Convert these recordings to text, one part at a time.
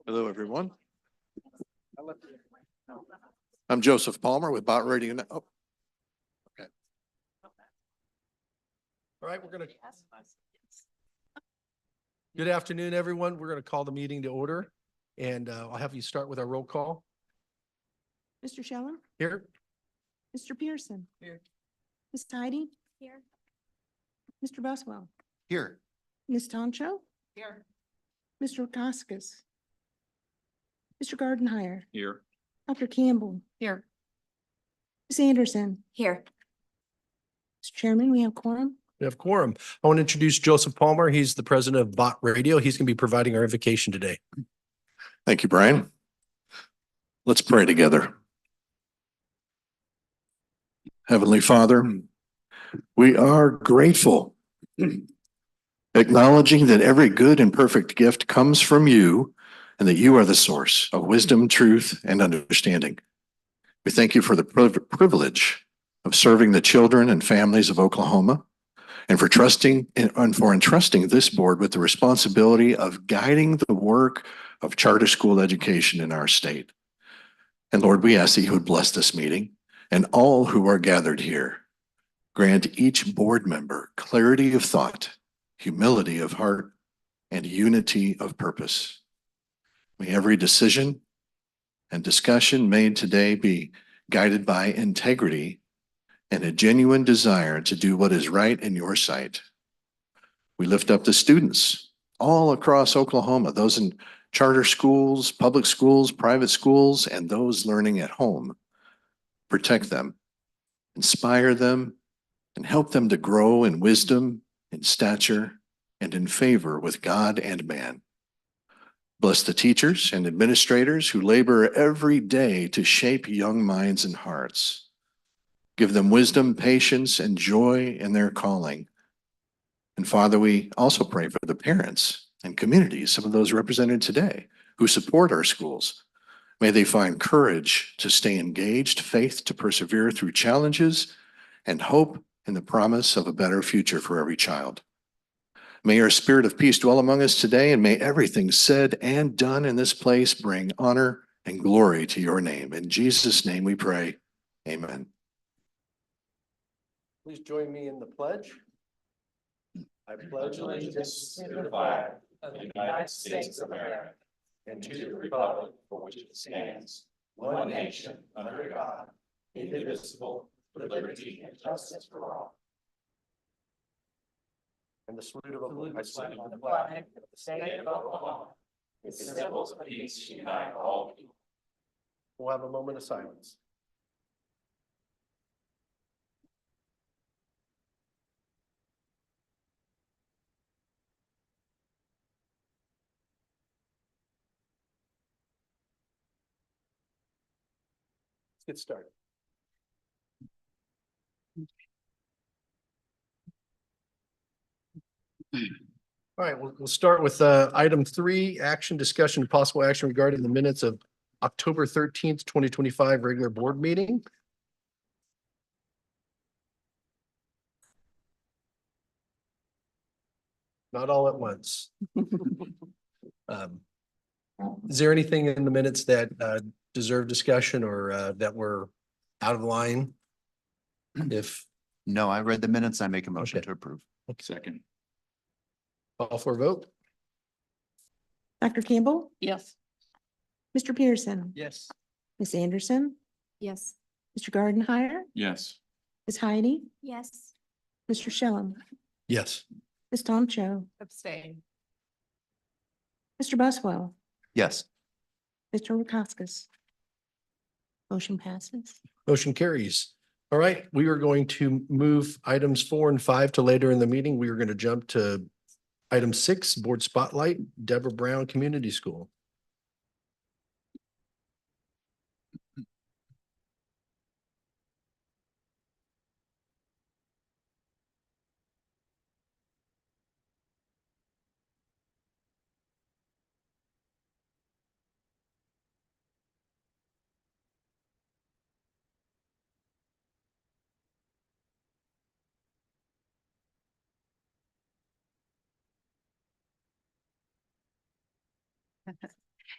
Hello, everyone. I'm Joseph Palmer with Bot Radio. Oh, okay. All right, good afternoon, everyone. We're going to call the meeting to order, and I'll have you start with our roll call. Mr. Shelley? Here. Mr. Pearson? Here. Ms. Heidi? Here. Mr. Buswell? Here. Ms. Toncho? Here. Mr. Koskis? Mr. Gardenhire? Here. Dr. Campbell? Here. Ms. Anderson? Here. Mr. Chairman, we have quorum. We have quorum. I want to introduce Joseph Palmer. He's the president of Bot Radio. He's going to be providing our invocation today. Thank you, Brian. Let's pray together. Heavenly Father, we are grateful, acknowledging that every good and perfect gift comes from you and that you are the source of wisdom, truth, and understanding. We thank you for the privilege of serving the children and families of Oklahoma and for entrusting this board with the responsibility of guiding the work of charter school education in our state. And Lord, we ask that you would bless this meeting and all who are gathered here. Grant each board member clarity of thought, humility of heart, and unity of purpose. May every decision and discussion made today be guided by integrity and a genuine desire to do what is right in your sight. We lift up the students all across Oklahoma, those in charter schools, public schools, private schools, and those learning at home. Protect them, inspire them, and help them to grow in wisdom, in stature, and in favor with God and man. Bless the teachers and administrators who labor every day to shape young minds and hearts. Give them wisdom, patience, and joy in their calling. And Father, we also pray for the parents and communities, some of those represented today, who support our schools. May they find courage to stay engaged, faith to persevere through challenges, and hope in the promise of a better future for every child. May your spirit of peace dwell among us today, and may everything said and done in this place bring honor and glory to your name. In Jesus' name we pray. Amen. Please join me in the pledge. I pledge allegiance to the flag of the United States of America and to the republic for which it stands, one nation under God, indivisible, with liberty and justice for all. And the salute of Oklahoma. I salute the flag of the state of Oklahoma. Its symbols of peace unite all people. We'll have a moment of silence. Let's get started. All right, we'll start with item 3, action, discussion, and possible action regarding the minutes of October 13th, 2025 regular board meeting. Not all at once. Is there anything in the minutes that deserve discussion or that were out of line? If No, I read the minutes. I make a motion Okay. to approve. Second. call for a vote? Dr. Campbell? Yes. Mr. Pearson? Yes. Ms. Anderson? Yes. Mr. Gardenhire? Yes. Ms. Heidi? Yes. Mr. Shelley? Yes. Ms. Toncho? Abstain. Mr. Buswell? Yes. Mr. Koskis? Motion passes. Motion carries. All right, we are going to move items 4 and 5 to later in the meeting. We are going to jump to item 6, board spotlight, Deborah Brown Community School.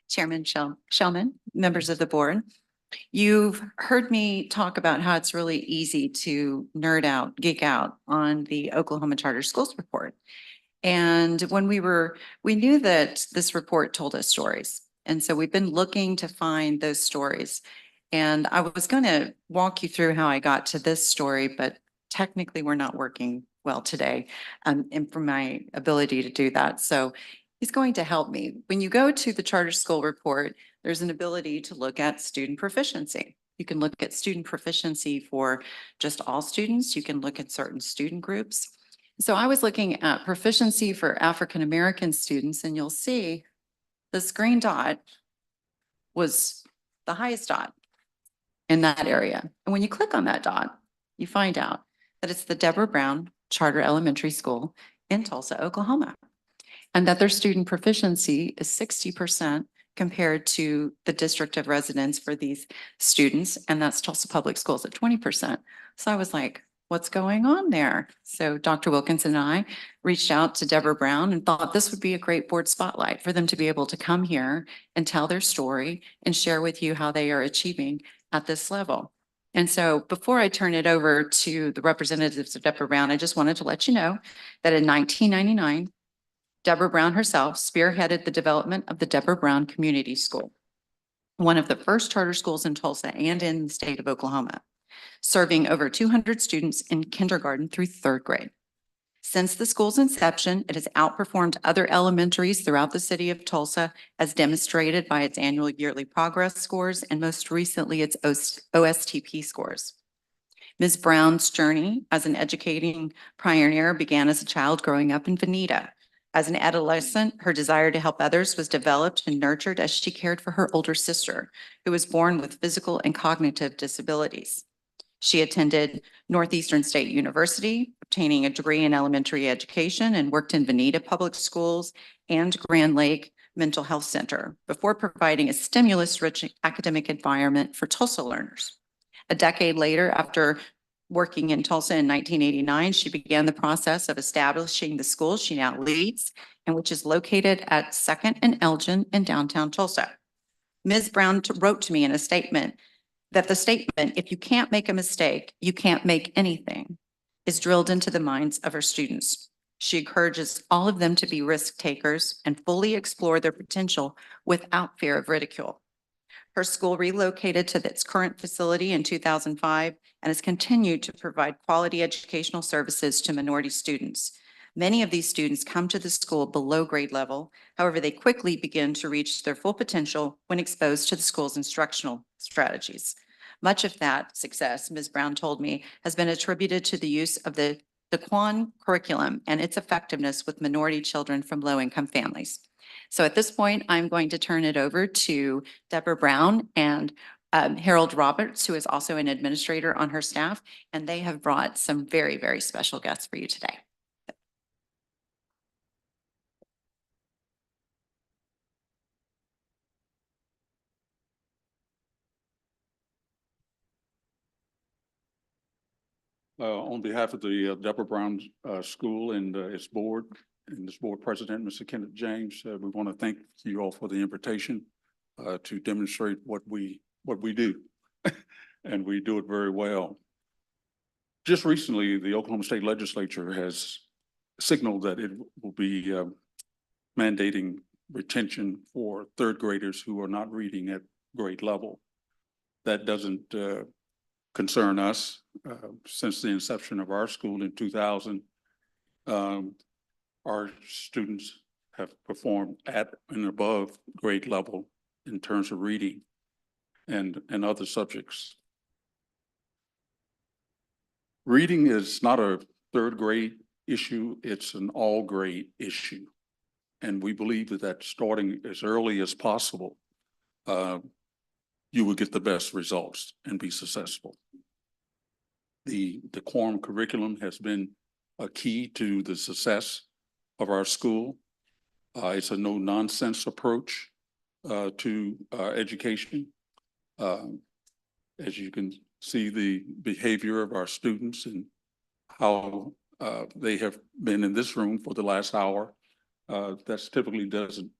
Chairman Shellman, members of the board. You've heard me talk about how it's really easy to nerd out, geek out on the Oklahoma Charter Schools report. And when we knew that this report told us stories. And so we've been looking to find those stories. And I was going to walk you through how I got to this story, but technically we're not working well today, and for my ability to do that. So he's going to help me. When you go to the charter school report, there's an ability to look at student proficiency. You can look at student proficiency for just all students. You can look at certain student groups. So I was looking at proficiency for African-American students, and you'll see this green dot was the highest dot in that area. And when you click on that dot, you find out that it's the Deborah Brown Charter Elementary School in Tulsa, Oklahoma, and that their student proficiency is 60% compared to the district of residence for these students, and that's Tulsa Public Schools at 20%. So I was like, what's going on there? So Dr. Wilkinson and I reached out to Deborah Brown and thought this would be a great board spotlight for them to be able to come here and tell their story and share with you how they are achieving at this level. And so before I turn it over to the representatives of Deborah Brown, I just wanted to let you know that in 1999, Deborah Brown herself spearheaded the development of the Deborah Brown Community School, one of the first charter schools in Tulsa and in the state of Oklahoma, serving over 200 students in kindergarten through third grade. Since the school's inception, it has outperformed other elementaries throughout the city of Tulsa, as demonstrated by its annual yearly progress scores and most recently its OSTP scores. Ms. Brown's journey as an educating pioneer began as a child growing up in Veneta. As an adolescent, her desire to help others was developed and nurtured as she cared for her older sister, who was born with physical and cognitive disabilities. She attended Northeastern State University, obtaining a degree in elementary education, and worked in Veneta Public Schools and Grand Lake Mental Health Center before providing a stimulus-rich academic environment for Tulsa learners. A decade later, after working in Tulsa in 1989, she began the process of establishing the school she now leads, and which is located at 2nd and Elgin in downtown Tulsa. Ms. Brown wrote to me in a statement that the statement, "If you can't make a mistake, you can't make anything," is drilled into the minds of her students. She encourages all of them to be risk takers and fully explore their potential without fear of ridicule. Her school relocated to its current facility in 2005 and has continued to provide quality educational services to minority students. Many of these students come to the school below grade level. However, they quickly begin to reach their full potential when exposed to the school's instructional strategies. Much of that success, Ms. Brown told me, has been attributed to the use of the Daquan curriculum and its effectiveness with minority children from low-income families. So at this point, I'm going to turn it over to Deborah Brown and Harold Roberts, who is also an administrator on her staff, and they have brought some very, very special guests for you today. On behalf of the Deborah Brown School and its board and this board president, Mr. Kenneth James, we want to thank you all for the invitation to demonstrate what we do, and we do it very well. Just recently, the Oklahoma State Legislature has signaled that it will be mandating retention for third graders who are not reading at grade level. That doesn't concern us. Since the inception of our school in 2000, our students have performed at and above grade level in terms of reading and other subjects. Reading is not a third grade issue, it's an all grade issue. And we believe that starting as early as possible, you will get the best results and be successful. The quorum curriculum has been a key to the success of our school. It's a no-nonsense approach to education. As you can see, the behavior of our students and how they have been in this room for the last hour, that's typically doesn't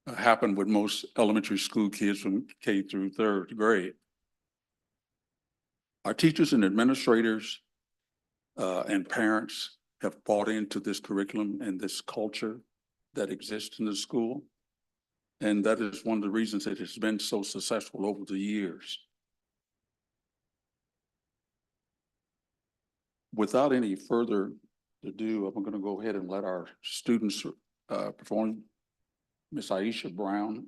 happen with most elementary school kids from K through third grade. Our teachers and administrators and parents have bought into this curriculum and this culture that exists in the school. And that is one of the reasons it has been so successful over the years. Without any further ado, I'm going to go ahead and let our students perform. Miss Aisha Brown,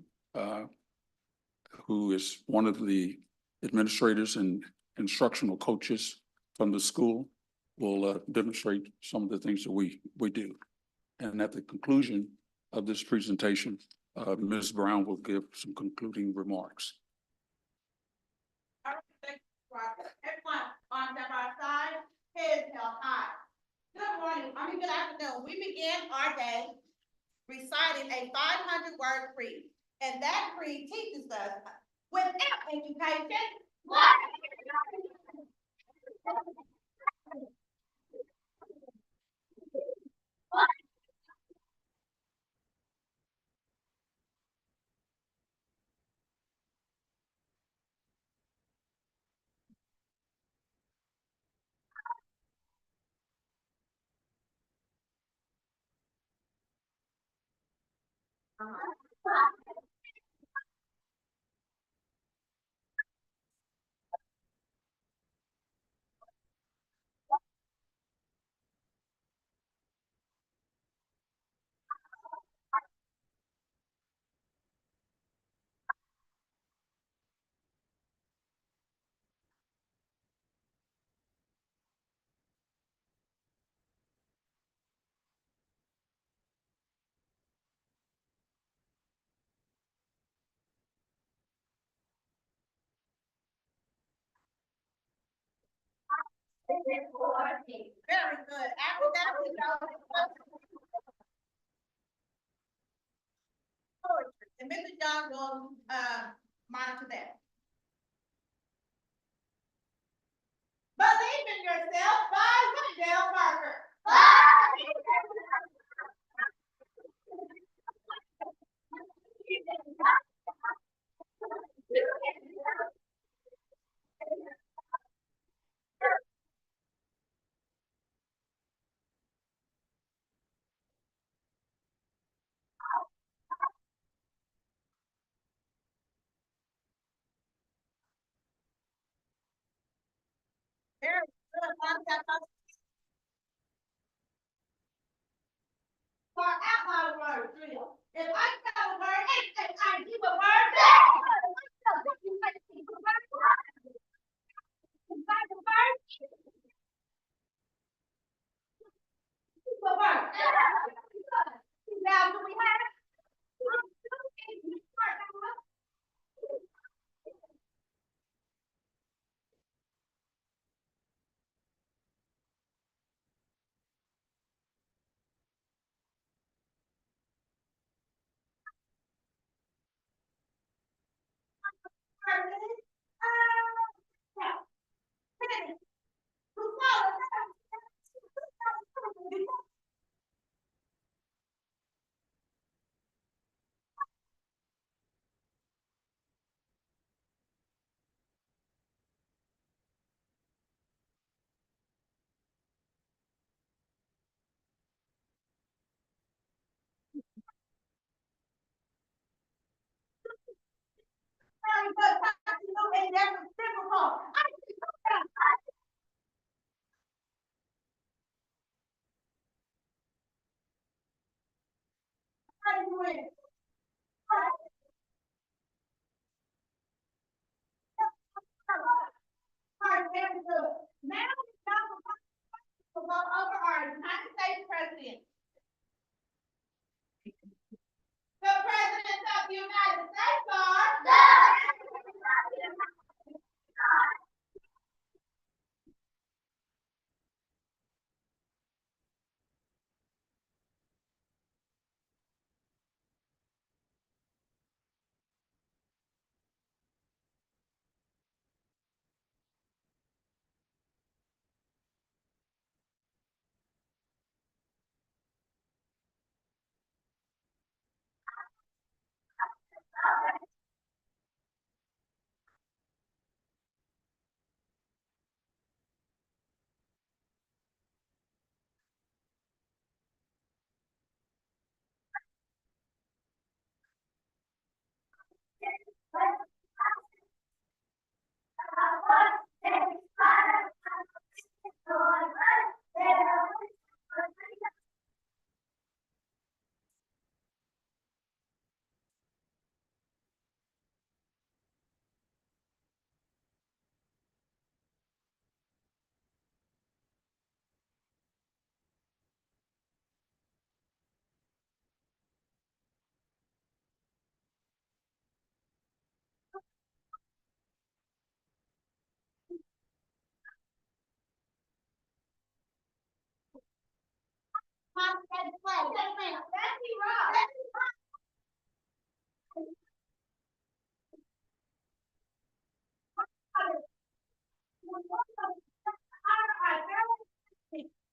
who is one of the administrators and instructional coaches from the school, will demonstrate some of the things that we do. And at the conclusion of this presentation, Ms. Brown will give some concluding remarks. All right, thank you, Robert. Everyone, arms at our side, heads held high. Good afternoon. We begin our day reciting a 500-word creed. And that creed teaches us without education, very good. After that, we go poetry. And Mr. John will monitor that. Believe in yourself by Wendell Parker. Very good. For outline word drill. If I spell a word, I give a word. Now, do we have?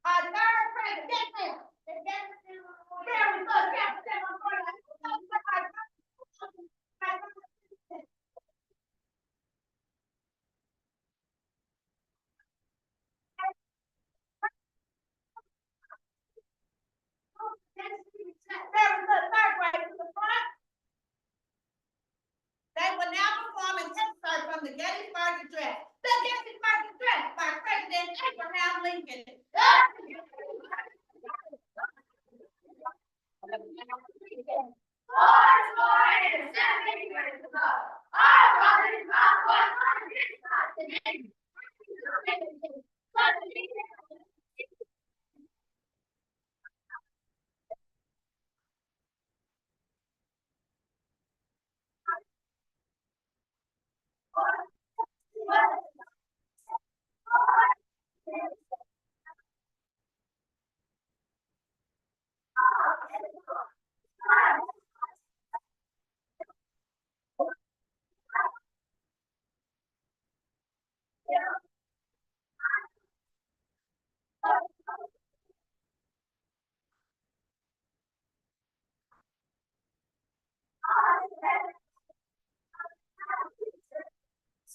Our third president, yes, ma'am. Very good, very good, third grade to the front. They will now perform an excerpt from the Gettysburg Address. The Gettysburg Address by President Abraham Lincoln.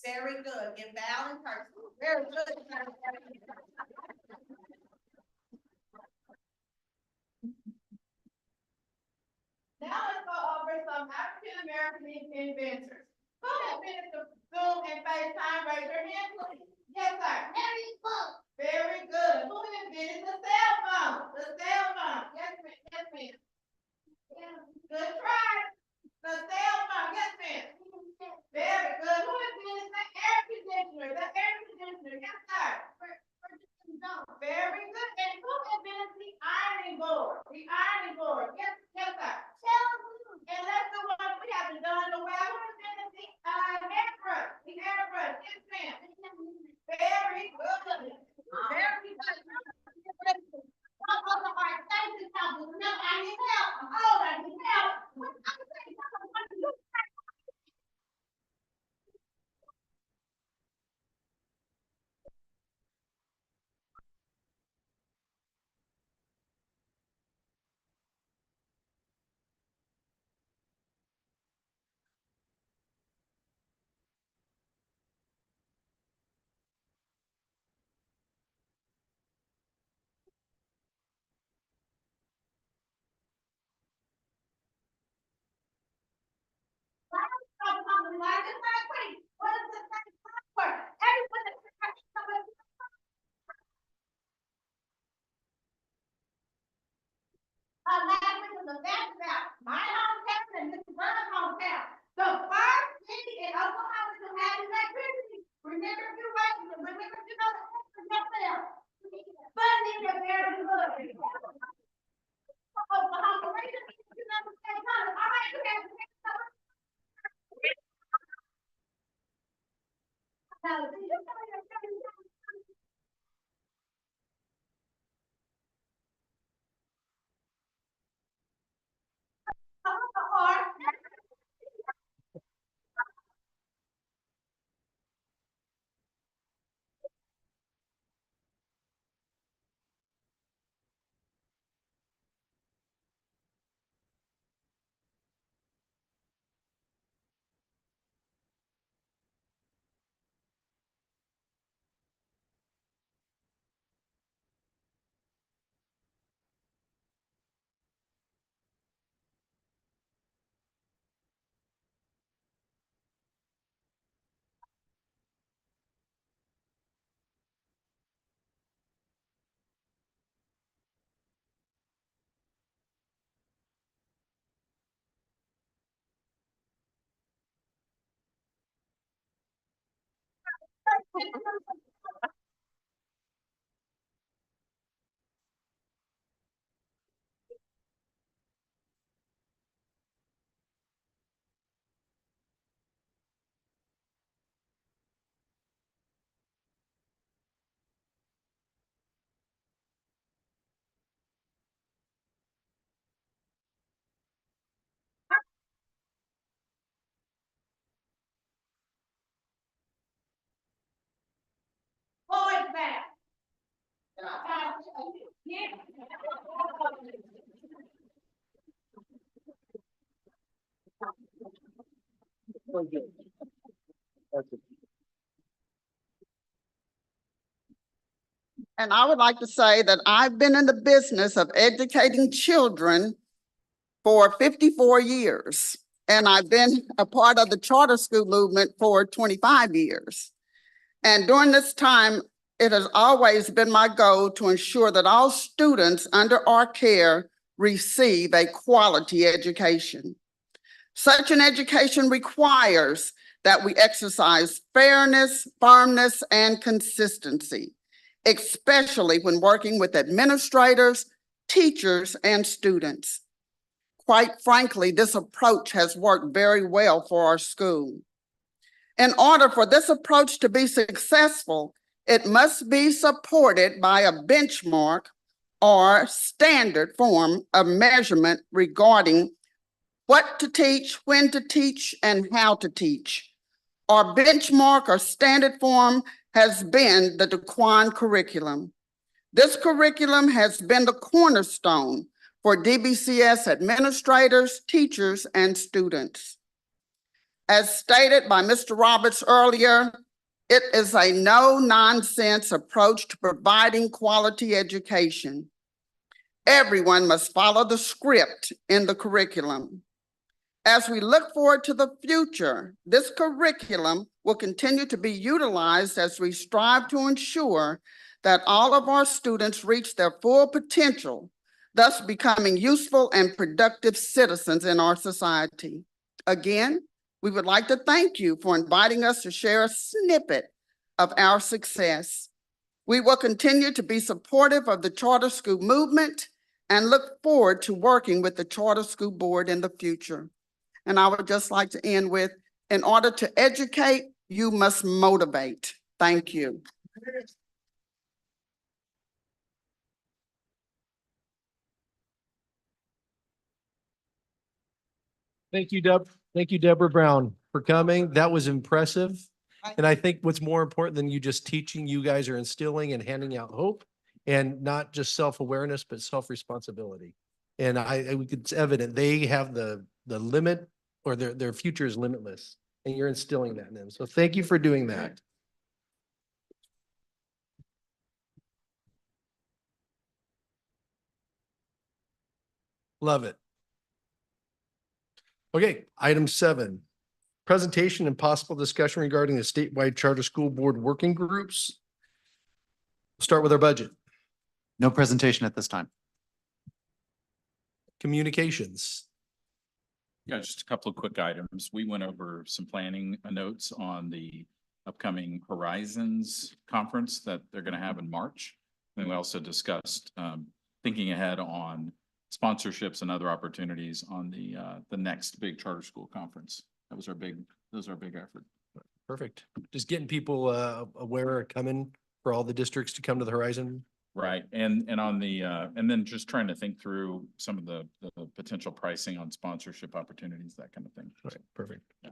Very good. Give bow in person. Very good. Now let's go over some African American inventors. Who has been at the Zoom and FaceTime? Raise your hand, please. Yes, sir. Very good. Very good. Who invented the cell phone? The cell phone. Yes, ma'am. Yes, ma'am. Good try. The cell phone. Yes, ma'am. Very good. Who invented the air conditioner? The air conditioner. Yes, sir. Very good. And who invented the ironing board? The ironing board. Yes, yes, sir. And that's the one we haven't done in a while. Who invented the airbrush? The airbrush. Yes, ma'am. Very good. Very good. All right, thank you, Council. No, I need help. Oh, I need help. Language is a fact about my hometown and Mr. Brown's hometown. The first city in Oklahoma to have electricity. Remember to write, remember to know the answer yourself. Funding is very good. Oklahoma, raise your hand if you know the same color. All right, you have the next color. Now, do you know your back. And I would like to say that I've been in the business of educating children for 54 years. And I've been a part of the charter school movement for 25 years. And during this time, it has always been my goal to ensure that all students under our care receive a quality education. Such an education requires that we exercise fairness, firmness, and consistency, especially when working with administrators, teachers, and students. Quite frankly, this approach has worked very well for our school. In order for this approach to be successful, it must be supported by a benchmark or standard form of measurement regarding what to teach, when to teach, and how to teach. Our benchmark or standard form has been the DeQuan curriculum. This curriculum has been the cornerstone for DBCS administrators, teachers, and students. As stated by Mr. Roberts earlier, it is a no-nonsense approach to providing quality education. Everyone must follow the script in the curriculum. As we look forward to the future, this curriculum will continue to be utilized as we strive to ensure that all of our students reach their full potential, thus becoming useful and productive citizens in our society. Again, we would like to thank you for inviting us to share a snippet of our success. We will continue to be supportive of the charter school movement and look forward to working with the Charter School Board in the future. And I would just like to end with, in order to educate, you must motivate. Thank you. Thank you, Deb. Thank you, Deborah Brown, for coming. That was impressive. And I think what's more important than you just teaching, you guys are instilling and handing out hope, and not just self-awareness, but self-responsibility. And it's evident they have the limit, or their future is limitless, and you're instilling that in them. So thank you for doing that. Love it. Okay, item 7, presentation and possible discussion regarding the statewide charter school board working groups. Start with our budget. No presentation at this time. Communications. Yeah, just a couple of quick items. We went over some planning notes on the upcoming Horizons conference that they're going to have in March. And we also discussed thinking ahead on sponsorships and other opportunities on the next big charter school conference. That was our big effort. Perfect. Just getting people aware of coming for all the districts to come to the Horizon. Right. And on the and then just trying to think through some of the potential pricing on sponsorship opportunities, that kind of thing. All right, perfect. Yeah.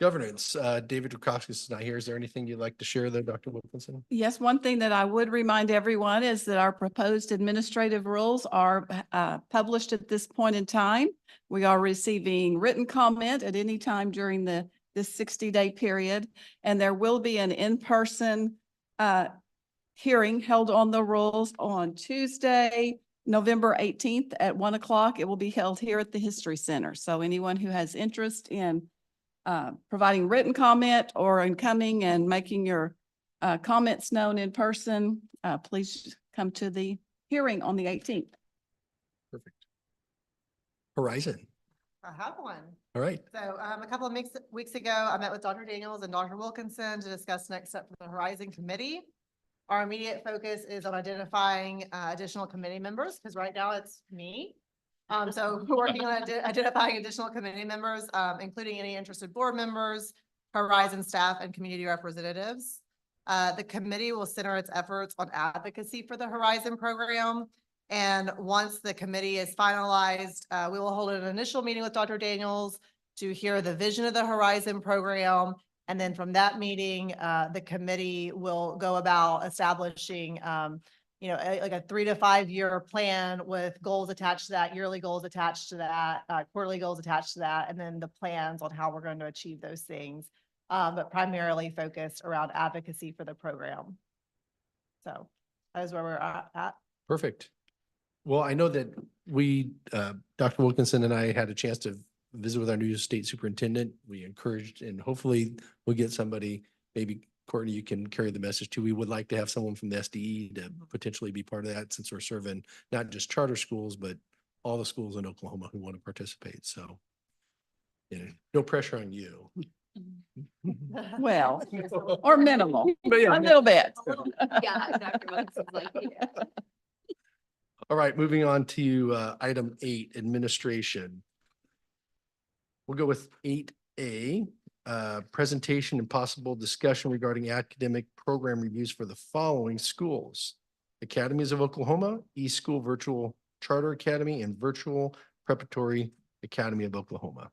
Governance, David Dukowski is not here. Is there anything you'd like to share there, Dr. Wilkinson? Yes, one thing that I would remind everyone is that our proposed administrative rules are published at this point in time. We are receiving written comment at any time during this 60-day period, and there will be an in-person hearing held on the rules on Tuesday, November 18th at 1 o'clock. It will be held here at the History Center. So anyone who has interest in providing written comment or in coming and making your comments known in person, please come to the hearing on the 18th. Perfect. Horizon. I have one. All right. So a couple of weeks ago, I met with Dr. Daniels and Dr. Wilkinson to discuss next step for the Horizon Committee. Our immediate focus is on identifying additional committee members, because right now it's me. So we're working on identifying additional committee members, including any interested board members, Horizon staff, and community representatives. The committee will center its efforts on advocacy for the Horizon program. And once the committee is finalized, we will hold an initial meeting with Dr. Daniels to hear the vision of the Horizon program And then from that meeting, the committee will go about establishing, like a 3 to 5 year plan with goals attached to that, yearly goals attached to that, quarterly goals attached to that, and then the plans on how we're going to achieve those things. But primarily focused around advocacy for the program. So that is where we're at. Perfect. Well, I know that we, Dr. Wilkinson and I had a chance to visit with our new state superintendent. We encouraged, and hopefully we'll get somebody, maybe Courtney, you can carry the message too. We would like to have someone from the SDE to potentially be part of that, since we're serving not just charter schools, but all the schools in Oklahoma who want to participate. So, no pressure on you. Well, or minimal, But yeah. a little bit. Yeah, Dr. Wilkinson's like, yeah. All right, moving on to item 8, administration. We'll go with 8A, presentation and possible discussion regarding academic program reviews for the following schools: Academies of Oklahoma, eSchool Virtual Charter Academy, and Virtual Preparatory Academy of Oklahoma.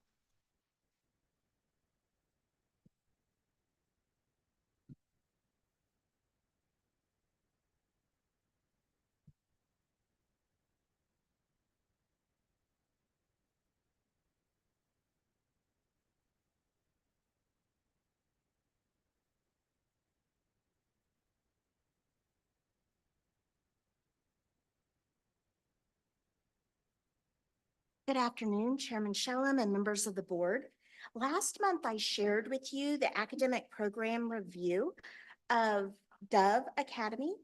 Good afternoon, Chairman Shellum and members of the board. Last month, I shared with you the academic program review of Dove Academy.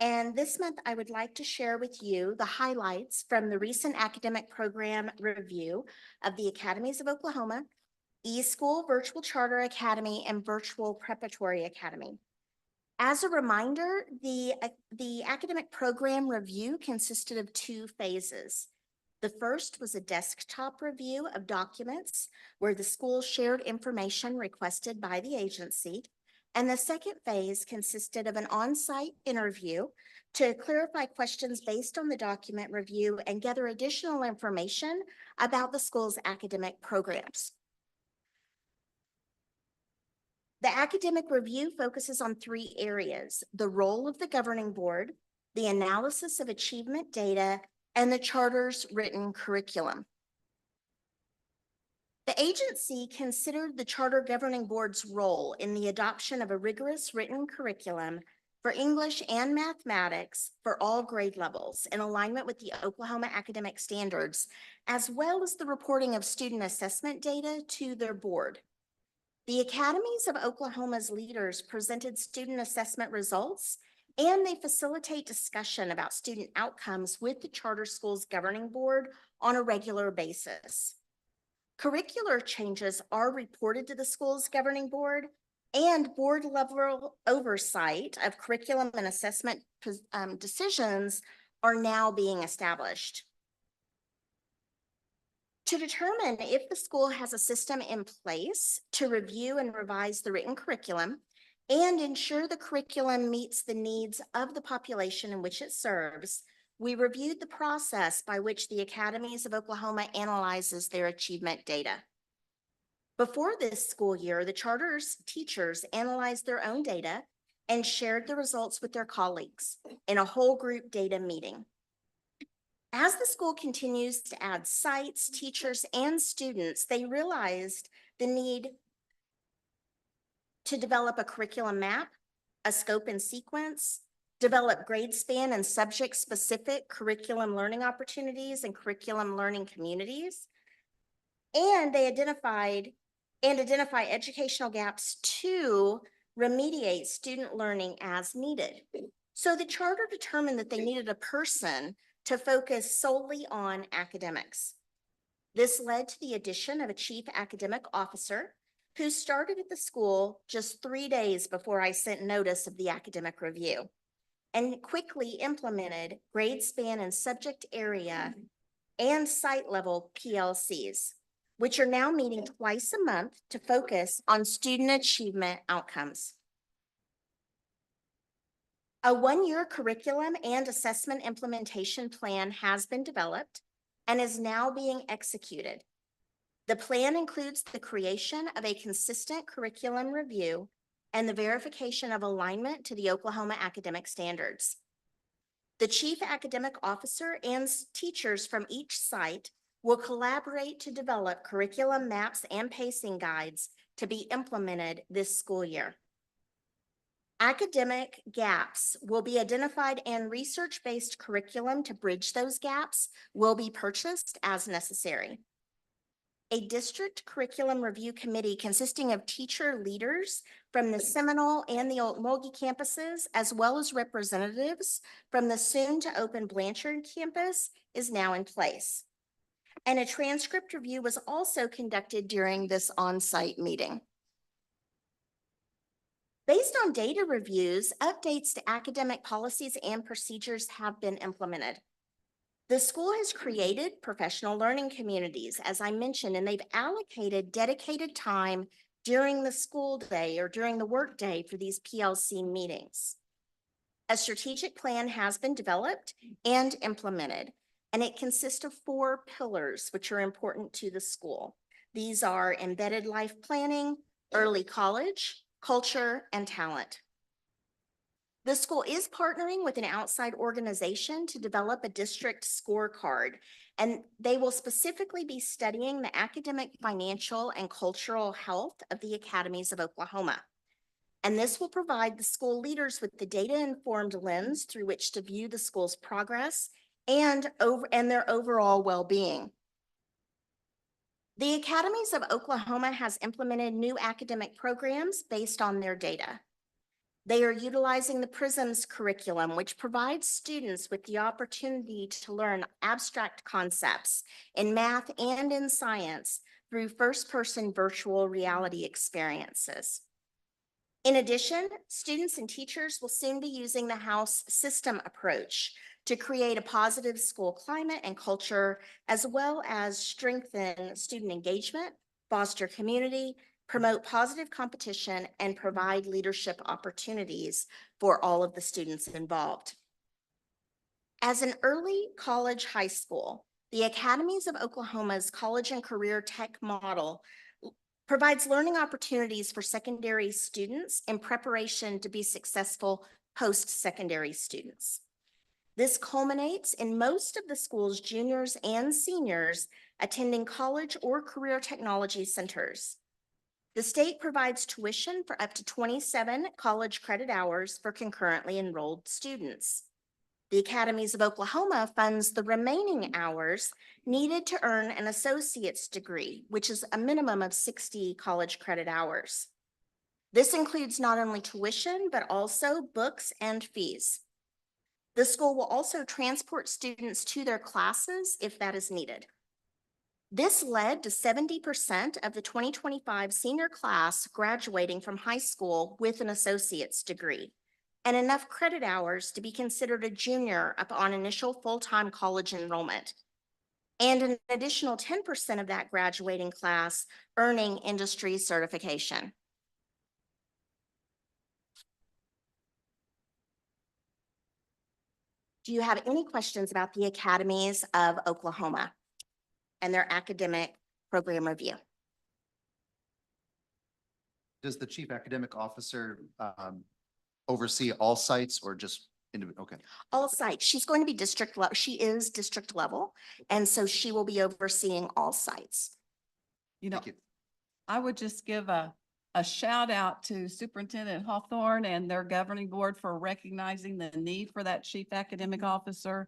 And this month, I would like to share with you the highlights from the recent academic program review of the Academies of Oklahoma, eSchool Virtual Charter Academy, and Virtual Preparatory Academy. As a reminder, the academic program review consisted of 2 phases. The first was a desktop review of documents where the school shared information requested by the agency. And the second phase consisted of an on-site interview to clarify questions based on the document review and gather additional information about the school's academic programs. The academic review focuses on 3 areas: the role of the governing board, the analysis of achievement data, and the charter's written curriculum. The agency considered the charter governing board's role in the adoption of a rigorous written curriculum for English and mathematics for all grade levels in alignment with the Oklahoma academic standards, as well as the reporting of student assessment data to their board. The Academies of Oklahoma's leaders presented student assessment results, and they facilitate discussion about student outcomes with the charter school's governing board on a regular basis. Curricular changes are reported to the school's governing board, and board level oversight of curriculum and assessment decisions are now being established. To determine if the school has a system in place to review and revise the written curriculum and ensure the curriculum meets the needs of the population in which it serves, we reviewed the process by which the Academies of Oklahoma analyzes their achievement data. Before this school year, the charter's teachers analyzed their own data and shared the results with their colleagues in a whole group data meeting. As the school continues to add sites, teachers, and students, they realized the need to develop a curriculum map, a scope and sequence, develop grade span and subject-specific curriculum learning opportunities and curriculum learning communities. And they identify educational gaps to remediate student learning as needed. So the charter determined that they needed a person to focus solely on academics. This led to the addition of a chief academic officer who started at the school just 3 days before I sent notice of the academic review, and quickly implemented grade span and subject area and site level PLCs, which are now meeting twice a month to focus on student achievement outcomes. A 1-year curriculum and assessment implementation plan has been developed and is now being executed. The plan includes the creation of a consistent curriculum review and the verification of alignment to the Oklahoma academic standards. The chief academic officer and teachers from each site will collaborate to develop curriculum maps and pacing guides to be implemented this school year. Academic gaps will be identified and research-based curriculum to bridge those gaps will be purchased as necessary. A district curriculum review committee consisting of teacher leaders from the Seminole and the Okmulgee campuses, as well as representatives from the soon-to-open Blanchard campus, is now in place. And a transcript review was also conducted during this on-site meeting. Based on data reviews, updates to academic policies and procedures have been implemented. The school has created professional learning communities, as I mentioned, and they've allocated dedicated time during the school day or during the work day for these PLC meetings. A strategic plan has been developed and implemented, and it consists of 4 pillars, which are important to the school. These are embedded life planning, early college, culture, and talent. The school is partnering with an outside organization to develop a district scorecard, and they will specifically be studying the academic, financial, and cultural health of the academies of Oklahoma. And this will provide the school leaders with the data-informed lens through which to view the school's progress and their overall well-being. The Academies of Oklahoma has implemented new academic programs based on their data. They are utilizing the PRISMS curriculum, which provides students with the opportunity to learn abstract concepts in math and in science through first-person virtual reality experiences. In addition, students and teachers will soon be using the house system approach to create a positive school climate and culture, as well as strengthen student engagement, foster community, promote positive competition, and provide leadership opportunities for all of the students involved. As an early college high school, the Academies of Oklahoma's College and Career Tech model provides learning opportunities for secondary students in preparation to be successful post-secondary students. This culminates in most of the school's juniors and seniors attending college or career technology centers. The state provides tuition for up to 27 college credit hours for concurrently enrolled students. The Academies of Oklahoma funds the remaining hours needed to earn an associate's degree, which is a minimum of 60 college credit hours. This includes not only tuition, but also books and fees. The school will also transport students to their classes if that is needed. This led to 70% of the 2025 senior class graduating from high school with an associate's degree, and enough credit hours to be considered a junior upon initial full-time college enrollment, and an additional 10% of that graduating class earning industry certification. Do you have any questions about the Academies of Oklahoma and their academic program review? Does the chief academic officer oversee all sites or just individual? Okay. All sites. She's going to be district level. She is district level, and so she will be overseeing all sites. You know, Thank you. I would just give a shout out to Superintendent Hawthorne and their governing board for recognizing the need for that chief academic officer.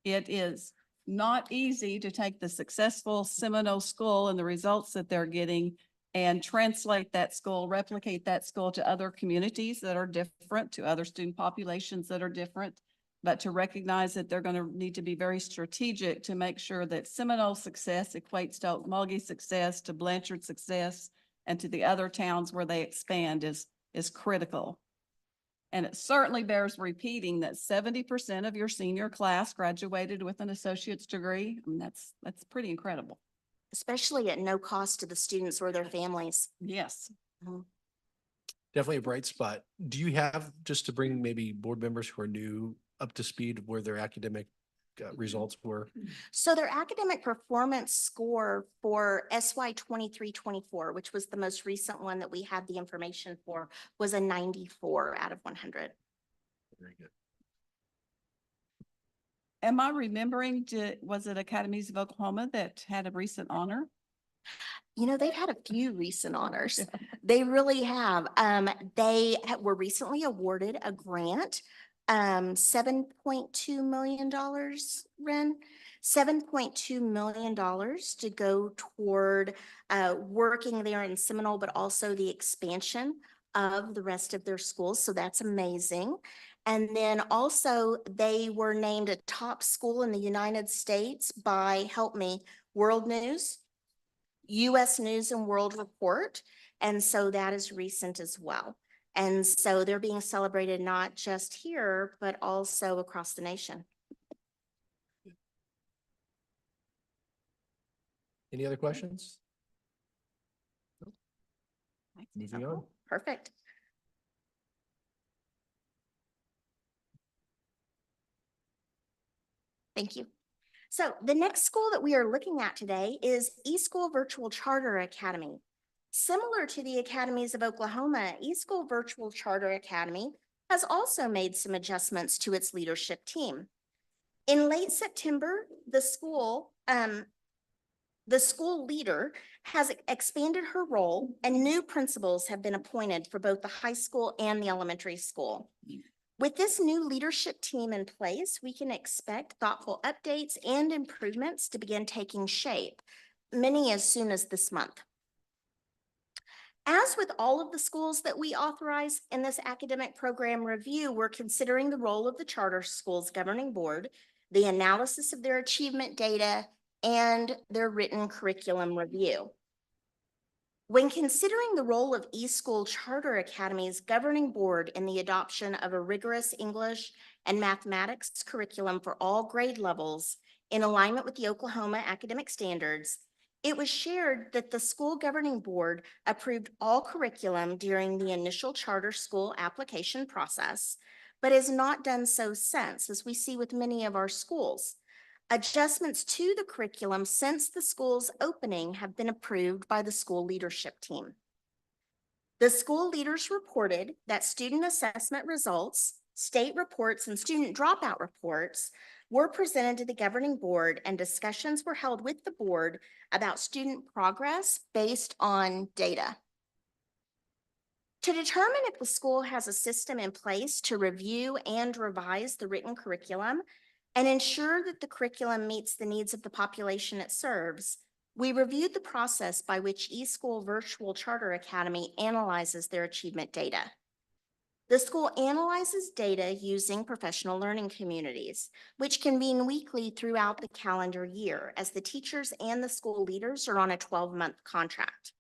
It is not easy to take the successful Seminole school and the results that they're getting and translate that school, replicate that school to other communities that are different, to other student populations that are different, but to recognize that they're going to need to be very strategic to make sure that Seminole success equates to Okmulgee success, to Blanchard success, and to the other towns where they expand is critical. And it certainly bears repeating that 70% of your senior class graduated with an associate's degree. I mean, that's pretty incredible. Especially at no cost to the students or their families. Yes. Definitely a bright spot. Do you have, just to bring maybe board members who are new up to speed where their academic results were? So their academic performance score for SY 23-24, which was the most recent one that we had the information for, was a 94 out of 100. Very good. Am I remembering, was it Academies of Oklahoma that had a recent honor? You know, they've had a few recent honors. They really have. Were recently awarded a grant, $7.2 million, Ren. $7.2 million to go toward working there in Seminole, but also the expansion of the rest of their schools. So that's amazing. And then also they were named a top school in the United States by, help me, World News, US News and World Report. And so that is recent as well. And so they're being celebrated not just here, but also across the nation. Any other questions? Moving on. Perfect. Thank you. So the next school that we are looking at today is eSchool Virtual Charter Academy. Similar to the Academies of Oklahoma, eSchool Virtual Charter Academy has also made some adjustments to its leadership team. In late September, the school leader has expanded her role and new principals have been appointed for both the high school and the elementary school. With this new leadership team in place, we can expect thoughtful updates and improvements to begin taking shape, many as soon as this month. As with all of the schools that we authorize in this academic program review, we're considering the role of the charter schools governing board, the analysis of their achievement data, and their written curriculum review. When considering the role of eSchool Charter Academy's governing board in the adoption of a rigorous English and mathematics curriculum for all grade levels in alignment with the Oklahoma academic standards, it was shared that the school governing board approved all curriculum during the initial charter school application process, but has not done so since, as we see with many of our schools. Adjustments to the curriculum since the school's opening have been approved by the school leadership team. The school leaders reported that student assessment results, state reports, and student dropout reports were presented to the governing board, and discussions were held with the board about student progress based on data. To determine if the school has a system in place to review and revise the written curriculum and ensure that the curriculum meets the needs of the population it serves, we reviewed the process by which eSchool Virtual Charter Academy analyzes their achievement data. The school analyzes data using professional learning communities, which convene weekly throughout the calendar year, as the teachers and the school leaders are on a 12-month contract.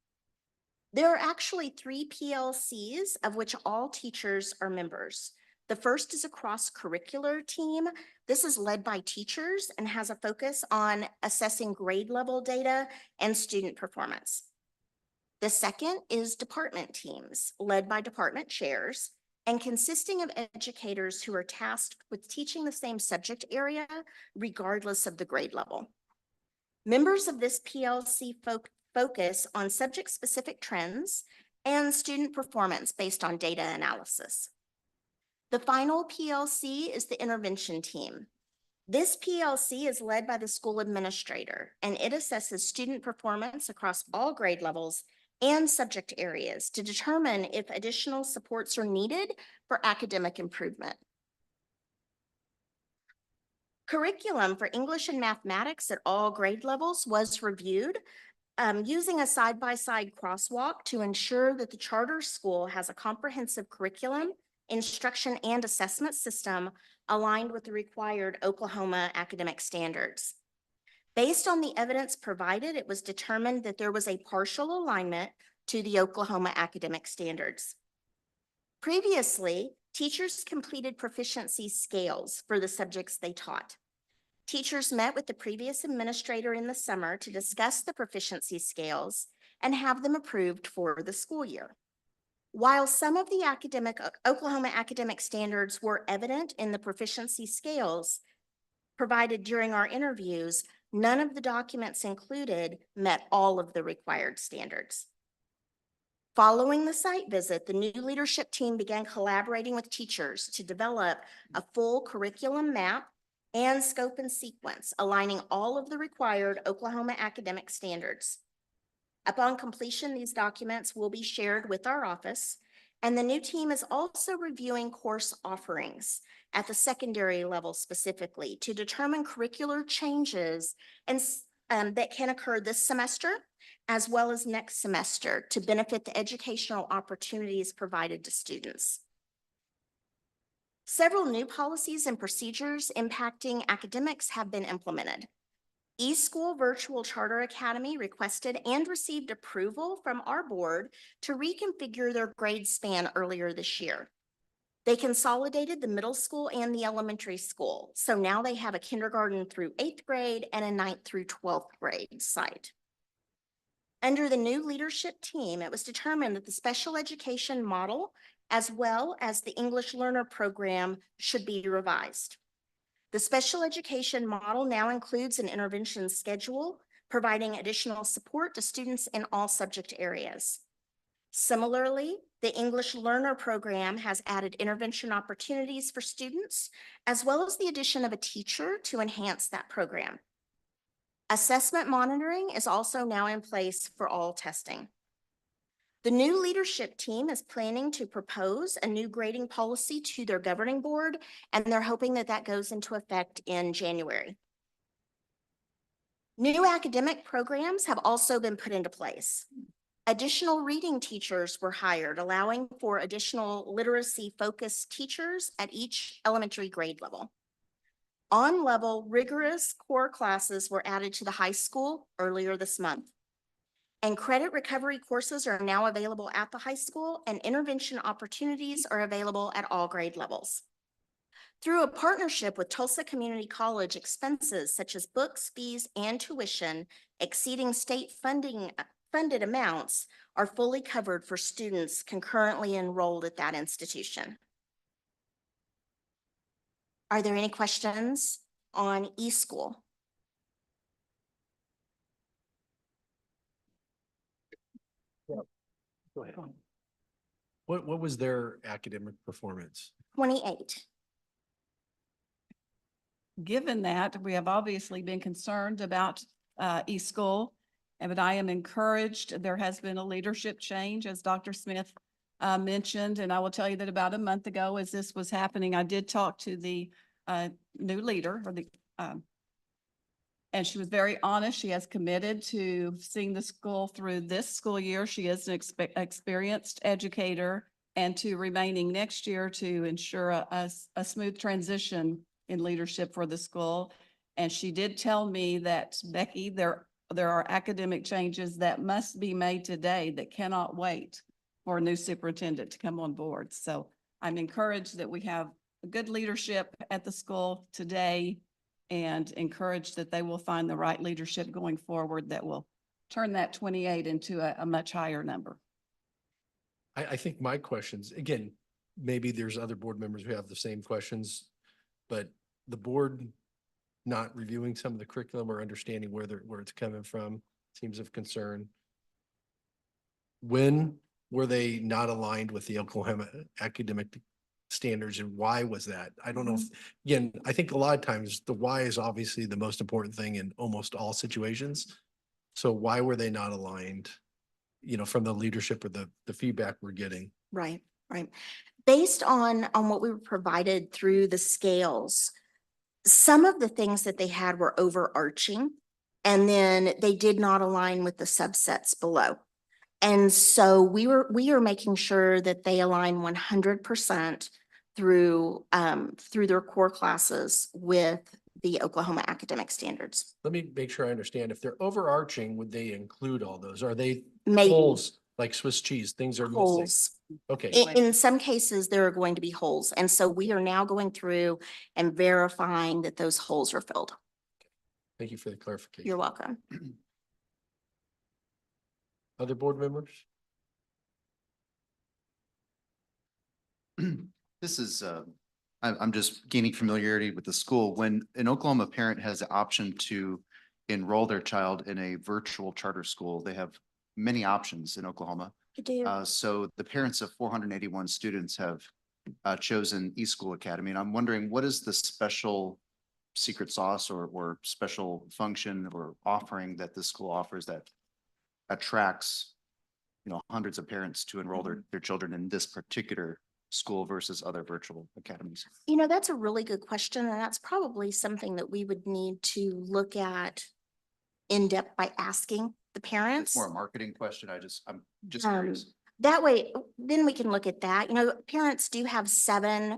There are actually 3 PLCs, of which all teachers are members. The first is a cross-curricular team. This is led by teachers and has a focus on assessing grade level data and student performance. The second is department teams, led by department chairs and consisting of educators who are tasked with teaching the same subject area, regardless of the grade level. Members of this PLC focus on subject-specific trends and student performance based on data analysis. The final PLC is the intervention team. This PLC is led by the school administrator, and it assesses student performance across all grade levels and subject areas to determine if additional supports are needed for academic improvement. Curriculum for English and mathematics at all grade levels was reviewed using a side-by-side crosswalk to ensure that the charter school has a comprehensive curriculum, instruction, and assessment system aligned with the required Oklahoma academic standards. Based on the evidence provided, it was determined that there was a partial alignment to the Oklahoma academic standards. Previously, teachers completed proficiency scales for the subjects they taught. Teachers met with the previous administrator in the summer to discuss the proficiency scales and have them approved for the school year. While some of the Oklahoma academic standards were evident in the proficiency scales, provided during our interviews, none of the documents included met all of the required standards. Following the site visit, the new leadership team began collaborating with teachers to develop a full curriculum map and scope and sequence, aligning all of the required Oklahoma academic standards. Upon completion, these documents will be shared with our office, and the new team is also reviewing course offerings at the secondary level specifically to determine curricular changes and that can occur this semester as well as next semester to benefit the educational opportunities provided to students. Several new policies and procedures impacting academics have been implemented. eSchool Virtual Charter Academy requested and received approval from our board to reconfigure their grade span earlier this year. They consolidated the middle school and the elementary school, so now they have a kindergarten through 8th grade and a 9th through 12th grade site. Under the new leadership team, it was determined that the special education model as well as the English learner program should be revised. The special education model now includes an intervention schedule, providing additional support to students in all subject areas. Similarly, the English learner program has added intervention opportunities for students, as well as the addition of a teacher to enhance that program. Assessment monitoring is also now in place for all testing. The new leadership team is planning to propose a new grading policy to their governing board, and they're hoping that that goes into effect in January. New academic programs have also been put into place. Additional reading teachers were hired, allowing for additional literacy-focused teachers at each elementary grade level. On-level rigorous core classes were added to the high school earlier this month. And credit recovery courses are now available at the high school, and intervention opportunities are available at all grade levels. Through a partnership with Tulsa Community College, expenses such as books, fees, and tuition exceeding state funded amounts are fully covered for students concurrently enrolled at that institution. Are there any questions on eSchool? Go ahead. What was their academic performance? 28. Given that, we have obviously been concerned about eSchool, but I am encouraged. There has been a leadership change, as Dr. Smith mentioned, and I will tell you that about a month ago, as this was happening, I did talk to the new leader, or and she was very honest. She has committed to seeing the school through this school year. She is an experienced educator, and to remaining next year to ensure a smooth transition in leadership for the school. And she did tell me that, Becky, there are academic changes that must be made today that cannot wait for a new superintendent to come on board. So I'm encouraged that we have good leadership at the school today, and encouraged that they will find the right leadership going forward that will turn that 28 into a much higher number. I think my questions, again, maybe there's other board members who have the same questions, but the board not reviewing some of the curriculum or understanding where it's coming from seems of concern. When were they not aligned with the Oklahoma academic standards, and why was that? I don't know if, again, I think a lot of times the why is obviously the most important thing in almost all situations. So why were they not aligned, from the leadership or the feedback we're getting? Right. Based on what we were provided through the scales, some of the things that they had were overarching, and then they did not align with the subsets below. And so we are making sure that they align 100% through their core classes with the Oklahoma academic standards. Let me make sure I understand. If they're overarching, would they include all those? Are they Maybe. holes like Swiss cheese? Things are missing. Holes. Okay. In some cases, there are going to be holes. And so we are now going through and verifying that those holes are filled. Thank you for the clarification. You're welcome. Other board members? This is I'm just gaining familiarity with the school. When an Oklahoma parent has the option to enroll their child in a virtual charter school, they have many options in Oklahoma. You do. So the parents of 481 students have chosen eSchool Academy. And I'm wondering, what is the special secret sauce or special function or offering that this school offers that attracts, you know, hundreds of parents to enroll their children in this particular school versus other virtual academies? You know, that's a really good question, and that's probably something that we would need to look at in depth by asking the parents. It's more a marketing question. I'm just Um, curious. That way, then we can look at that. You know, parents do have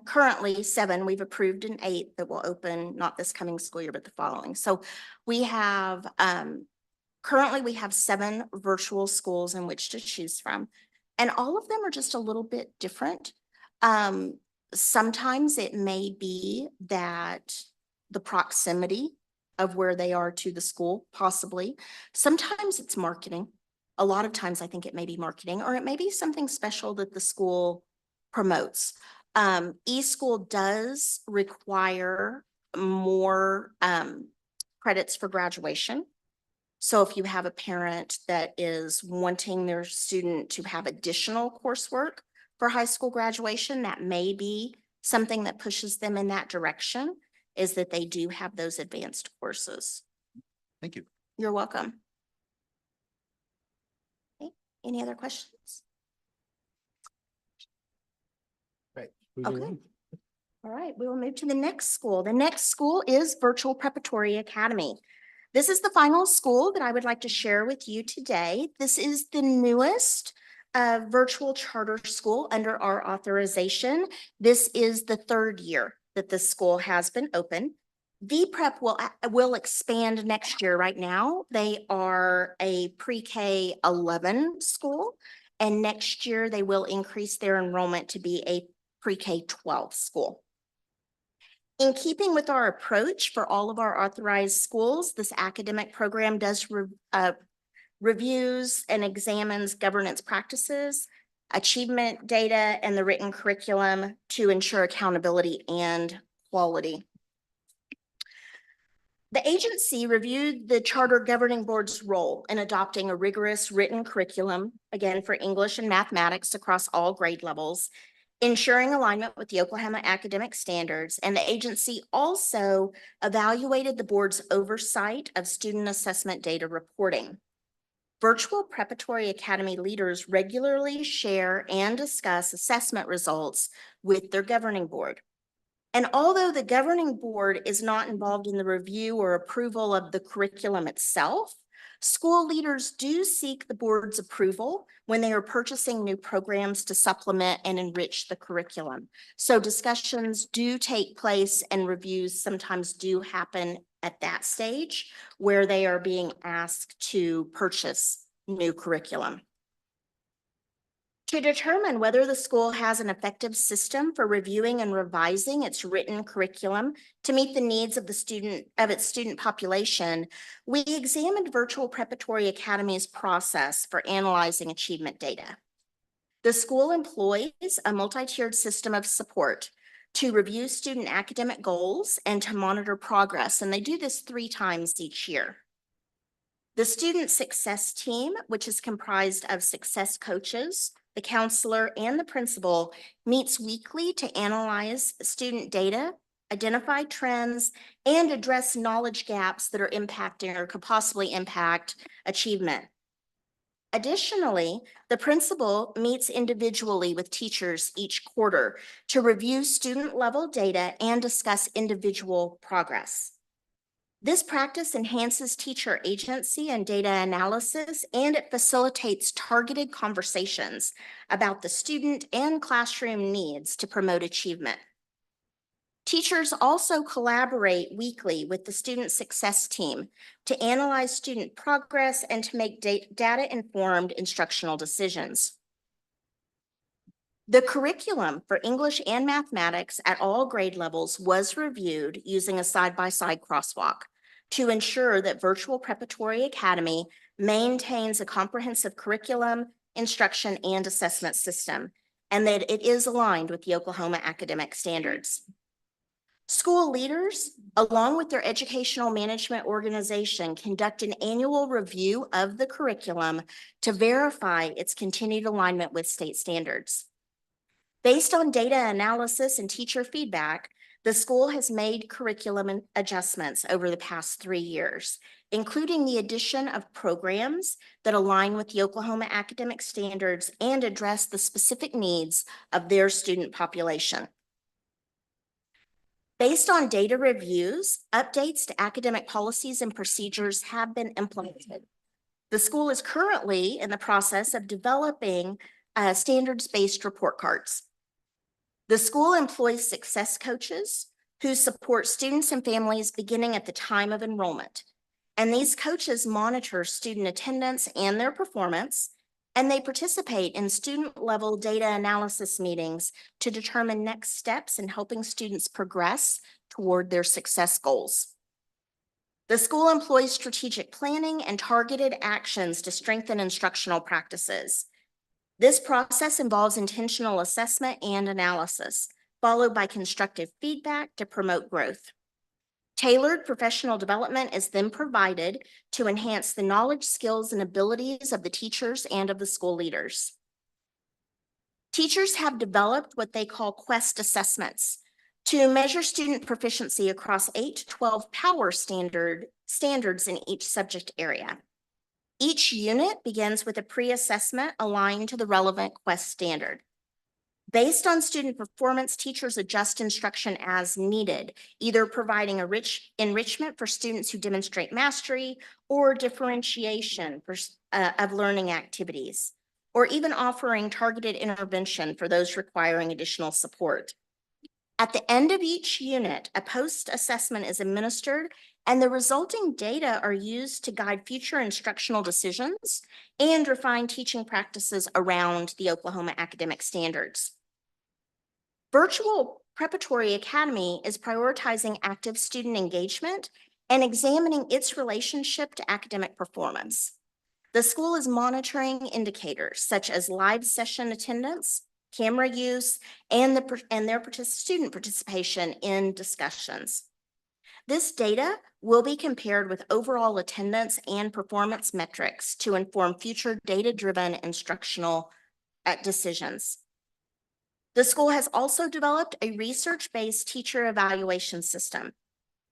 currently seven. We've approved an eighth that will open not this coming school year, but the following. So we have, currently we have 7 virtual schools in which to choose from. And all of them are just a little bit different. Sometimes it may be that the proximity of where they are to the school, possibly. Sometimes it's marketing. A lot of times I think it may be marketing, or it may be something special that the school promotes. eSchool does require more credits for graduation. So if you have a parent that is wanting their student to have additional coursework for high school graduation, that may be something that pushes them in that direction, is that they do have those advanced courses. Thank you. You're welcome. Okay, any other questions? Right. moving Okay. on. All right, we will move to the next school. The next school is Virtual Preparatory Academy. This is the final school that I would like to share with you today. This is the newest virtual charter school under our authorization. This is the 3rd year that the school has been open. VPrep will expand next year. Right now, they are a pre-K 11 school, and next year they will increase their enrollment to be a pre-K 12 school. In keeping with our approach for all of our authorized schools, this academic program does reviews and examines governance practices, achievement data, and the written curriculum to ensure accountability and quality. The agency reviewed the Charter Governing Board's role in adopting a rigorous written curriculum, again for English and mathematics across all grade levels, ensuring alignment with the Oklahoma academic standards. And the agency also evaluated the board's oversight of student assessment data reporting. Virtual Preparatory Academy leaders regularly share and discuss assessment results with their governing board. And although the governing board is not involved in the review or approval of the curriculum itself, school leaders do seek the board's approval when they are purchasing new programs to supplement and enrich the curriculum. So discussions do take place and reviews sometimes do happen at that stage where they are being asked to purchase new curriculum. To determine whether the school has an effective system for reviewing and revising its written curriculum to meet the needs of its student population, we examined Virtual Preparatory Academy's process for analyzing achievement data. The school employs a multi-tiered system of support to review student academic goals and to monitor progress, and they do this 3 times each year. The student success team, which is comprised of success coaches, the counselor, and the principal, meets weekly to analyze student data, identify trends, and address knowledge gaps that are impacting or could possibly impact achievement. Additionally, the principal meets individually with teachers each quarter to review student-level data and discuss individual progress. This practice enhances teacher agency and data analysis, and it facilitates targeted conversations about the student and classroom needs to promote achievement. Teachers also collaborate weekly with the student success team to analyze student progress and to make data-informed instructional decisions. The curriculum for English and mathematics at all grade levels was reviewed using a side-by-side crosswalk to ensure that Virtual Preparatory Academy maintains a comprehensive curriculum, instruction, and assessment system, and that it is aligned with the Oklahoma academic standards. School leaders, along with their educational management organization, conduct an annual review of the curriculum to verify its continued alignment with state standards. Based on data analysis and teacher feedback, the school has made curriculum adjustments over the past 3 years, including the addition of programs that align with the Oklahoma academic standards and address the specific needs of their student population. Based on data reviews, updates to academic policies and procedures have been implemented. The school is currently in the process of developing standards-based report cards. The school employs success coaches who support students and families beginning at the time of enrollment. And these coaches monitor student attendance and their performance, and they participate in student-level data analysis meetings to determine next steps in helping students progress toward their success goals. The school employs strategic planning and targeted actions to strengthen instructional practices. This process involves intentional assessment and analysis, followed by constructive feedback to promote growth. Tailored professional development is then provided to enhance the knowledge, skills, and abilities of the teachers and of the school leaders. Teachers have developed what they call QUEST assessments to measure student proficiency across 8 to 12 power standards in each subject area. Each unit begins with a pre-assessment aligned to the relevant QUEST standard. Based on student performance, teachers adjust instruction as needed, either providing enrichment for students who demonstrate mastery or differentiation of learning activities, or even offering targeted intervention for those requiring additional support. At the end of each unit, a post-assessment is administered, and the resulting data are used to guide future instructional decisions and refine teaching practices around the Oklahoma academic standards. Virtual Preparatory Academy is prioritizing active student engagement and examining its relationship to academic performance. The school is monitoring indicators such as live session attendance, camera use, and their student participation in discussions. This data will be compared with overall attendance and performance metrics to inform future data-driven instructional decisions. The school has also developed a research-based teacher evaluation system.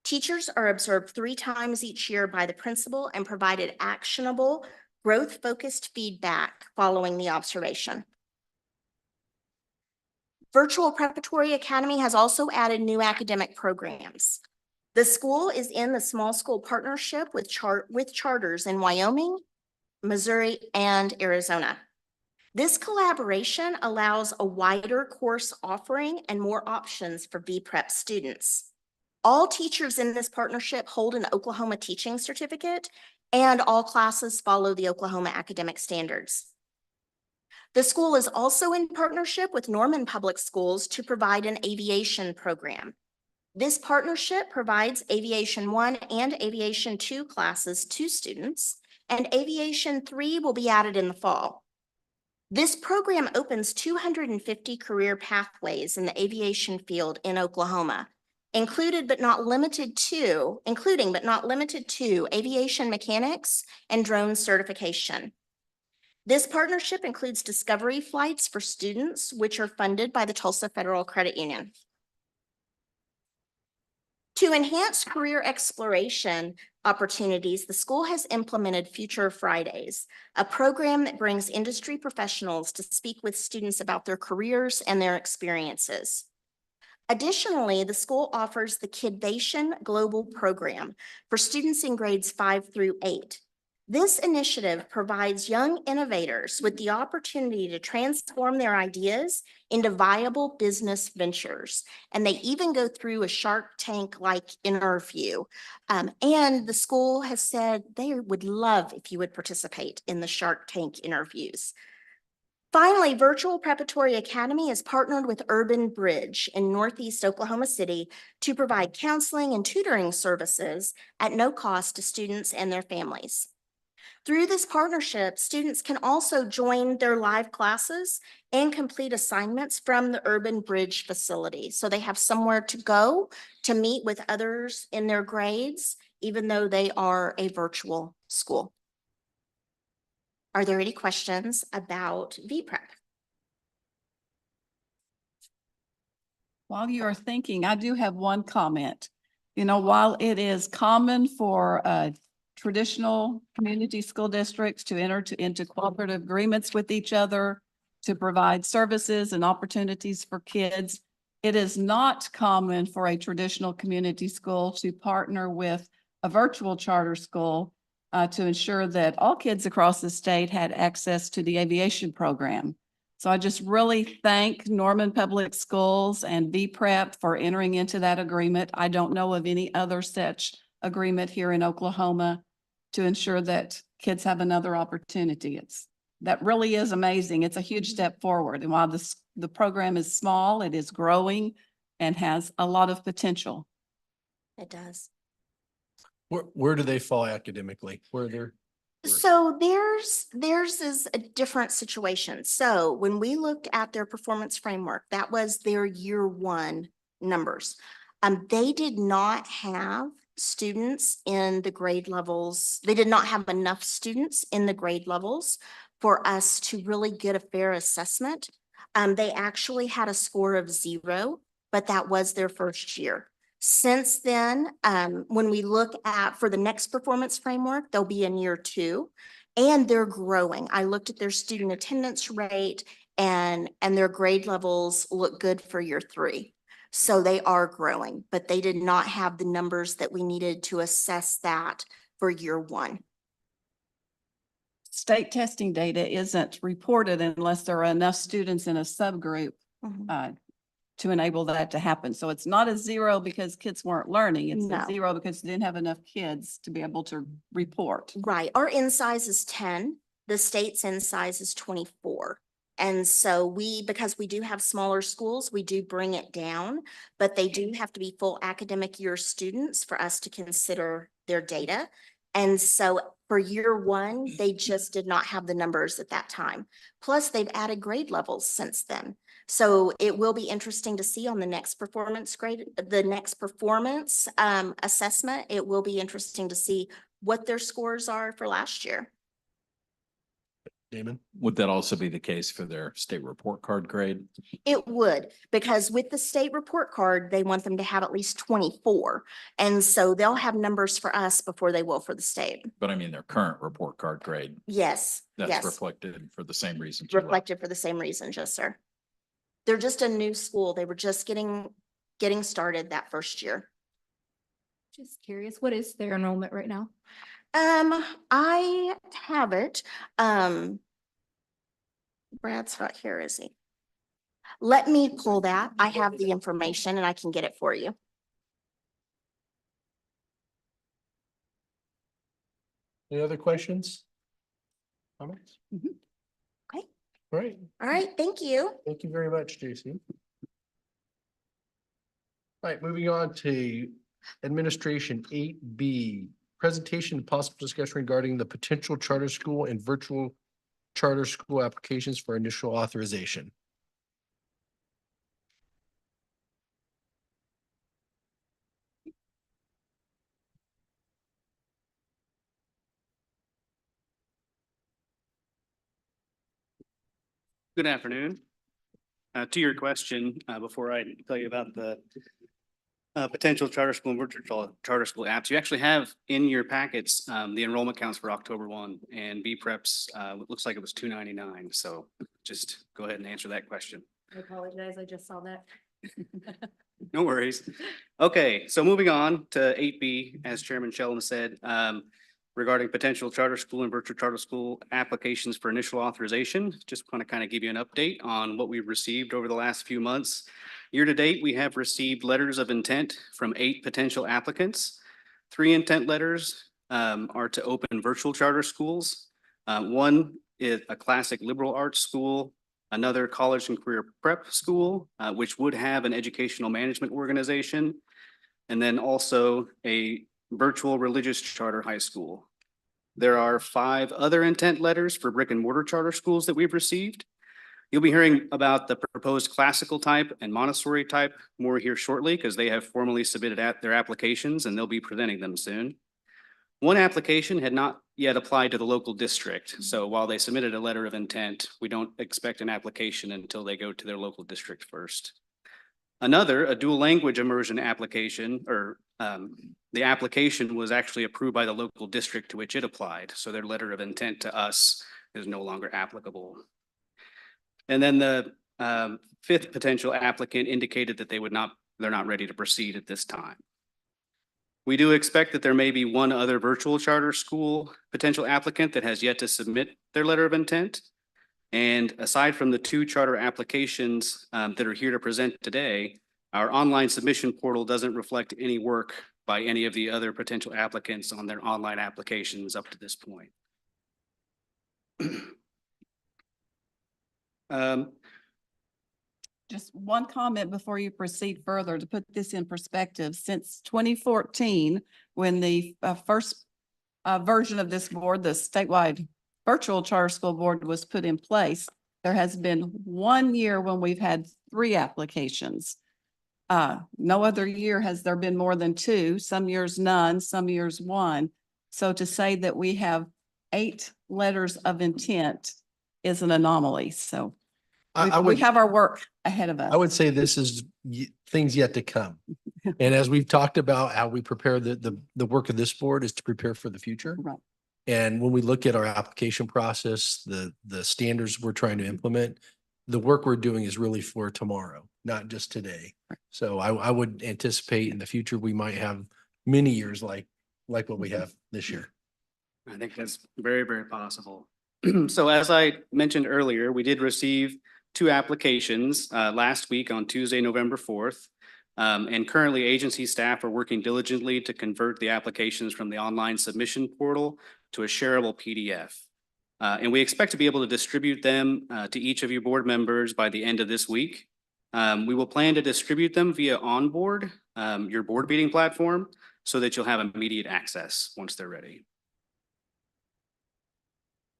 Teachers are observed 3 times each year by the principal and provided actionable, growth-focused feedback following the observation. Virtual Preparatory Academy has also added new academic programs. The school is in the small school partnership with charters in Wyoming, Missouri, and Arizona. This collaboration allows a wider course offering and more options for VPrep students. All teachers in this partnership hold an Oklahoma teaching certificate, and all classes follow the Oklahoma academic standards. The school is also in partnership with Norman Public Schools to provide an aviation program. This partnership provides Aviation 1 and Aviation 2 classes to students, and Aviation 3 will be added in the fall. This program opens 250 career pathways in the aviation field in Oklahoma, including but not limited to aviation mechanics and drone certification. This partnership includes discovery flights for students, which are funded by the Tulsa Federal Credit Union. To enhance career exploration opportunities, the school has implemented Future Fridays, a program that brings industry professionals to speak with students about their careers and their experiences. Additionally, the school offers the Kidvation Global Program for students in grades 5 through 8. This initiative provides young innovators with the opportunity to transform their ideas into viable business ventures. And they even go through a Shark Tank-like interview. And the school has said they would love if you would participate in the Shark Tank interviews. Finally, Virtual Preparatory Academy is partnered with Urban Bridge in Northeast Oklahoma City to provide counseling and tutoring services at no cost to students and their families. Through this partnership, students can also join their live classes and complete assignments from the Urban Bridge facility. So they have somewhere to go to meet with others in their grades, even though they are a virtual school. Are there any questions about VPrep? While you are thinking, I do have one comment. You know, while it is common for traditional community school districts to enter into cooperative agreements with each other to provide services and opportunities for kids, it is not common for a traditional community school to partner with a virtual charter school to ensure that all kids across the state had access to the aviation program. So I just really thank Norman Public Schools and VPrep for entering into that agreement. I don't know of any other such agreement here in Oklahoma to ensure that kids have another opportunity. That really is amazing. It's a huge step forward. And while the program is small, it is growing and has a lot of potential. It does. Where do they fall academically? Where they're? So theirs is a different situation. So when we looked at their performance framework, that was their year one numbers. They did not have students in the grade levels. They did not have enough students in the grade levels for us to really get a fair assessment. They actually had a score of 0, but that was their first year. Since then, when we look at for the next performance framework, they'll be in year 2 and they're growing. I looked at their student attendance rate and their grade levels look good for year 3. So they are growing, but they did not have the numbers that we needed to assess that for year 1. State testing data isn't reported unless there are enough students in a subgroup to enable that to happen. So it's not a 0 because kids weren't learning. It's No. a 0 because they didn't have enough kids to be able to report. Right. Our in size is 10. The state's in size is 24. And so because we do have smaller schools, we do bring it down, but they do have to be full academic year students for us to consider their data. And so for year 1, they just did not have the numbers at that time. Plus they've added grade levels since then. So it will be interesting to see on the next performance assessment. It will be interesting to see what their scores are for last year. Damon? Would that also be the case for their state report card grade? It would, because with the state report card, they want them to have at least 24. And so they'll have numbers for us before they will for the state. But I mean, their current report card grade, Yes, that's yes, reflected for the same reasons. reflected for the same reason, yes, sir. They're just a new school. They were just getting started that first year. Just curious, what is their enrollment right now? I have it. Brad's not here, is he? Let me pull that. I have the information and I can get it for you. Any other questions? Comments? Okay. All right. All right, thank you. Thank you very much, JC. All right, moving on to administration 8B, presentation and possible discussion regarding the potential charter school and virtual charter school applications for initial authorization. Good afternoon. To your question, before I tell you about the potential charter school and virtual charter school apps, you actually have in your packets the enrollment counts for October 1 and BPrep's looks like it was $299. So just go ahead and answer that question. I apologize, I just saw that. No worries. Okay, so moving on to 8B, as Chairman Sheldon said, regarding potential charter school and virtual charter school applications for initial authorization. Just want to kind of give you an update on what we've received over the last few months. Year to date, we have received letters of intent from 8 potential applicants. 3 intent letters are to open virtual charter schools. One is a classic liberal arts school, another college and career prep school, which would have an educational management organization, and then also a virtual religious charter high school. There are 5 other intent letters for brick and mortar charter schools that we've received. You'll be hearing about the proposed classical type and Montessori type more here shortly because they have formally submitted their applications and they'll be presenting them soon. One application had not yet applied to the local district. So while they submitted a letter of intent, we don't expect an application until they go to their local district first. Another, a dual language immersion application, or the application was actually approved by the local district to which it applied. So their letter of intent to us is no longer applicable. And then the 5th potential applicant indicated that they're not ready to proceed at this time. We do expect that there may be one other virtual charter school potential applicant that has yet to submit their letter of intent. And aside from the 2 charter applications that are here to present today, our online submission portal doesn't reflect any work by any of the other potential applicants on their online applications up to this point. Just one comment before you proceed further to put this in perspective. Since 2014, when the first version of this board, the statewide virtual charter school board, was put in place, there has been 1 year when we've had 3 applications. No other year has there been more than 2, some years none, some years 1. So to say that we have 8 letters of intent is an anomaly. So we have our work ahead of us. I would say this is things yet to come. And as we've talked about, how we prepare the work of this board is to prepare for the future. Right. And when we look at our application process, the standards we're trying to implement, the work we're doing is really for tomorrow, not just today. So I would anticipate in the future, we might have many years like what we have this year. I think that's very, very possible. So as I mentioned earlier, we did receive 2 applications last week on Tuesday, November 4th. And currently agency staff are working diligently to convert the applications from the online submission portal to a shareable PDF. And we expect to be able to distribute them to each of your board members by the end of this week. We will plan to distribute them via Onboard, your board meeting platform, so that you'll have immediate access once they're ready.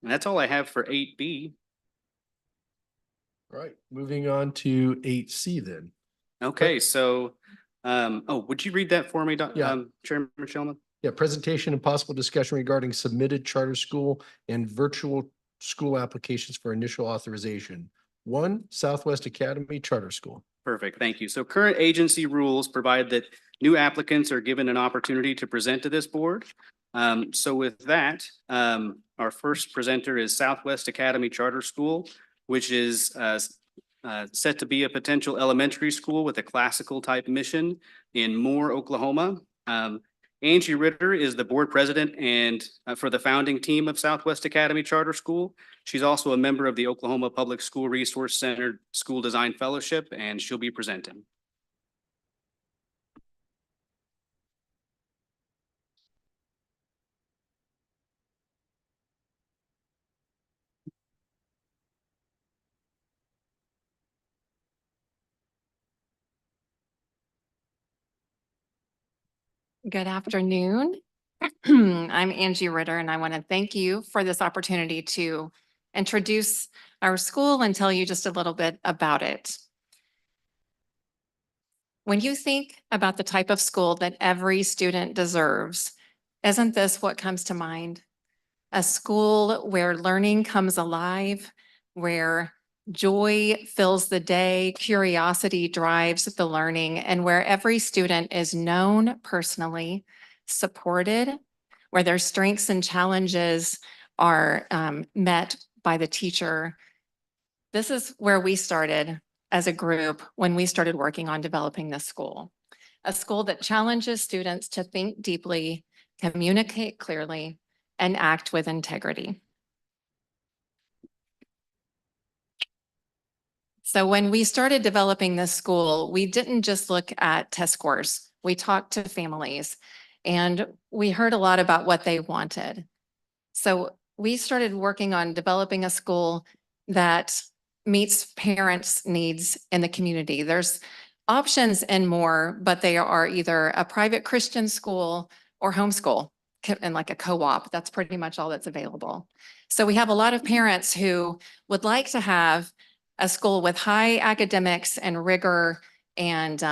And that's all I have for 8B. All right, moving on to 8C then. Okay, so, would you read that for me, Yeah. Chairman Shellman? Yeah, presentation and possible discussion regarding submitted charter school and virtual school applications for initial authorization. 1, Southwest Academy Charter School. Perfect, thank you. So current agency rules provide that new applicants are given an opportunity to present to this board. So with that, our first presenter is Southwest Academy Charter School, which is set to be a potential elementary school with a classical type mission in Moore, Oklahoma. Angie Ritter is the board president and for the founding team of Southwest Academy Charter School. She's also a member of the Oklahoma Public School Resource Center School Design Fellowship, and she'll be presenting. Good afternoon. I'm Angie Ritter, and I want to thank you for this opportunity to introduce our school and tell you just a little bit about it. When you think about the type of school that every student deserves, isn't this what comes to mind? A school where learning comes alive, where joy fills the day, curiosity drives the learning, and where every student is known personally, supported, where their strengths and challenges are met by the teacher. This is where we started as a group when we started working on developing this school. A school that challenges students to think deeply, communicate clearly, and act with integrity. So when we started developing this school, we didn't just look at test scores. We talked to families and we heard a lot about what they wanted. So we started working on developing a school that meets parents' needs in the community. There's options and more, but they are either a private Christian school or homeschool. in like a co-op. That's pretty much all that's available. So we have a lot of parents who would like to have a school with high academics and rigor and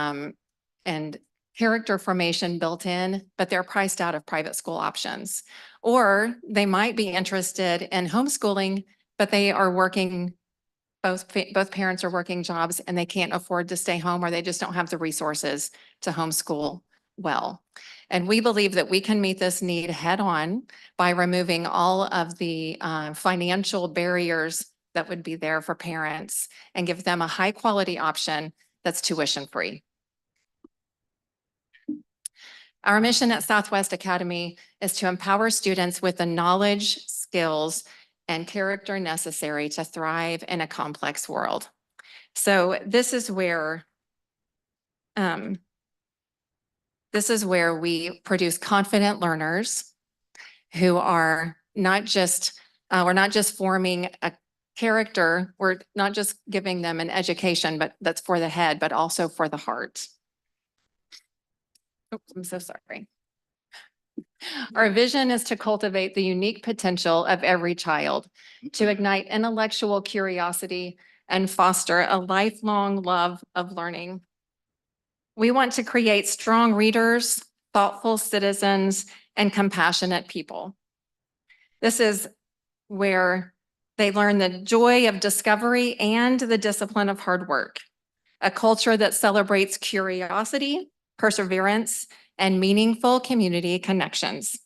character formation built in, but they're priced out of private school options. Or they might be interested in homeschooling, but they are working, both parents are working jobs and they can't afford to stay home, or they just don't have the resources to homeschool well. And we believe that we can meet this need head on by removing all of the financial barriers that would be there for parents and give them a high quality option that's tuition free. Our mission at Southwest Academy is to empower students with the knowledge, skills, and character necessary to thrive in a complex world. So this is where we produce confident learners who are not just, we're not just forming a character, we're not just giving them an education, but that's for the head, but also for the heart. Oops, I'm so sorry. Our vision is to cultivate the unique potential of every child, to ignite intellectual curiosity and foster a lifelong love of learning. We want to create strong readers, thoughtful citizens, and compassionate people. This is where they learn the joy of discovery and the discipline of hard work, a culture that celebrates curiosity, perseverance, and meaningful community connections.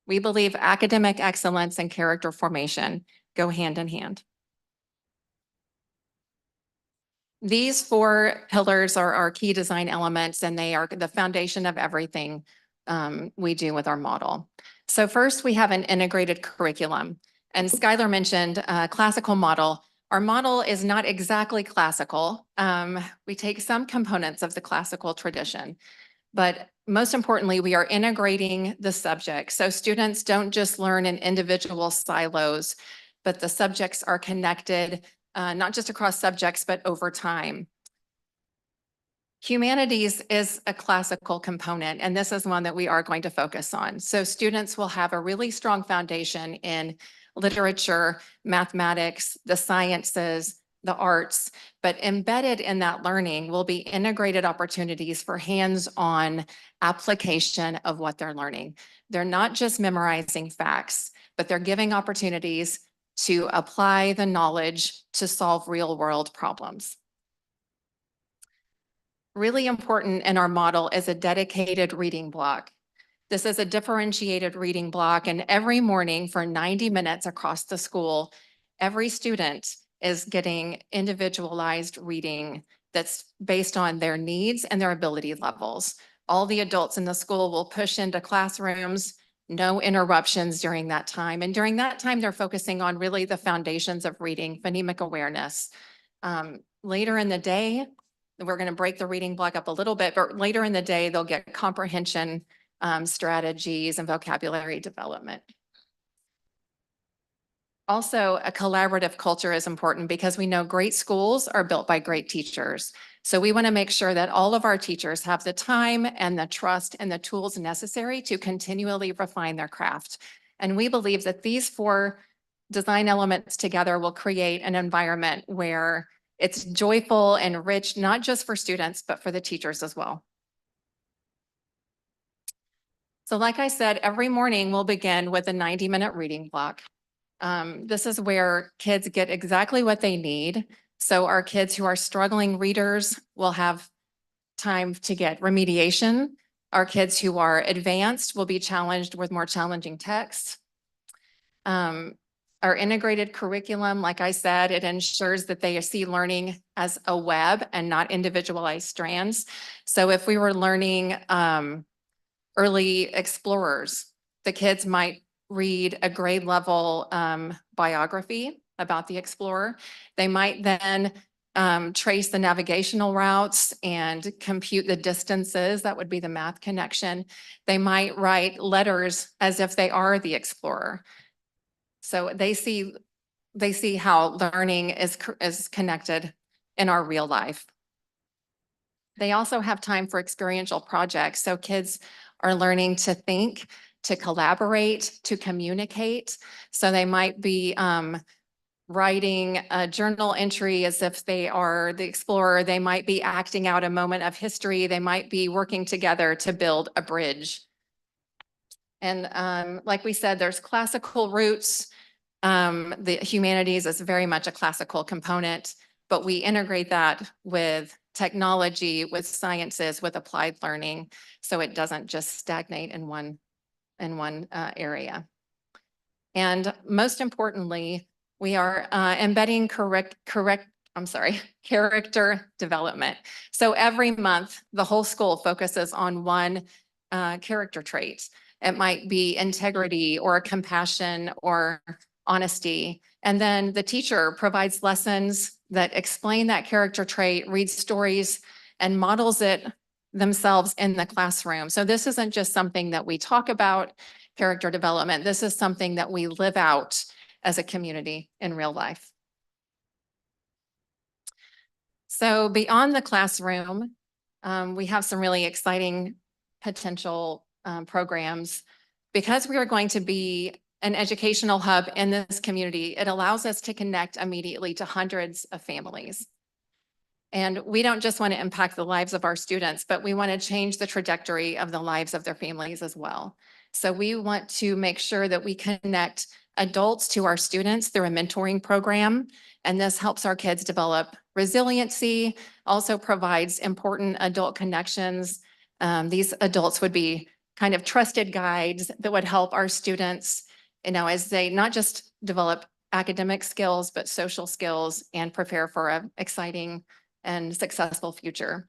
We believe academic excellence and character formation go hand in hand. These 4 pillars are our key design elements, and they are the foundation of everything we do with our model. So first, we have an integrated curriculum. And Skylar mentioned a classical model. Our model is not exactly classical. We take some components of the classical tradition, but most importantly, we are integrating the subjects. So students don't just learn in individual silos, but the subjects are connected, not just across subjects, but over time. Humanities is a classical component, and this is one that we are going to focus on. So students will have a really strong foundation in literature, mathematics, the sciences, the arts, but embedded in that learning will be integrated opportunities for hands-on application of what they're learning. They're not just memorizing facts, but they're giving opportunities to apply the knowledge to solve real-world problems. Really important in our model is a dedicated reading block. This is a differentiated reading block, and every morning for 90 minutes across the school, every student is getting individualized reading that's based on their needs and their ability levels. All the adults in the school will push into classrooms, no interruptions during that time. And during that time, they're focusing on really the foundations of reading, phonemic awareness. Later in the day, we're going to break the reading block up a little bit, but later in the day, they'll get comprehension strategies and vocabulary development. Also, a collaborative culture is important because we know great schools are built by great teachers. So we want to make sure that all of our teachers have the time and the trust and the tools necessary to continually refine their craft. And we believe that these 4 design elements together will create an environment where it's joyful and rich, not just for students, but for the teachers as well. So like I said, every morning we'll begin with a 90-minute reading block. This is where kids get exactly what they need. So our kids who are struggling readers will have time to get remediation. Our kids who are advanced will be challenged with more challenging texts. Our integrated curriculum, like I said, it ensures that they see learning as a web and not individualized strands. So if we were learning early explorers, the kids might read a grade level biography about the explorer. They might then trace the navigational routes and compute the distances. That would be the math connection. They might write letters as if they are the explorer. So they see how learning is connected in our real life. They also have time for experiential projects. So kids are learning to think, to collaborate, to communicate. So they might be writing a journal entry as if they are the explorer. They might be acting out a moment of history. They might be working together to build a bridge. And like we said, there's classical roots. The humanities is very much a classical component, but we integrate that with technology, with sciences, with applied learning, so it doesn't just stagnate in one area. And most importantly, we are embedding character development. So every month, the whole school focuses on one character trait. It might be integrity or compassion or honesty. And then the teacher provides lessons that explain that character trait, reads stories, and models it themselves in the classroom. So this isn't just something that we talk about, character development. This is something that we live out as a community in real life. So beyond the classroom, we have some really exciting potential programs. Because we are going to be an educational hub in this community, it allows us to connect immediately to hundreds of families. And we don't just want to impact the lives of our students, but we want to change the trajectory of the lives of their families as well. So we want to make sure that we connect adults to our students through a mentoring program. And this helps our kids develop resiliency, also provides important adult connections. These adults would be kind of trusted guides that would help our students, as they not just develop academic skills, but social skills and prepare for an exciting and successful future.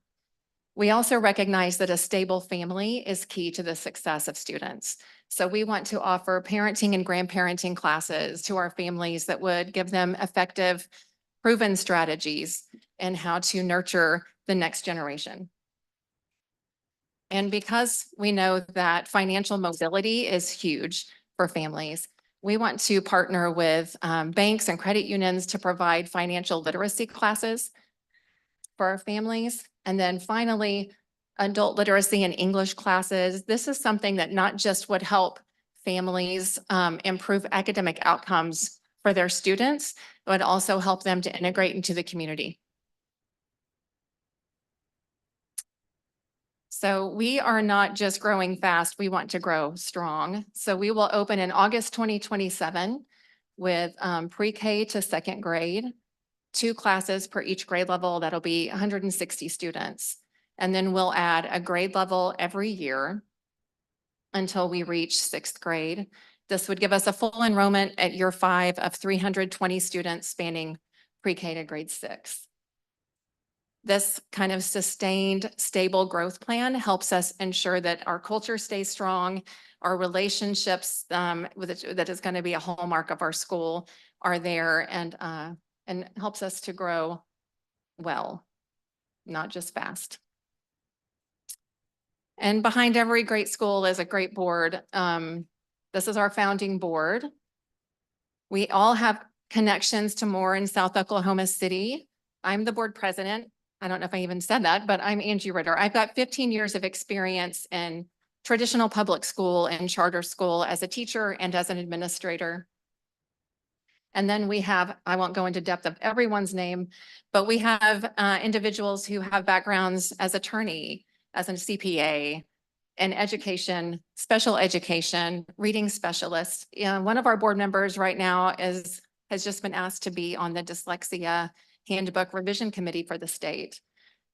We also recognize that a stable family is key to the success of students. So we want to offer parenting and grandparenting classes to our families that would give them effective, proven strategies in how to nurture the next generation. And because we know that financial mobility is huge for families, we want to partner with banks and credit unions to provide financial literacy classes for our families. And then finally, adult literacy and English classes. This is something that not just would help families improve academic outcomes for their students, but also help them to integrate into the community. So we are not just growing fast, we want to grow strong. So we will open in August 2027 with pre-K to second grade, 2 classes per each grade level. That'll be 160 students. And then we'll add a grade level every year until we reach 6th grade. This would give us a full enrollment at year 5 of 320 students spanning pre-K to grade 6. This kind of sustained, stable growth plan helps us ensure that our culture stays strong, our relationships that is going to be a hallmark of our school are there, and helps us to grow well, not just fast. And behind every great school is a great board. This is our founding board. We all have connections to more in South Oklahoma City. I'm the board president. I don't know if I even said that, but I'm Angie Ritter. I've got 15 years of experience in traditional public school and charter school as a teacher and as an administrator. And then we have, I won't go into depth of everyone's name, but we have individuals who have backgrounds as attorney, as a CPA, in education, special education, reading specialist. One of our board members right now has just been asked to be on the dyslexia handbook revision committee for the state.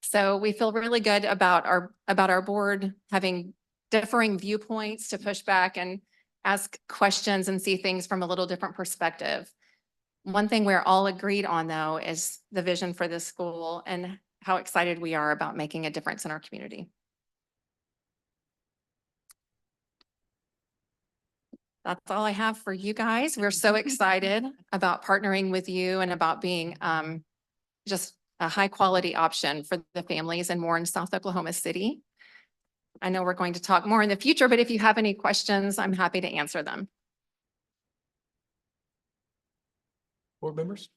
So we feel really good about our board having differing viewpoints to push back and ask questions and see things from a little different perspective. One thing we're all agreed on, though, is the vision for this school and how excited we are about making a difference in our community. That's all I have for you guys. We're so excited about partnering with you and about being just a high quality option for the families and more in South Oklahoma City. I know we're going to talk more in the future, but if you have any questions, I'm happy to answer them. Board members?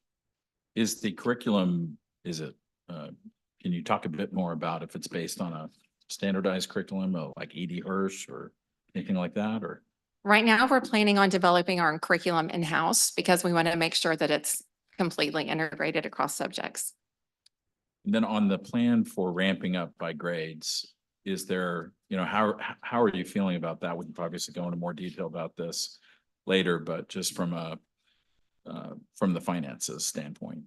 Is the curriculum, can you talk a bit more about if it's based on a standardized curriculum, like ED Hirsch or anything like that, or? Right now, we're planning on developing our own curriculum in-house because we want to make sure that it's completely integrated across subjects. And then on the plan for ramping up by grades, is there, how are you feeling about that? We can obviously go into more detail about this later, but just from the finances standpoint,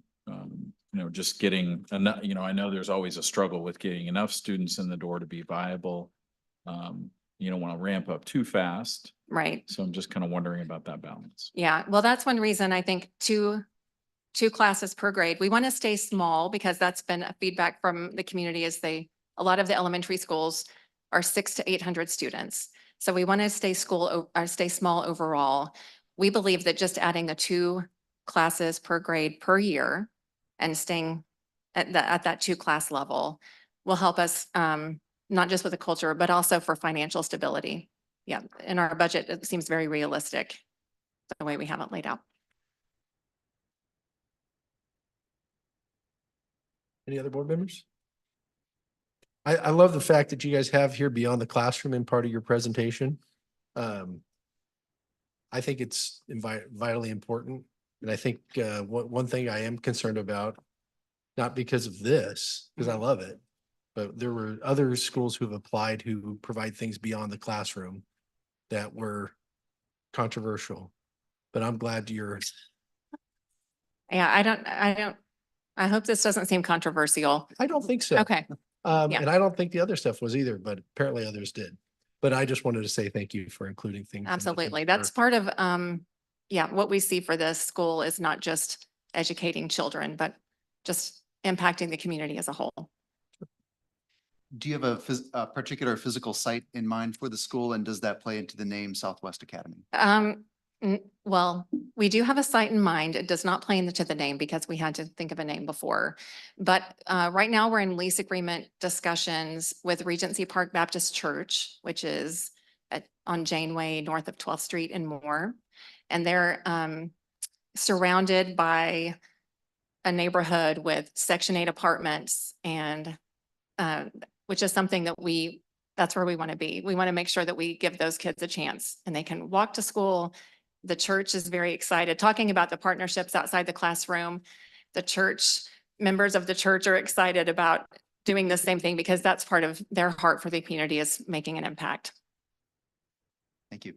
just getting enough, I know there's always a struggle with getting enough students in the door to be viable. You don't want to ramp up too fast. Right. So I'm just kind of wondering about that balance. Yeah. Well, that's one reason I think two classes per grade. We want to stay small because that's been a feedback from the community a lot of the elementary schools are 600 to 800 students. So we want to stay small overall. We believe that just adding the 2 classes per grade per year and staying at that 2-class level will help us, not just with the culture, but also for financial stability. Yeah. In our budget, it seems very realistic the way we have it laid out. Any other board members? I love the fact that you guys have here beyond the classroom in part of your presentation. I think it's vitally important. And I think one thing I am concerned about, not because of this, because I love it, but there were other schools who have applied who provide things beyond the classroom that were controversial. But I'm glad you're. Yeah, I hope this doesn't seem controversial. I don't think so. Okay. Yeah. And I don't think the other stuff was either, but apparently others did. But I just wanted to say thank you for including things. in the things Absolutely. that That's are- part of, what we see for this school is not just educating children, but just impacting the community as a whole. Do you have a particular physical site in mind for the school, and does that play into the name Southwest Academy? Well, we do have a site in mind. It does not play into the name because we had to think of a name before. But right now we're in lease agreement discussions with Regency Park Baptist Church, which is on Janeway north of 12th Street and Moore. And they're surrounded by a neighborhood with Section 8 apartments and which is something that that's where we want to be. We want to make sure that we give those kids a chance and they can walk to school. The church is very excited, talking about the partnerships outside the classroom. The church, members of the church are excited about doing the same thing because that's part of their heart for the community, is making an impact. Thank you.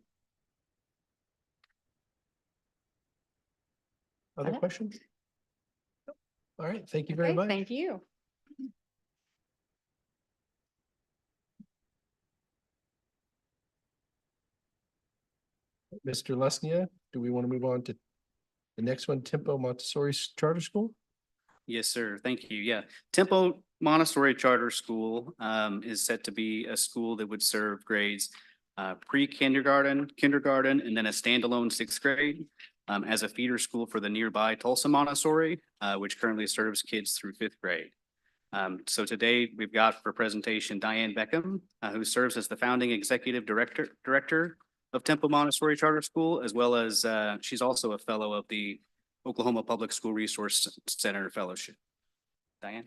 Other Okay. questions? All right. Thank you very much. Thank you. Mr. Lesnia, do we want to move on to the next one, Tempo Montessori Charter School? Yes, sir. Thank you. Yeah. Tempo Montessori Charter School is set to be a school that would serve grades pre-kindergarten, kindergarten, and then a standalone 6th grade as a feeder school for the nearby Tulsa Montessori, which currently serves kids through 5th grade. So today we've got for presentation Diane Beckham, who serves as the founding executive director of Tempo Montessori Charter School, as well as she's also a fellow of the Oklahoma Public School Resource Center Fellowship. Diane?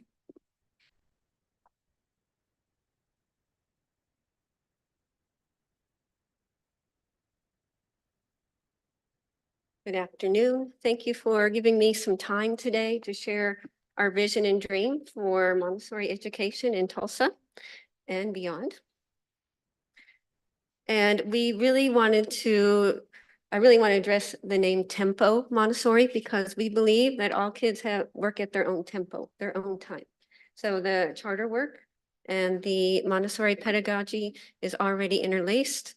Good afternoon. Thank you for giving me some time today to share our vision and dream for Montessori education in Tulsa and beyond. And I really want to address the name Tempo Montessori because we believe that all kids work at their own tempo, their own time. So the charter work and the Montessori pedagogy is already interlaced.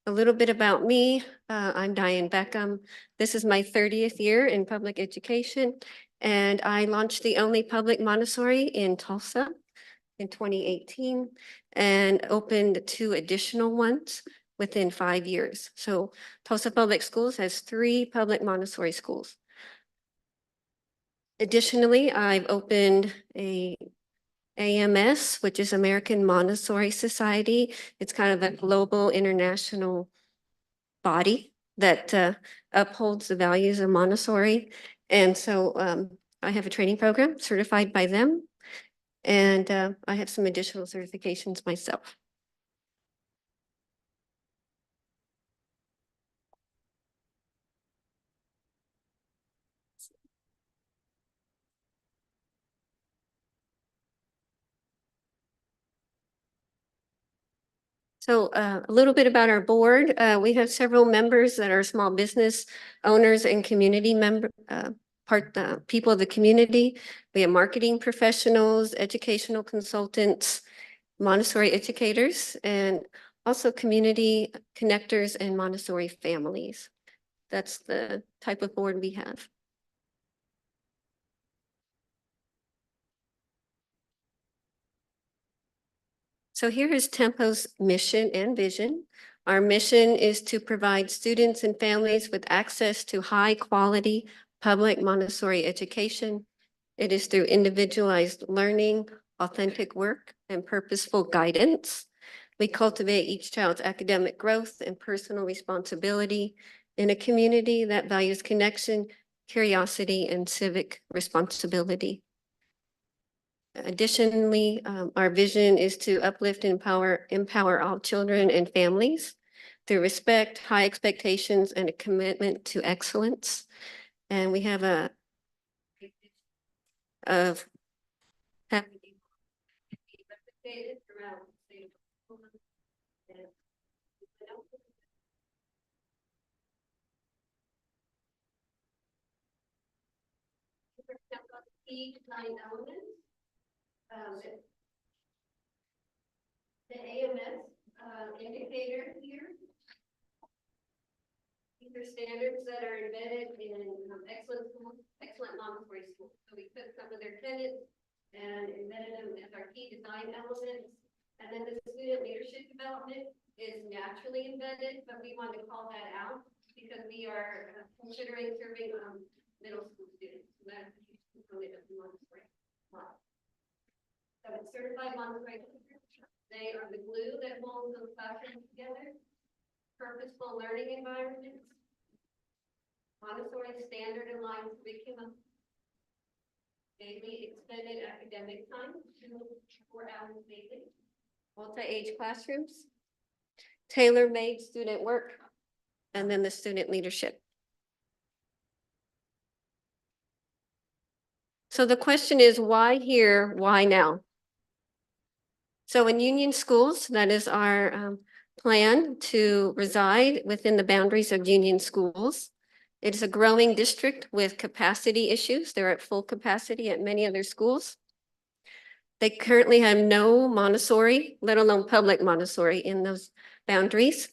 A little bit about me. I'm Diane Beckham. This is my 30th year in public education, and I launched the only public Montessori in Tulsa in 2018 and opened 2 additional ones within 5 years. So Tulsa Public Schools has 3 public Montessori schools. Additionally, I've opened a AMS, which is American Montessori Society. It's kind of a global international body that upholds the values of Montessori. And so I have a training program certified by them. And I have some additional certifications myself. So a little bit about our board. We have several members that are small business owners and community people of the community. We have marketing professionals, educational consultants, Montessori educators, and also community connectors and Montessori families. That's the type of board we have. So here is Tempo's mission and vision. Our mission is to provide students and families with access to high quality public Montessori education. It is through individualized learning, authentic work, and purposeful guidance. We cultivate each child's academic growth and personal responsibility in a community that values connection, curiosity, and civic responsibility. Additionally, our vision is to uplift and empower all children and families through respect, high expectations, and a commitment to excellence. And we have a of having replicated throughout the state of Oklahoma. And key design elements. The AMS indicator here. These are standards that are embedded in excellent schools, excellent Montessori schools. So we took some of their tenets and embedded them as our key design elements. And then the student leadership development is naturally embedded, but we want to call that out because we are considering serving middle school students. So that's a huge component of the Montessori model. So it's certified Montessori. They are the glue that holds those classrooms together. Purposeful learning environments. Montessori standard aligned curriculum. Daily extended academic time, 2 to 4 hours daily. Multi-age classrooms. Tailor-made student work. And then the student leadership. So the question is, why here, why now? So in Union Schools, that is our plan to reside within the boundaries of Union Schools. It is a growing district with capacity issues. They're at full capacity at many other schools. They currently have no Montessori, let alone public Montessori in those boundaries.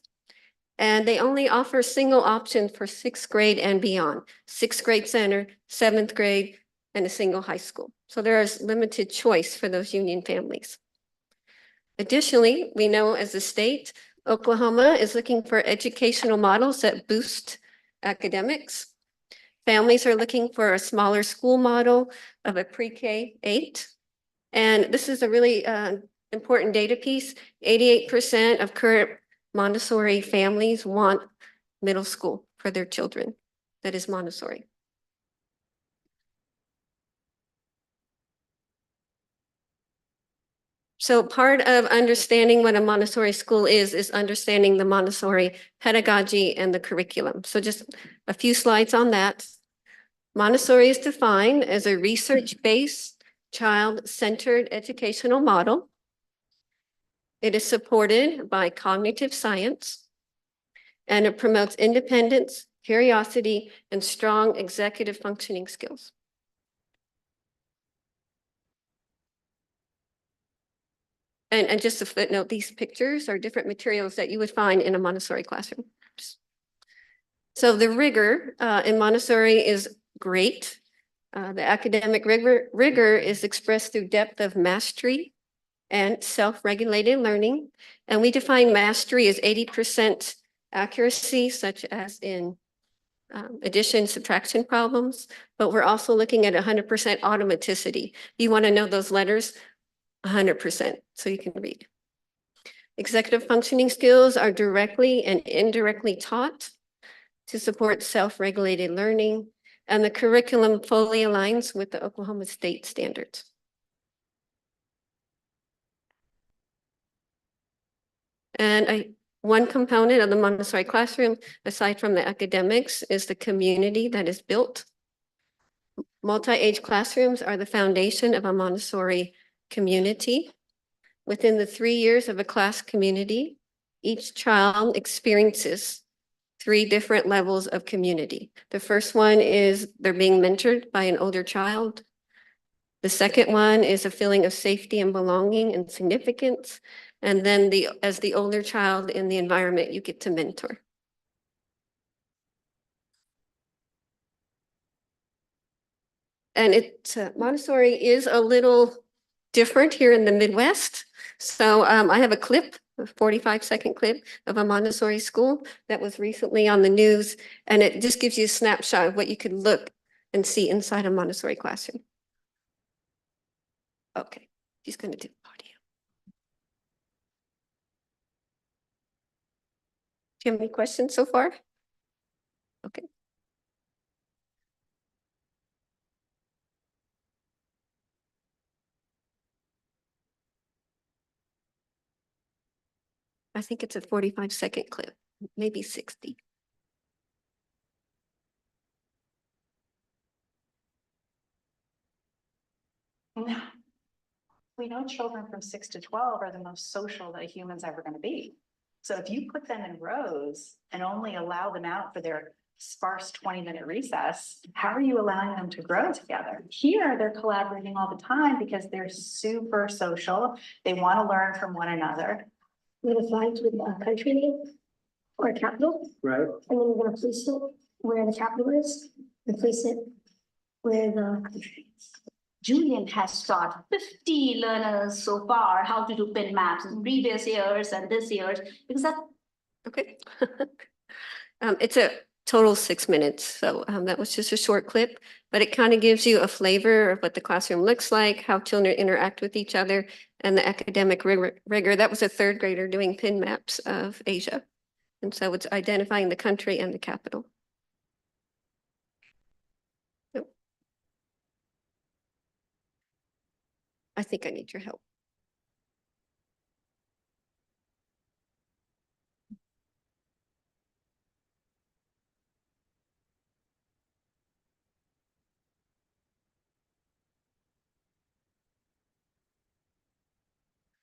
And they only offer single options for 6th grade and beyond, 6th grade center, 7th grade, and a single high school. So there is limited choice for those Union families. Additionally, we know as a state, Oklahoma is looking for educational models that boost academics. Families are looking for a smaller school model of a pre-K 8. And this is a really important data piece. 88% of current Montessori families want middle school for their children. That is Montessori. So part of understanding what a Montessori school is understanding the Montessori pedagogy and the curriculum. So just a few slides on that. Montessori is defined as a research-based, child-centered educational model. It is supported by cognitive science, and it promotes independence, curiosity, and strong executive functioning skills. And just a footnote, these pictures are different materials that you would find in a Montessori classroom. So the rigor in Montessori is great. The academic rigor is expressed through depth of mastery and self-regulated learning. And we define mastery as 80% accuracy, such as in addition, subtraction problems, but we're also looking at 100% automaticity. You want to know those letters? 100%, so you can read. Executive functioning skills are directly and indirectly taught to support self-regulated learning, and the curriculum fully aligns with the Oklahoma state standards. And one component of the Montessori classroom, aside from the academics, is the community that is built. Multi-age classrooms are the foundation of a Montessori community. Within the 3 years of a class community, each child experiences 3 different levels of community. The first one is they're being mentored by an older child. The second one is a feeling of safety and belonging and significance. And then as the older child in the environment, you get to mentor. And Montessori is a little different here in the Midwest. So I have a clip, a 45-second clip of a Montessori school that was recently on the news. And it just gives you a snapshot of what you could look and see inside a Montessori classroom. Okay, she's going to do audio. Do you have any questions so far? Okay. I think it's a 45-second clip, maybe 60. We know children from 6 to 12 are the most social that a human's ever going to be. So if you put them in rows and only allow them out for their sparse 20-minute recess, how are you allowing them to grow together? Here, they're collaborating all the time because they're super social. They want to learn from one another. We're going to find with a country name or a capital. Right. And then we're going to place it where the capital is and place it where the country is. Julian has taught 50 learners so far how to do pin maps in previous years and this year's, because that. Okay. It's a total 6 minutes. So that was just a short clip, but it kind of gives you a flavor of what the classroom looks like, how children interact with each other, and the academic rigor. That was a 3rd grader doing pin maps of Asia. And so it's identifying the country and the capital. I think I need your help.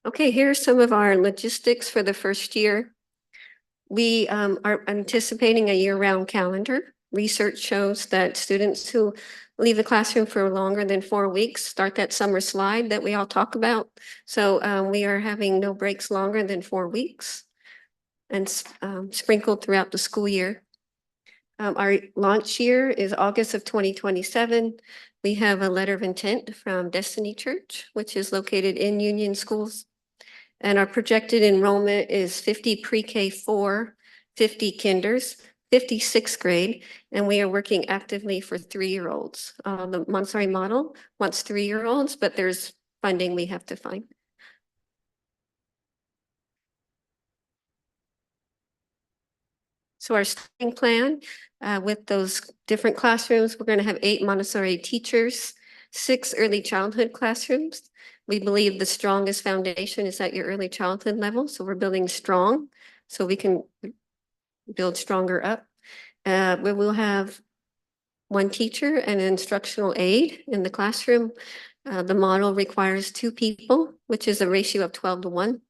Okay, here's some of our logistics for the first year. We are anticipating a year-round calendar. Research shows that students who leave the classroom for longer than 4 weeks start that summer slide that we all talk about. So we are having no breaks longer than 4 weeks and sprinkled throughout the school year. Our launch year is August of 2027. We have a letter of intent from Destiny Church, which is located in Union Schools. And our projected enrollment is 50 pre-K 4, 50 kinders, 50 6th grade, and we are working actively for 3-year-olds. The Montessori model wants 3-year-olds, but there's funding we have to find. So our starting plan with those different classrooms, we're going to have 8 Montessori teachers, 6 early childhood classrooms. We believe the strongest foundation is at your early childhood level. So we're building strong so we can build stronger up. We will have 1 teacher and an instructional aide in the classroom. The model requires 2 people, which is a ratio of 12:1.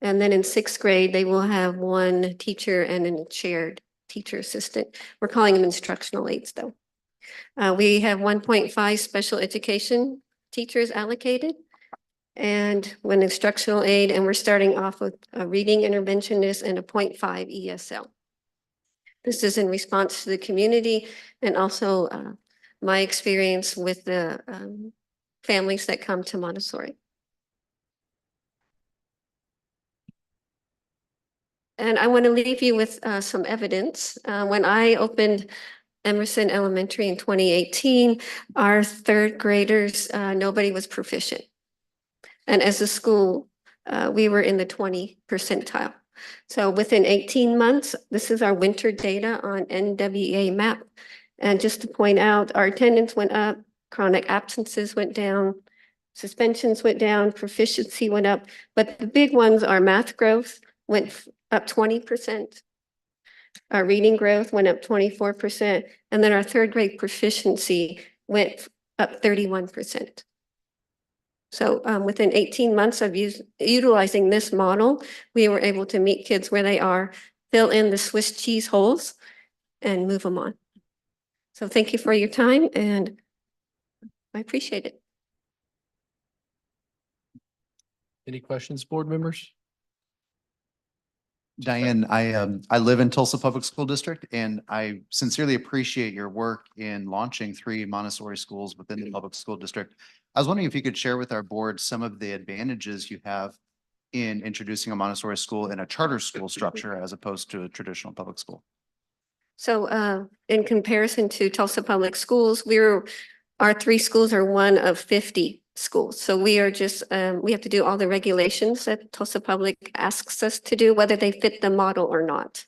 And then in 6th grade, they will have 1 teacher and a shared teacher assistant. We're calling them instructional aides though. We have 1.5 special education teachers allocated and 1 instructional aide, and we're starting off with a reading interventionist and a 0.5 ESL. This is in response to the community and also my experience with the families that come to Montessori. And I want to leave you with some evidence. When I opened Emerson Elementary in 2018, our 3rd graders, nobody was proficient. And as a school, we were in the 20 percentile. So within 18 months, this is our winter data on NWEA map. And just to point out, our attendance went up, chronic absences went down, Suspensions went down, proficiency went up, but the big ones are math growth went up 20%. Our reading growth went up 24%, and then our third grade proficiency went up 31%. So within 18 months of utilizing this model, we were able to meet kids where they are, fill in the Swiss cheese holes, and move them on. So thank you for your time, and I appreciate it. Any questions, board members? Diane, I live in Tulsa Public School District, and I sincerely appreciate your work in launching 3 Montessori schools within the public school district. I was wondering if you could share with our board some of the advantages you have in introducing a Montessori school in a charter school structure as opposed to a traditional public school. So in comparison to Tulsa Public Schools, our 3 schools are one of 50 schools. So we are just, we have to do all the regulations that Tulsa Public asks us to do, whether they fit the model or not.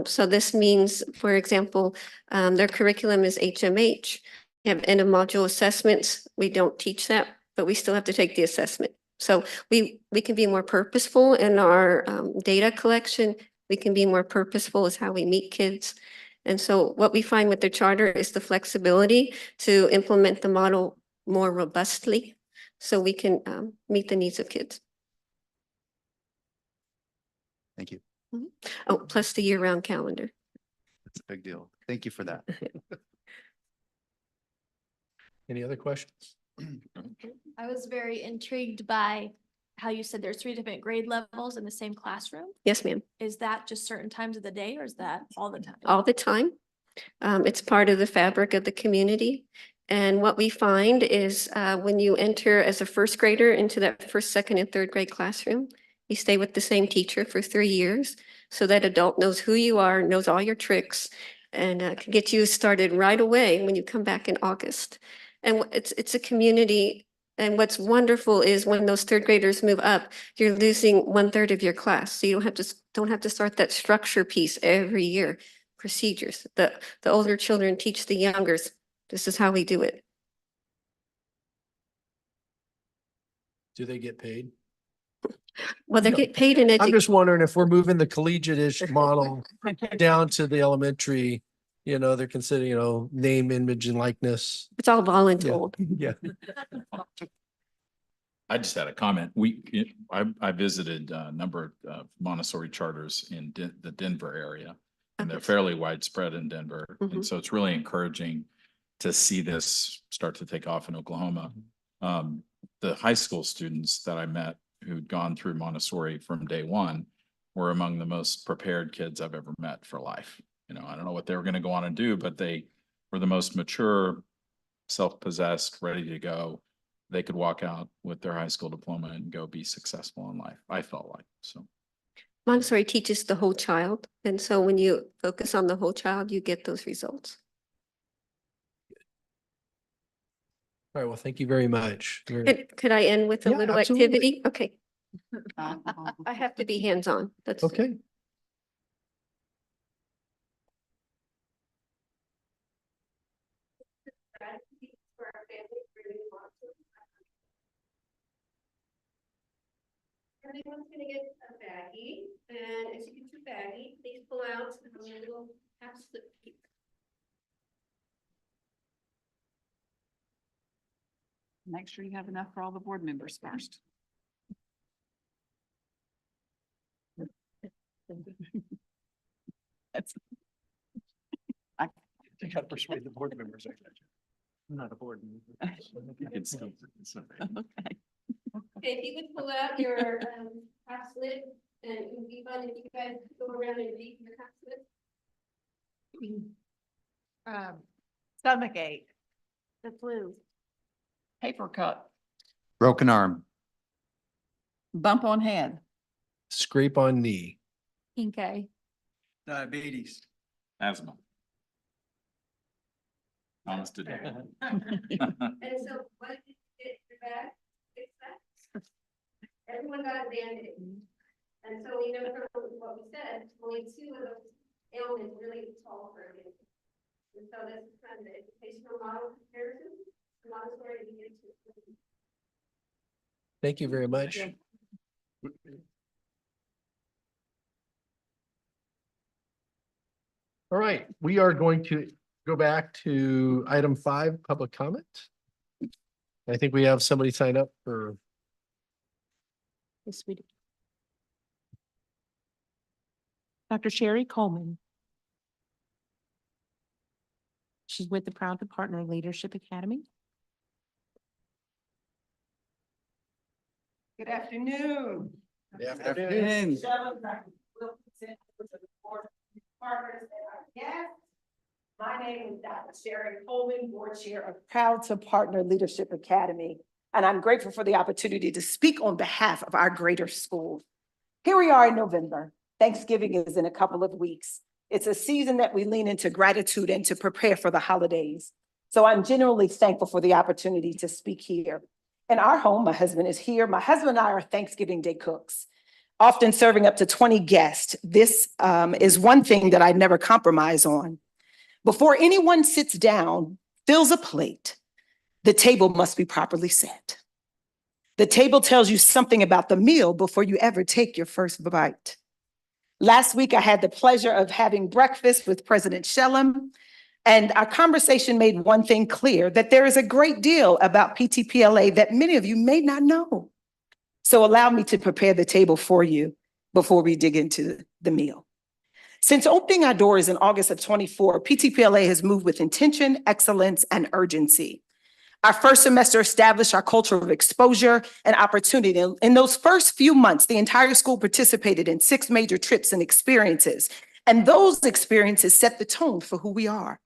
So this means, for example, their curriculum is HMH. We have end of module assessments. We don't teach that, but we still have to take the assessment. So we can be more purposeful in our data collection. We can be more purposeful as how we meet kids. And so what we find with the charter is the flexibility to implement the model more robustly so we can meet the needs of kids. Thank you. Oh, plus the year-round calendar. That's a big deal. Thank you for that. Any other questions? I was very intrigued by how you said there's 3 different grade levels in the same classroom. Yes, ma'am. Is that just certain times of the day or is that all the time? All the time. It's part of the fabric of the community. And what we find is when you enter as a first grader into that first, second, and third grade classroom, you stay with the same teacher for 3 years. So that adult knows who you are, knows all your tricks, and can get you started right away when you come back in August. And it's a community. And what's wonderful is when those third graders move up, you're losing 1/3 of your class. So you don't have to start that structure piece every year. Procedures. The older children teach the youngers. This is how we do it. Do they get paid? Well, they No. get paid in I'm education. just wondering if we're moving the collegiate-ish model down to the elementary, they're considering, name, image, and likeness. It's all voluntold. Yeah. I just had a comment. I visited a number of Montessori charters in the Denver area. And they're fairly widespread in Denver. And so it's really encouraging to see this start to take off in Oklahoma. The high school students that I met who'd gone through Montessori from day one were among the most prepared kids I've ever met for life. I don't know what they were going to go on and do, but they were the most mature, self-possessed, ready to go. They could walk out with their high school diploma and go be successful in life. I felt like so. Montessori teaches the whole child. And so when you focus on the whole child, you get those results. All right. Well, thank you very much. Could I end with a Yeah, little absolutely. activity? Okay. I have to be hands-on. That's Okay. Everyone's gonna get a baggie, and as you get your baggie, please pull out your little half slip piece. Make sure you have enough for all the board members first. I think I persuade the board members. I'm not a board member. Okay. Okay, if you would pull out your half slip, and it would be fun if you guys go around and read your half slip. Stomachache. The flu. Paper cut. Broken arm. Bump on head. Scrape on knee. Pink eye. Diabetes. Asthma. Almost did. And so what did you get your bag? Fix that? Everyone got a Band-Aid. And so we know from what we said, only 2 of those ailments really tall for a Band-Aid. And so that's kind of the educational model comparison. Montessori begins with Thank you very much. All right, we are going to go back to item 5, public comment. I think we have somebody sign up for. Yes, we do. Dr. Sherry Coleman. She's with the Proud to Partner Leadership Academy. Good afternoon. Good afternoon. My name is Dr. Sherry Coleman, Board Chair of Proud to Partner Leadership Academy, and I'm grateful for the opportunity to speak on behalf of our greater school. Here we are in November. Thanksgiving is in a couple of weeks. It's a season that we lean into gratitude and to prepare for the holidays. So I'm genuinely thankful for the opportunity to speak here. In our home, my husband is here. My husband and I are Thanksgiving Day cooks, often serving up to 20 guests. This is one thing that I never compromise on. Before anyone sits down, fills a plate, the table must be properly set. The table tells you something about the meal before you ever take your first bite. Last week, I had the pleasure of having breakfast with President Shellum, and our conversation made one thing clear, that there is a great deal about PTPLA that many of you may not know. So allow me to prepare the table for you before we dig into the meal. Since opening our doors in August of 24, PTPLA has moved with intention, excellence, and urgency. Our first semester established our culture of exposure and opportunity. In those first few months, the entire school participated in 6 major trips and experiences, and those experiences set the tone for who we are.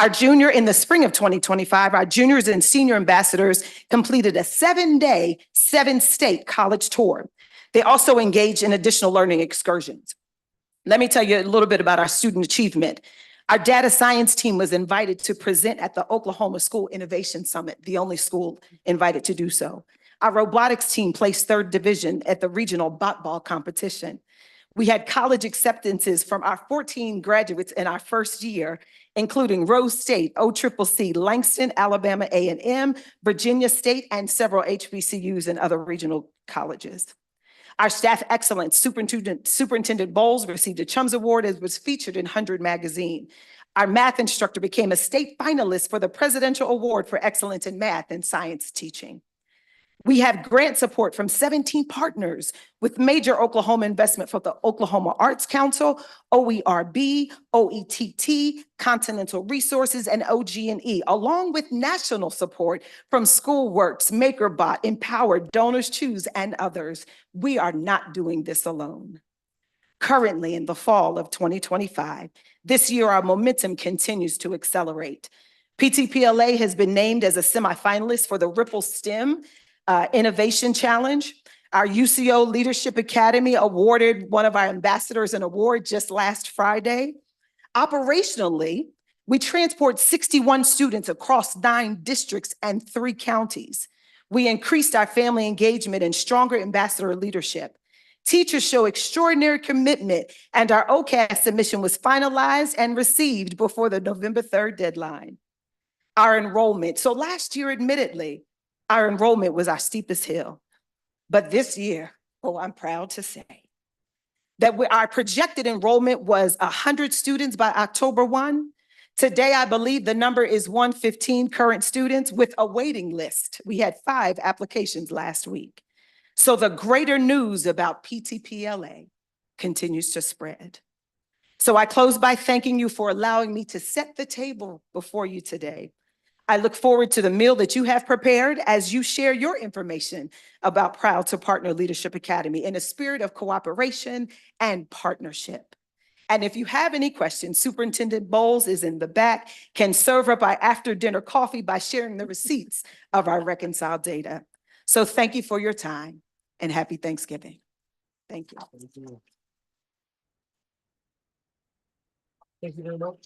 In the spring of 2025, our juniors and senior ambassadors completed a 7-day, 7-state college tour. They also engaged in additional learning excursions. Let me tell you a little bit about our student achievement. Our data science team was invited to present at the Oklahoma School Innovation Summit, the only school invited to do so. Our robotics team placed 3rd division at the regional bot ball competition. We had college acceptances from our 14 graduates in our first year, including Rose State, OCCC, Langston, Alabama A&M, Virginia State, and several HBCUs and other regional colleges. Our staff excellence, Superintendent Bowles received a Chums Award and was featured in 100 magazine. Our math instructor became a state finalist for the Presidential Award for Excellence in Math and Science Teaching. We have grant support from 17 partners with major Oklahoma investment from the Oklahoma Arts Council, OERB, OETT, Continental Resources, and OG&E, along with national support from SchoolWorks, MakerBot, Empower, Donors Choose, and others. We are not doing this alone. Currently, in the fall of 2025, this year our momentum continues to accelerate. PTPLA has been named as a semifinalist for the Ripple STEM Innovation Challenge. Our UCO Leadership Academy awarded one of our ambassadors an award just last Friday. Operationally, we transport 61 students across 9 districts and 3 counties. We increased our family engagement and stronger ambassador leadership. Teachers show extraordinary commitment, and our OKSCSB submission was finalized and received before the November 3rd deadline. Our enrollment. So last year, admittedly, our enrollment was our steepest hill. But this year, I'm proud to say that our projected enrollment was 100 students by October 1. Today, I believe the number is 115 current students with a waiting list. We had 5 applications last week. So the greater news about PTPLA continues to spread. So I close by thanking you for allowing me to set the table before you today. I look forward to the meal that you have prepared as you share your information about Proud to Partner Leadership Academy in a spirit of cooperation and partnership. And if you have any questions, Superintendent Bowles is in the back, can serve up our after-dinner coffee by sharing the receipts of our reconciled data. So thank you for your time and happy Thanksgiving. Thank you. Thank you. Thank you very much.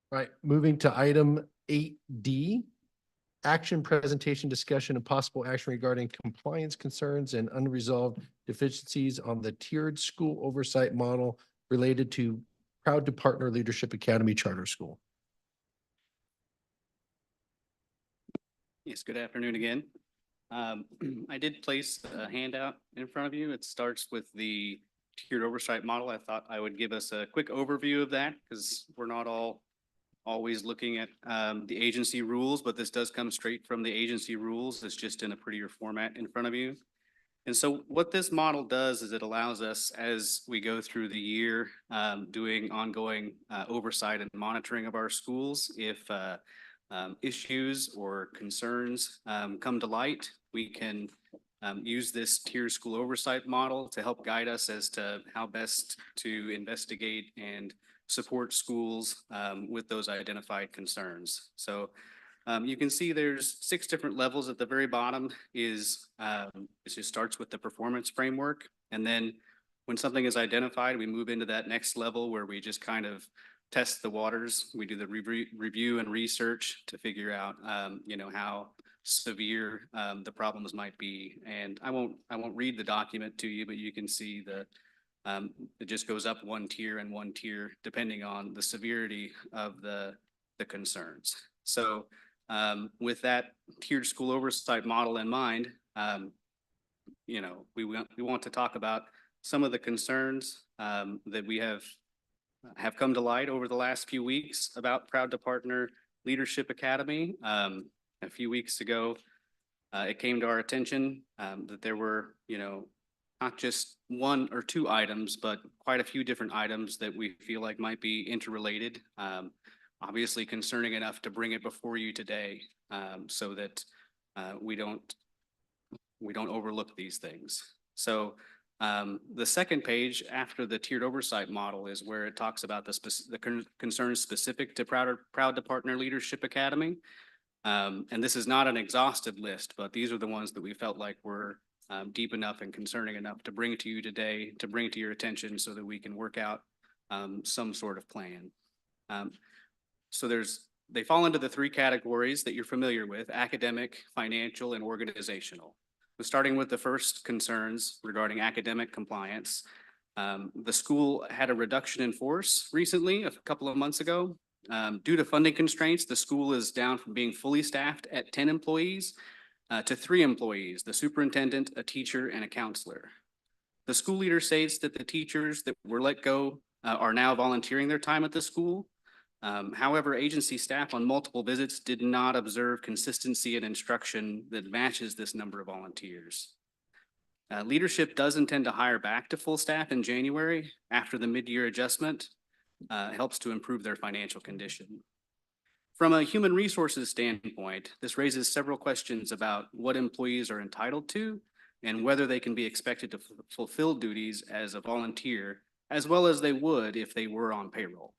All right, moving to item 8D, action, presentation, discussion, and possible action regarding compliance concerns and unresolved deficiencies on the tiered school oversight model related to Proud to Partner Leadership Academy Charter School. Yes, good afternoon again. I did place a handout in front of you. It starts with the tiered oversight model. I thought I would give us a quick overview of that because we're not all always looking at the agency rules, but this does come straight from the agency rules. It's just in a prettier format in front of you. And so what this model does is it allows us, as we go through the year, doing ongoing oversight and monitoring of our schools, if issues or concerns come to light, we can use this tier school oversight model to help guide us as to how best to investigate and support schools with those identified concerns. So you can see there's 6 different levels. At the very bottom is, it just starts with the performance framework. And then when something is identified, we move into that next level where we just kind of test the waters. We do the review and research to figure out, how severe the problems might be. And I won't read the document to you, but you can see it just goes up one tier and one tier depending on the severity of the concerns. So with that tiered school oversight model in mind, we want to talk about some of the concerns that we have come to light over the last few weeks about Proud to Partner Leadership Academy. A few weeks ago, it came to our attention that there were, not just 1 or 2 items, but quite a few different items that we feel like might be interrelated. Obviously concerning enough to bring it before you today, so that we don't overlook these things. So the second page after the tiered oversight model is where it talks about the concerns specific to Proud to Partner Leadership Academy. And this is not an exhaustive list, but these are the ones that we felt like were deep enough and concerning enough to bring to you today, to bring to your attention so that we can work out some sort of plan. So they fall into the 3 categories that you're familiar with: academic, financial, and organizational. So starting with the first concerns regarding academic compliance, the school had a reduction in force recently, a couple of months ago. Due to funding constraints, the school is down from being fully staffed at 10 employees to 3 employees: the superintendent, a teacher, and a counselor. The school leader states that the teachers that were let go are now volunteering their time at the school. However, agency staff on multiple visits did not observe consistency in instruction that matches this number of volunteers. Leadership does intend to hire back to full staff in January after the mid-year adjustment. Helps to improve their financial condition. From a human resources standpoint, this raises several questions about what employees are entitled to and whether they can be expected to fulfill duties as a volunteer, as well as they would if they were on payroll.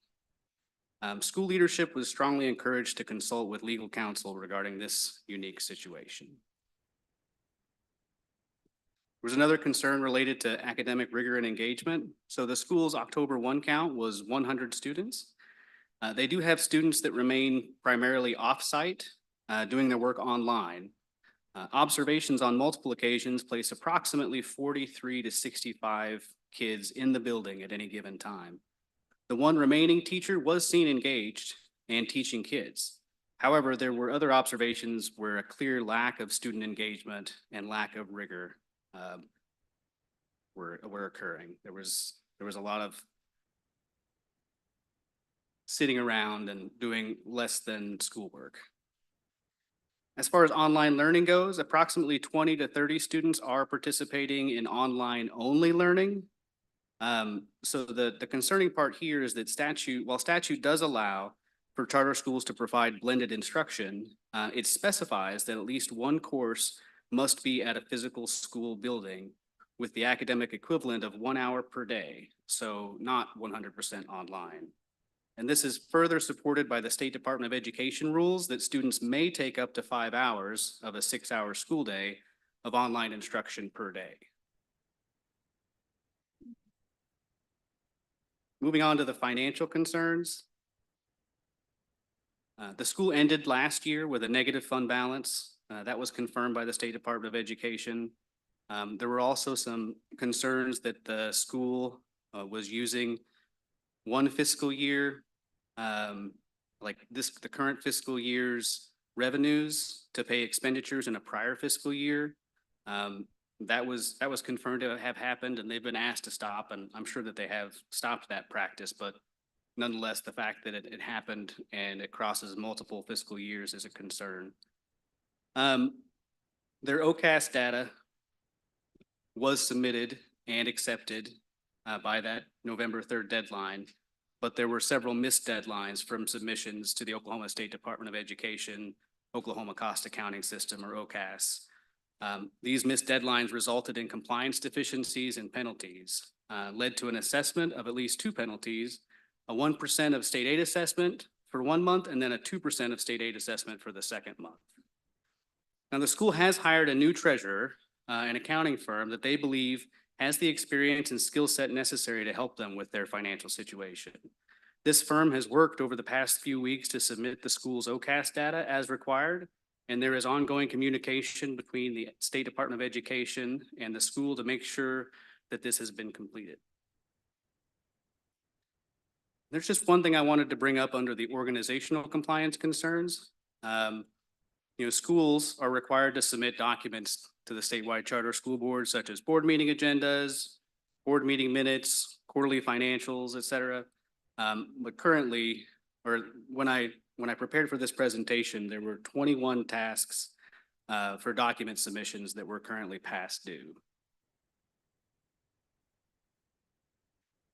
School leadership was strongly encouraged to consult with legal counsel regarding this unique situation. There was another concern related to academic rigor and engagement. So the school's October 1 count was 100 students. They do have students that remain primarily off-site, doing their work online. Observations on multiple occasions place approximately 43 to 65 kids in the building at any given time. The 1 remaining teacher was seen engaged and teaching kids. However, there were other observations where a clear lack of student engagement and lack of rigor were occurring. There was a lot of sitting around and doing less than schoolwork. As far as online learning goes, approximately 20 to 30 students are participating in online only learning. So the concerning part here is that while statute does allow for charter schools to provide blended instruction, it specifies that at least 1 course must be at a physical school building with the academic equivalent of 1 hour per day, so not 100% online. And this is further supported by the State Department of Education rules that students may take up to 5 hours of a 6-hour school day of online instruction per day. Moving on to the financial concerns. The school ended last year with a negative fund balance. That was confirmed by the State Department of Education. There were also some concerns that the school was using 1 fiscal year, the current fiscal year's revenues to pay expenditures in a prior fiscal year. That was confirmed to have happened, and they've been asked to stop, and I'm sure that they have stopped that practice, but nonetheless, the fact that it happened and it crosses multiple fiscal years is a concern. Their OKS data was submitted and accepted by that November 3rd deadline, but there were several missed deadlines from submissions to the Oklahoma State Department of Education, Oklahoma Cost Accounting System, or OKS. These missed deadlines resulted in compliance deficiencies and penalties, led to an assessment of at least 2 penalties, a 1% of state aid assessment for 1 month, and then a 2% of state aid assessment for the second month. Now, the school has hired a new treasurer, an accounting firm that they believe has the experience and skill set necessary to help them with their financial situation. This firm has worked over the past few weeks to submit the school's OKS data as required, and there is ongoing communication between the State Department of Education and the school to make sure that this has been completed. There's just one thing I wanted to bring up under the organizational compliance concerns. Schools are required to submit documents to the statewide charter school board, such as board meeting agendas, board meeting minutes, quarterly financials, et cetera. But currently, or when I prepared for this presentation, there were 21 tasks for document submissions that were currently past due.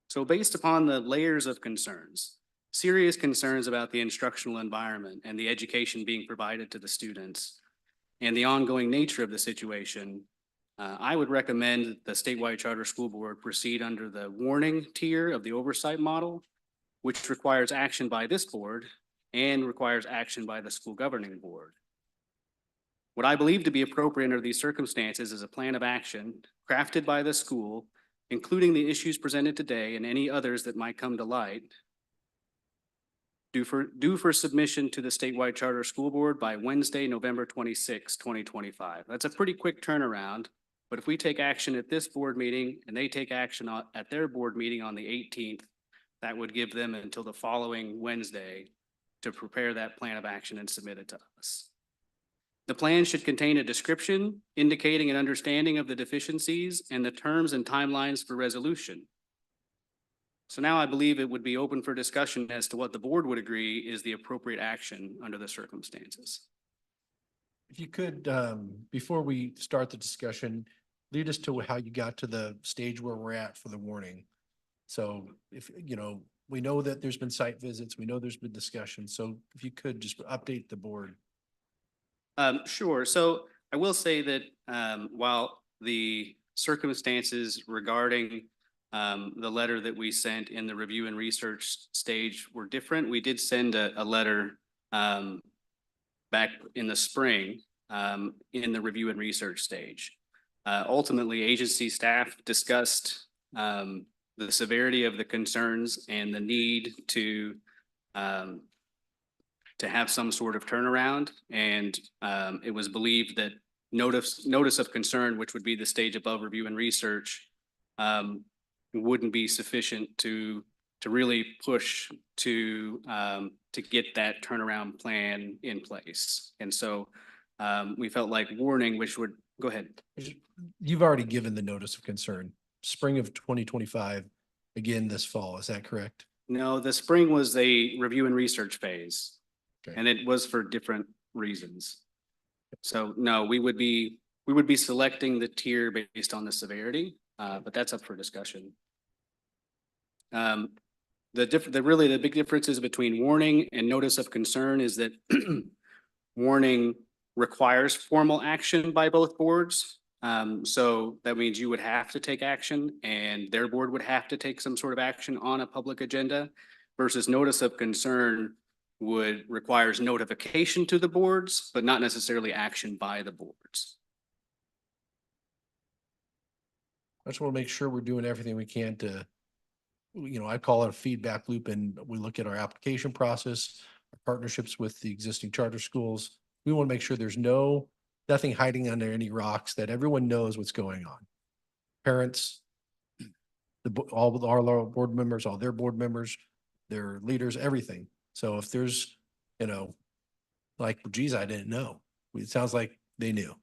So based upon the layers of concerns, serious concerns about the instructional environment and the education being provided to the students, and the ongoing nature of the situation, I would recommend that the statewide charter school board proceed under the warning tier of the oversight model, which requires action by this board and requires action by the school governing board. What I believe to be appropriate under these circumstances is a plan of action crafted by the school, including the issues presented today and any others that might come to light, due for submission to the statewide charter school board by Wednesday, November 26, 2025. That's a pretty quick turnaround, but if we take action at this board meeting and they take action at their board meeting on the 18th, that would give them until the following Wednesday to prepare that plan of action and submit it to us. The plan should contain a description indicating an understanding of the deficiencies and the terms and timelines for resolution. So now I believe it would be open for discussion as to what the board would agree is the appropriate action under the circumstances. If you could, before we start the discussion, lead us to how you got to the stage where we're at for the warning. So if, we know that there's been site visits, we know there's been discussion. So if you could just update the board. Sure. So I will say that while the circumstances regarding the letter that we sent in the review and research stage were different, we did send a letter back in the spring in the review and research stage. Ultimately, agency staff discussed the severity of the concerns and the need to have some sort of turnaround. And it was believed that notice of concern, which would be the stage above review and research, wouldn't be sufficient to really push to get that turnaround plan in place. And so we felt like warning, which would, go ahead. You've already given the notice of concern, spring of 2025, again this fall, is that correct? No, the spring was a review and research phase. Okay. And it was for different reasons. So no, we would be selecting the tier based on the severity, but that's up for discussion. The big differences between warning and notice of concern is that warning requires formal action by both boards. So that means you would have to take action and their board would have to take some sort of action on a public agenda, versus notice of concern requires notification to the boards, but not necessarily action by the boards. I just want to make sure we're doing everything we can to, I call it a feedback loop, and we look at our application process, our partnerships with the existing charter schools. We want to make sure there's nothing hiding under any rocks, that everyone knows what's going on. Parents, all our board members, all their board members, their leaders, everything. So if there's, like, geez, I didn't know. It sounds like they knew.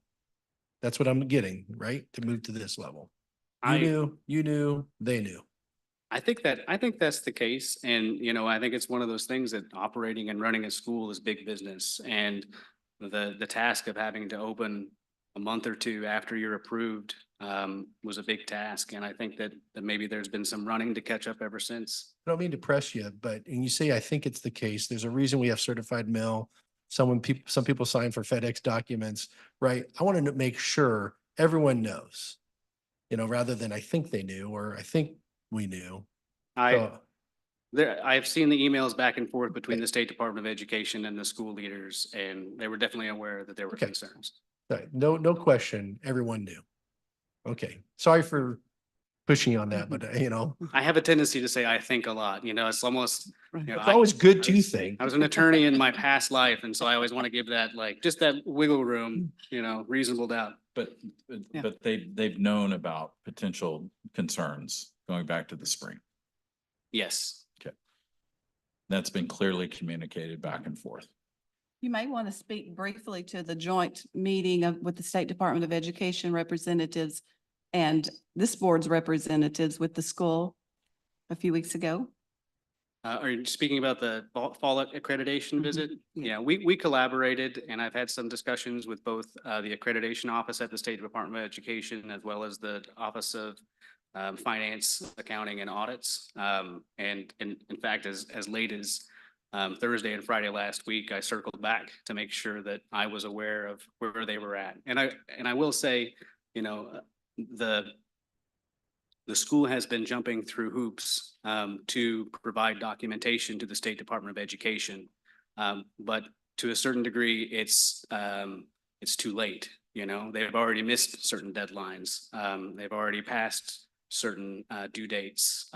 That's what I'm getting, right? To move to this level. You knew, they knew. I think that's the case. And, you know, I think it's one of those things that operating and running a school is big business. And the task of having to open a month or two after you're approved was a big task. And I think that maybe there's been some running to catch up ever since. I don't mean to press you, but, and you say, I think it's the case. There's a reason we have certified mail. Some people sign for FedEx documents, right? I want to make sure everyone knows, you know, rather than I think they knew, or I think we knew. I've seen the emails back and forth between the State Department of Education and the school leaders, and they were definitely aware that there were Okay. concerns. No question, everyone knew. Okay, sorry for pushing on that, but you know, I have a tendency to say I think a lot, you know, it's almost, you know, it's always good to I was- think. I was an attorney in my past life, and so I always want to give that, like, just that wiggle room, you know, reasonable doubt. But, Yeah. but they've known about potential concerns going back to the spring. Yes. That's been clearly communicated back and forth. You may want to speak briefly to the joint meeting with the State Department of Education representatives and this board's representatives with the school a few weeks ago. Are you speaking about the fall accreditation visit? Yeah, we collaborated, and I've had some discussions with both the accreditation office at the State Department of Education as well as the Office of Finance, Accounting, and Audits. And in fact, as late as Thursday and Friday last week, I circled back to make sure that I was aware of where they were at. And I will say, you know, the school has been jumping through hoops to provide documentation to the State Department of Education. But to a certain degree, it's too late. You know, they've already missed certain deadlines. They've already passed certain due dates.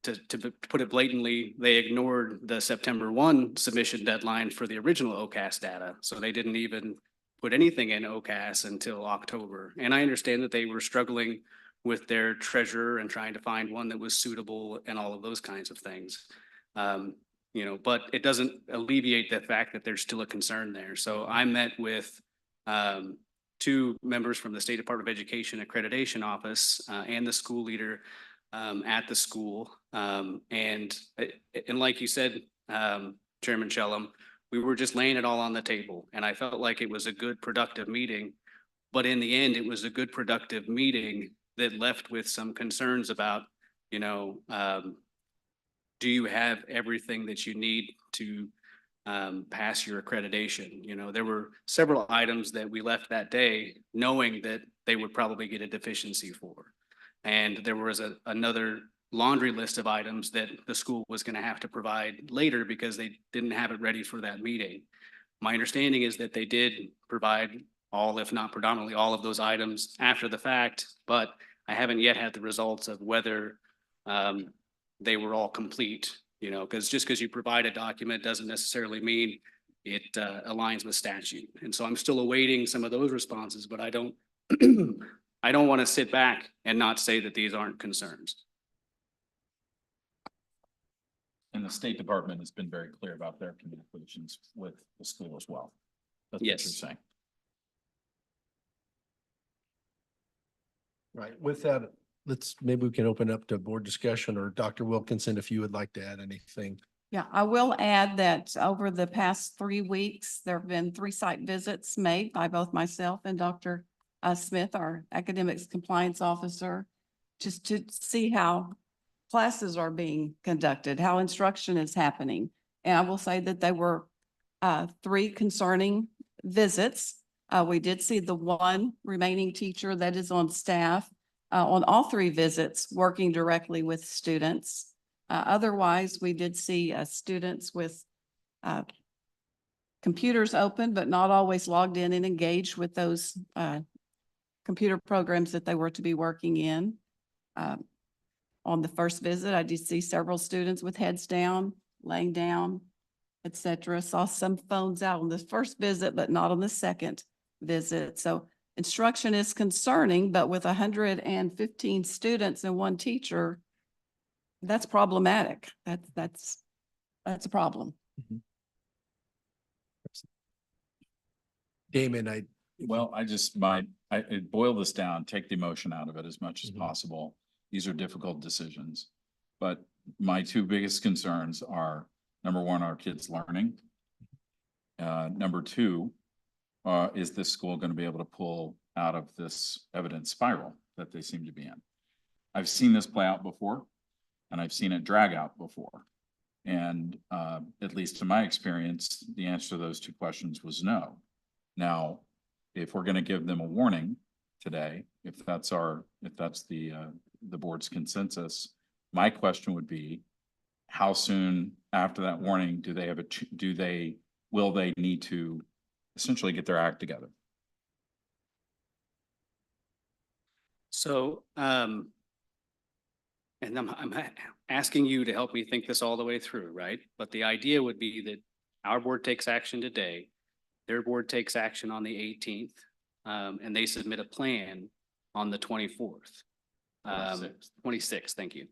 To put it blatantly, they ignored the September 1 submission deadline for the original OKS data. So they didn't even put anything in OKS until October. And I understand that they were struggling with their treasurer and trying to find one that was suitable and all of those kinds of things. You know, but it doesn't alleviate the fact that there's still a concern there. So I met with two members from the State Department of Education Accreditation Office and the school leader at the school. And like you said, Chairman Shellum, we were just laying it all on the table. And I felt like it was a good, productive meeting. But in the end, it was a good, productive meeting that left with some concerns about, you know, do you have everything that you need to pass your accreditation? You know, there were several items that we left that day knowing that they would probably get a deficiency for. And there was another laundry list of items that the school was going to have to provide later because they didn't have it ready for that meeting. My understanding is that they did provide all, if not predominantly all of those items after the fact, but I haven't yet had the results of whether they were all complete, you know, because just because you provide a document doesn't necessarily mean it aligns with statute. And so I'm still awaiting some of those responses, but I don't I don't want to sit back and not say that these aren't concerns. And the State Department has been very clear about their communications with the school as well. That's what you're Yes. saying. Right, with that, maybe we can open up to board discussion, or Dr. Wilkinson, if you would like to add anything. Yeah, I will add that over the past 3 weeks, there have been 3 site visits made by both myself and Dr. Smith, our academics compliance officer, just to see how classes are being conducted, how instruction is happening. And I will say that they were 3 concerning visits. We did see the one remaining teacher that is on staff on all 3 visits working directly with students. Otherwise, we did see students with computers open, but not always logged in and engaged with those computer programs that they were to be working in. On the first visit, I did see several students with heads down, laying down, etc. Saw some phones out on the first visit, but not on the second visit. So instruction is concerning, but with 115 students and 1 teacher, that's problematic. That's a problem. Damon, it boil this down, take the emotion out of it as much as Mhm. possible. These are difficult decisions. But my two biggest concerns are, number one, our kids learning. Number two, is this school going to be able to pull out of this evidence spiral that they seem to be in? I've seen this play out before, and I've seen it drag out before. And at least in my experience, the answer to those two questions was no. Now, if we're going to give them a warning today, if that's the board's consensus, my question would be, how soon after that warning do they have will they need to essentially get their act together? So, and I'm asking you to help me think this all the way through, right? But the idea would be that our board takes action today, their board takes action on the 18th, and they submit a plan on the 24th. 26th, thank you.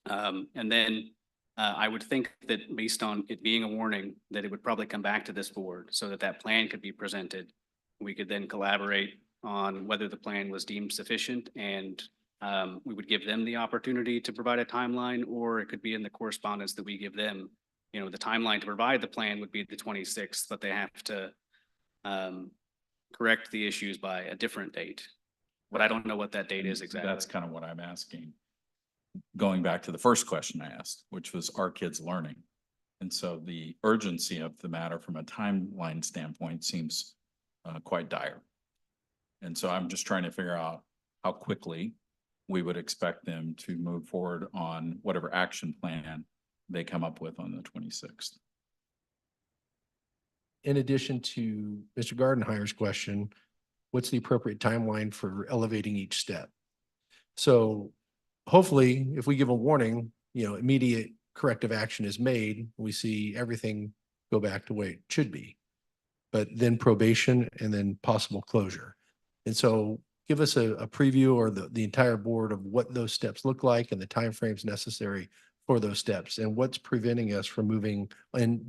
And then I would think that based on it being a warning, that it would probably come back to this board so that that plan could be presented. We could then collaborate on whether the plan was deemed sufficient, and we would give them the opportunity to provide a timeline, or it could be in the correspondence that we give them. You know, the timeline to provide the plan would be the 26th, but they have to correct the issues by a different date. But I don't know what that date is exactly. That's kind of what I'm asking. Going back to the first question I asked, which was, are kids learning? And so the urgency of the matter from a timeline standpoint seems quite dire. And so I'm just trying to figure out how quickly we would expect them to move forward on whatever action plan they come up with on the 26th. in addition to Mr. Gardenhire's question, what's the appropriate timeline for elevating each step? So hopefully, if we give a warning, immediate corrective action is made, we see everything go back to the way it should be. But then probation and then possible closure. And so give us a preview, or the entire board, of what those steps look like and the timeframes necessary for those steps, and what's preventing us from moving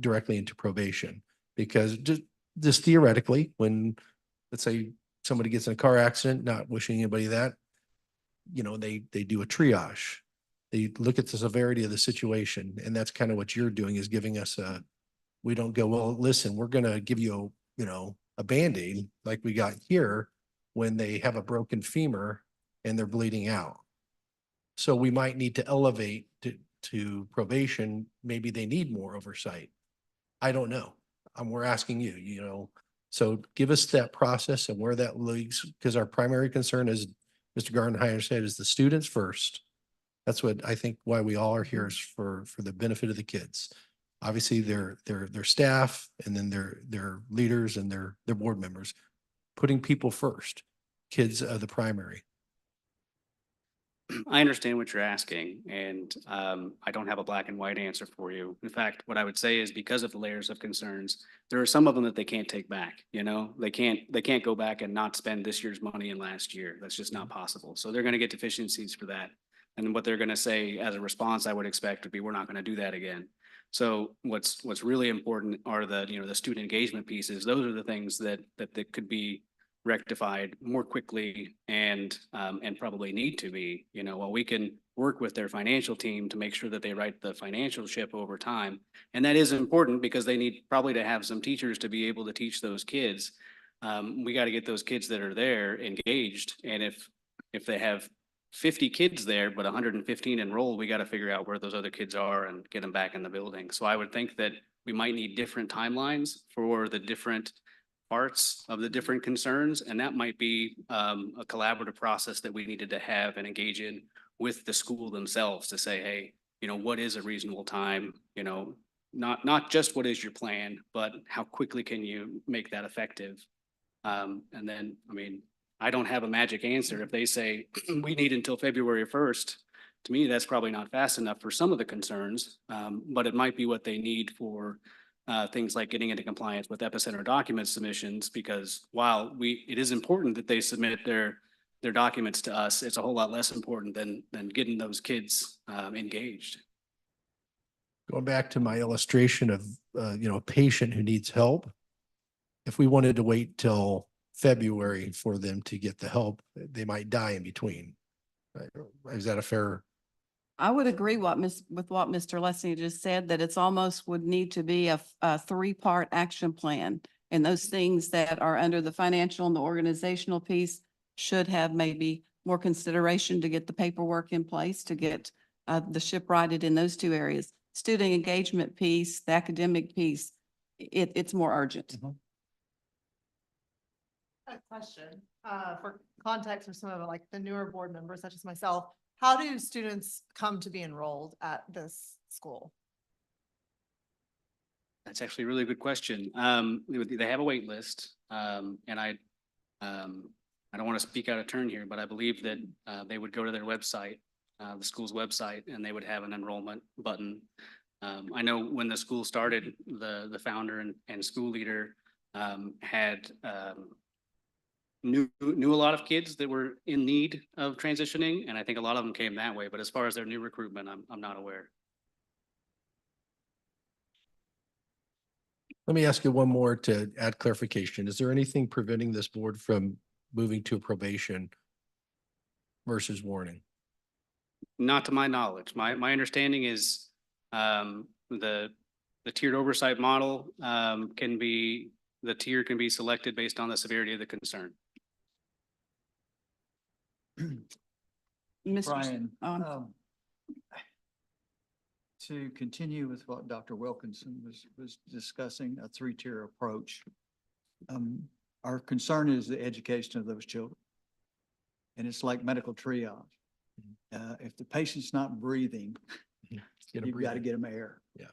directly into probation. Because just theoretically, when, let's say, somebody gets in a car accident, not wishing anybody that, they do a triage. They look at the severity of the situation, and that's kind of what you're doing, is giving us we don't go, well, listen, we're going to give you a Band-Aid like we got here when they have a broken femur and they're bleeding out. So we might need to elevate to probation. Maybe they need more oversight. I don't know. We're asking you, so give us that process and where that leads, because our primary concern, as Mr. Gardenhire said, is the students first. That's what I think why we all are here, is for the benefit of the kids. Obviously, their staff, and then their leaders and their board members, putting people first. Kids are the primary. I understand what you're asking, and I don't have a black and white answer for you. In fact, what I would say is, because of the layers of concerns, there are some of them that they can't take back. They can't go back and not spend this year's money in last year. That's just not possible. So they're going to get deficiencies for that. And what they're going to say as a response, I would expect, would be, we're not going to do that again. So what's really important are the student engagement pieces. Those are the things that could be rectified more quickly and probably need to be, while we can work with their financial team to make sure that they right the financial ship over time. And that is important, because they need probably to have some teachers to be able to teach those kids. We got to get those kids that are there engaged. And if they have 50 kids there, but 115 enrolled, we got to figure out where those other kids are and get them back in the building. So I would think that we might need different timelines for the different parts of the different concerns. And that might be a collaborative process that we needed to have and engage in with the school themselves to say, hey, what is a reasonable time? Not just what is your plan, but how quickly can you make that effective? And then, I don't have a magic answer. If they say we need until February 1st, to me, that's probably not fast enough for some of the concerns, but it might be what they need for things like getting into compliance with epicenter document submissions, because while it is important that they submit their documents to us, it's a whole lot less important than getting those kids engaged. Going back to my illustration of, a patient who needs help, if we wanted to wait till February for them to get the help, they might die in between. Right? Is that a fair? I would agree with what Mr. Lessing just said, that it's almost would need to be a three-part action plan. And those things that are under the financial and the organizational piece should have maybe more consideration to get the paperwork in place, to get the ship righted in those two areas. Student engagement piece, the academic piece, it's more urgent. A question, for context for some of like the newer board members such as myself, how do students come to be enrolled at this school? That's actually a really good question. They have a wait list, and I don't want to speak out of turn here, but I believe that they would go to their website, the school's website, and they would have an enrollment button. I know when the school started, the founder and school leader had knew a lot of kids that were in need of transitioning, and I think a lot of them came that way. But as far as their new recruitment, I'm not aware. Let me ask you one more to add clarification. Is there anything preventing this board from moving to probation versus warning? Not to my knowledge. My understanding is the tiered oversight model the tier can be selected based on the severity of the concern. Mr. Brian, Um, to continue with what Dr. Wilkinson was discussing, a three-tier approach. Our concern is the education of those children. And it's like medical triage. If the patient's not breathing, you've got to get them air. Yeah.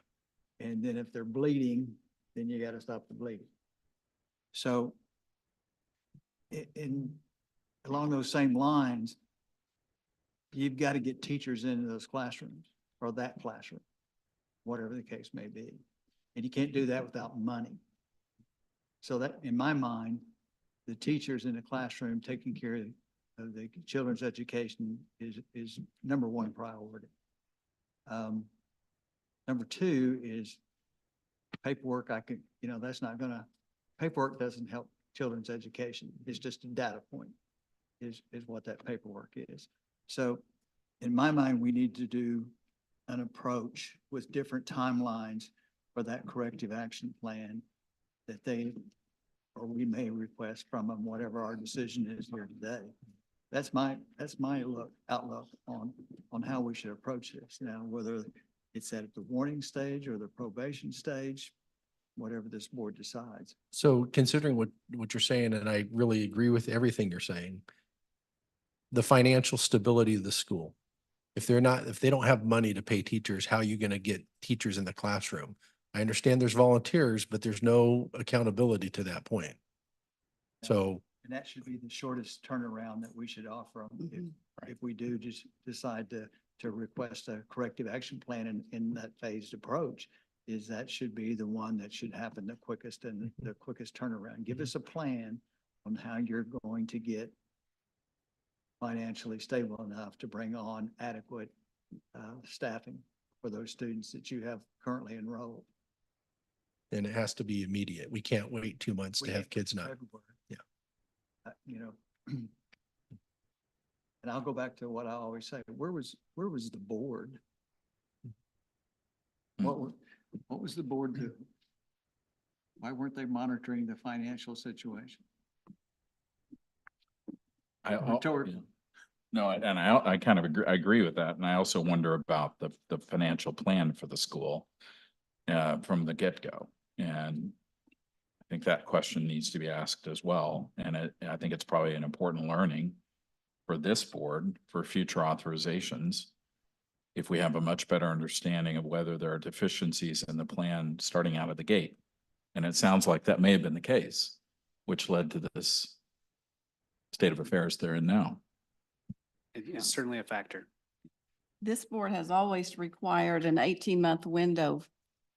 And then if they're bleeding, then you got to stop the bleeding. So along those same lines, you've got to get teachers into those classrooms or that classroom, whatever the case may be. And you can't do that without money. So that, in my mind, the teachers in the classroom taking care of the children's education is number one priority. Number two is paperwork. Paperwork doesn't help children's education. It's just a data point is what that paperwork is. So in my mind, we need to do an approach with different timelines for that corrective action plan that we may request from them, whatever our decision is here today. That's my outlook on how we should approach this. Now, whether it's at the warning stage or the probation stage, whatever this board decides. So considering what you're saying, and I really agree with everything you're saying, the financial stability of the school, if they don't have money to pay teachers, how are you going to get teachers in the classroom? I understand there's volunteers, but there's no accountability to that point. So. And that should be the shortest turnaround that we should offer them if we do just decide to request a corrective action plan in that phased approach. Is that should be the one that should happen the quickest and the quickest turnaround. Give us a plan on how you're going to get financially stable enough to bring on adequate staffing for those students that you have currently enrolled. And it has to be immediate. We can't wait 2 months to have kids not. Yeah. And I'll go back to what I always say. Where was the board? What was the board doing? Why weren't they monitoring the financial situation? No, and I kind of agree, I agree with that. And I also wonder about the financial plan for the school from the get-go. And I think that question needs to be asked as well. And I think it's probably an important learning for this board for future authorizations. If we have a much better understanding of whether there are deficiencies in the plan starting out of the gate. And it sounds like that may have been the case, which led to this state of affairs they're in now. It's certainly a factor. This board has always required an 18-month window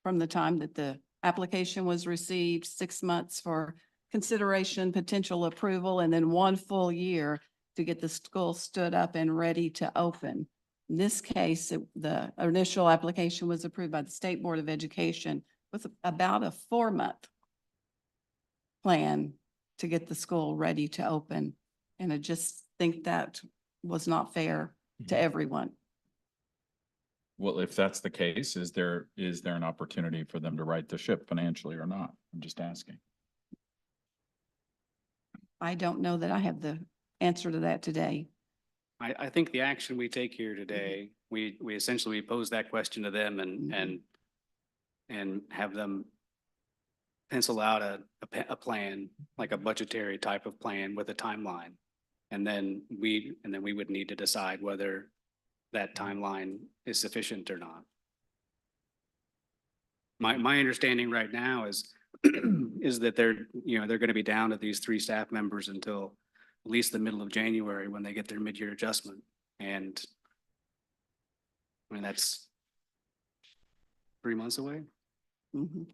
from the time that the application was received, 6 months for consideration, potential approval, and then 1 full year to get the school stood up and ready to open. In this case, the initial application was approved by the State Board of Education with about a 4-month plan to get the school ready to open. And I just think that was not fair to everyone. Well, if that's the case, is there an opportunity for them to right the ship financially or not? I'm just asking. I don't know that I have the answer to that today. I think the action we take here today, we essentially pose that question to them and have them pencil out a plan, like a budgetary type of plan with a timeline. And then we would need to decide whether that timeline is sufficient or not. My understanding right now is that they're going to be down to these 3 staff members until at least the middle of January when they get their mid-year adjustment. And I mean, that's 3 months away. Mhm.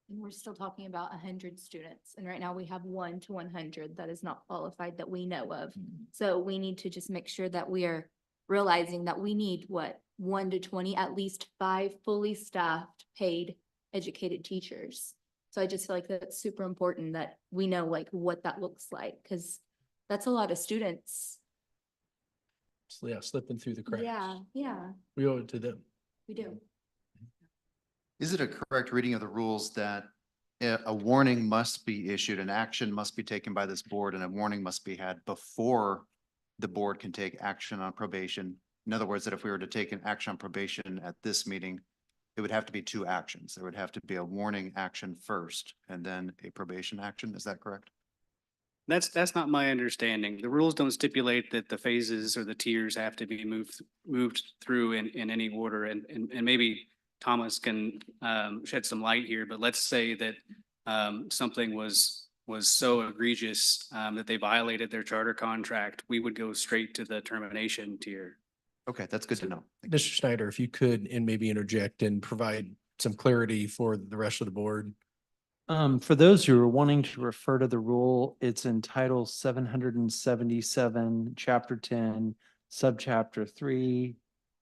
And we're still talking about 100 students. And right now we have 1 to 100 that is not qualified that we know of. So we need to just make sure that we are realizing that we need 1 to 20, at least 5 fully staffed, paid, educated teachers. So I just feel like that's super important that we know like what that looks like, because that's a lot of students. So, yeah, slipping through the cracks. Yeah, We owe it to them. we do. Is it a correct reading of the rules that a warning must be issued, an action must be taken by this board, and a warning must be had before the board can take action on probation? In other words, that if we were to take an action on probation at this meeting, it would have to be 2 actions. There would have to be a warning action first and then a probation action. Is that correct? That's not my understanding. The rules don't stipulate that the phases or the tiers have to be moved through in any order. And maybe Thomas can shed some light here, but let's say that something was so egregious that they violated their charter contract, we would go straight to the termination tier. Okay, that's good to know. Mr. Schneider, if you could, and maybe interject and provide some clarity for the rest of the board. For those who are wanting to refer to the rule, it's in Title 777, Chapter 10, Subchapter 3,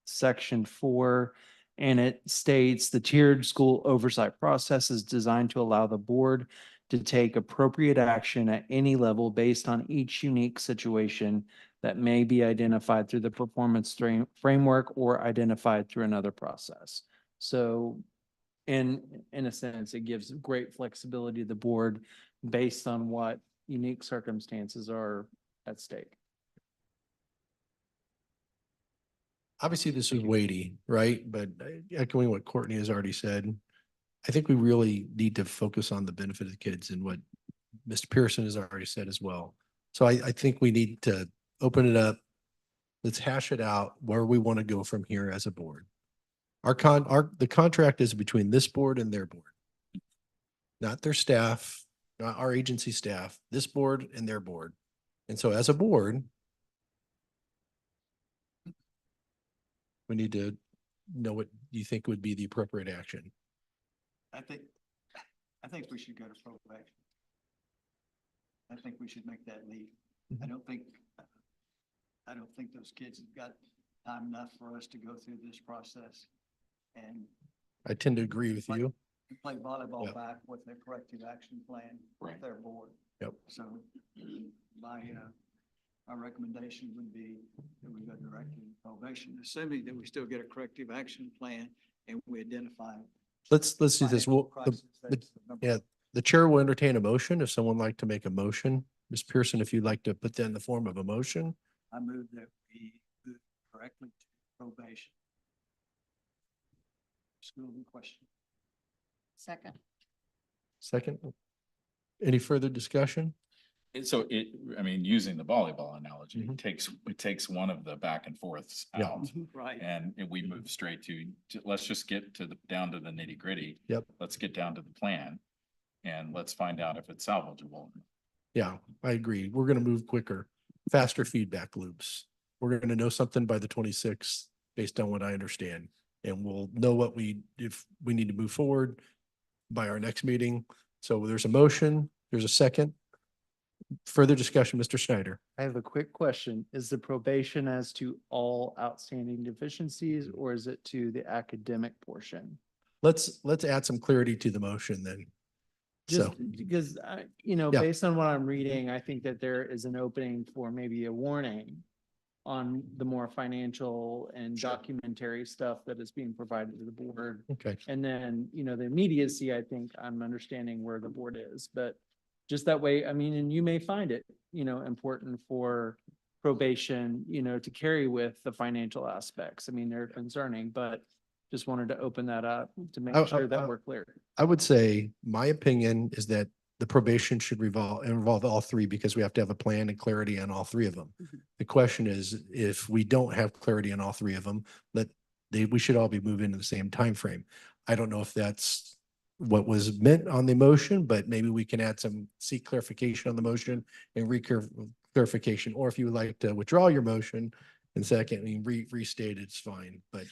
Section 4, and it states the tiered school oversight process is designed to allow the board to take appropriate action at any level based on each unique situation that may be identified through the performance framework or identified through another process. So in a sense, it gives great flexibility to the board based on what unique circumstances are at stake. Obviously, this is weighty, right? But echoing what Courtney has already said, I think we really need to focus on the benefit of the kids and what Mr. Pearson has already said as well. So I think we need to open it up. Let's hash it out where we want to go from here as a board. The contract is between this board and their board, not their staff, not our agency staff, this board and their board. And so as a board, we need to know what you think would be the appropriate action. I think we should go to probation. I think we should make that leap. I don't think those kids have got time enough for us to go through this process. And I tend to agree with you. play volleyball Yep. back with their corrective action plan with their board. Yep. So my recommendation would be that we go directly to probation, assuming that we still get a corrective action plan and we identify. Let's do this. financial crisis that's the number Yeah, the chair will entertain a motion if someone would like to make a motion. Ms. Pearson, if you'd like to put that in the form of a motion. I move that we move directly to probation. School in question. Second. Second. Any further discussion? So using the volleyball analogy, it takes one of the back and forths Yeah. out. Right. And we move straight to let's just get down to the nitty gritty. Yep. Let's get down to the plan and let's find out if it's salvageable. Yeah, I agree. We're going to move quicker, faster feedback loops. We're going to know something by the 26th based on what I understand. And we'll know if we need to move forward by our next meeting. So there's a motion, there's a second. Further discussion, Mr. Schneider. I have a quick question. Is the probation as to all outstanding deficiencies or is it to the academic portion? Let's add some clarity to the motion then. So, Just because you know, Yeah. based on what I'm reading, I think that there is an opening for maybe a warning on the more financial and documentary stuff that is being provided to the board. okay. And then, you know, the immediacy, I think I'm understanding where the board is, but just that way, I mean, and you may find it, you know, important for probation, you know, to carry with the financial aspects. I mean, they're concerning, but just wanted to open that up to make sure that we're clear. I would say my opinion is that the probation should involve all three because we have to have a plan and clarity on all three of them. The question is, if we don't have clarity on all three of them, we should all be moving in the same time frame. I don't know if that's what was meant on the motion, but maybe we can seek clarification on the motion and clarification, or if you would like to withdraw your motion and secondly restate, it's fine, but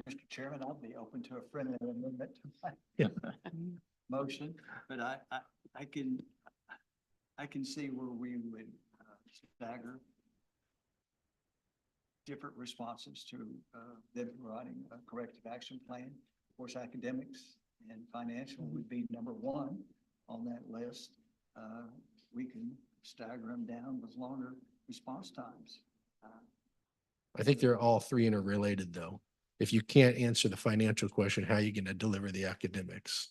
Mr. Chairman, I'll be open to a friendly amendment to Yeah. my motion, but I can see where we would stagger different responses to them providing a corrective action plan. Of course, academics and financial would be number one on that list. We can stagger them down with longer response times. I think they're all three interrelated though. If you can't answer the financial question, how are you going to deliver the academics?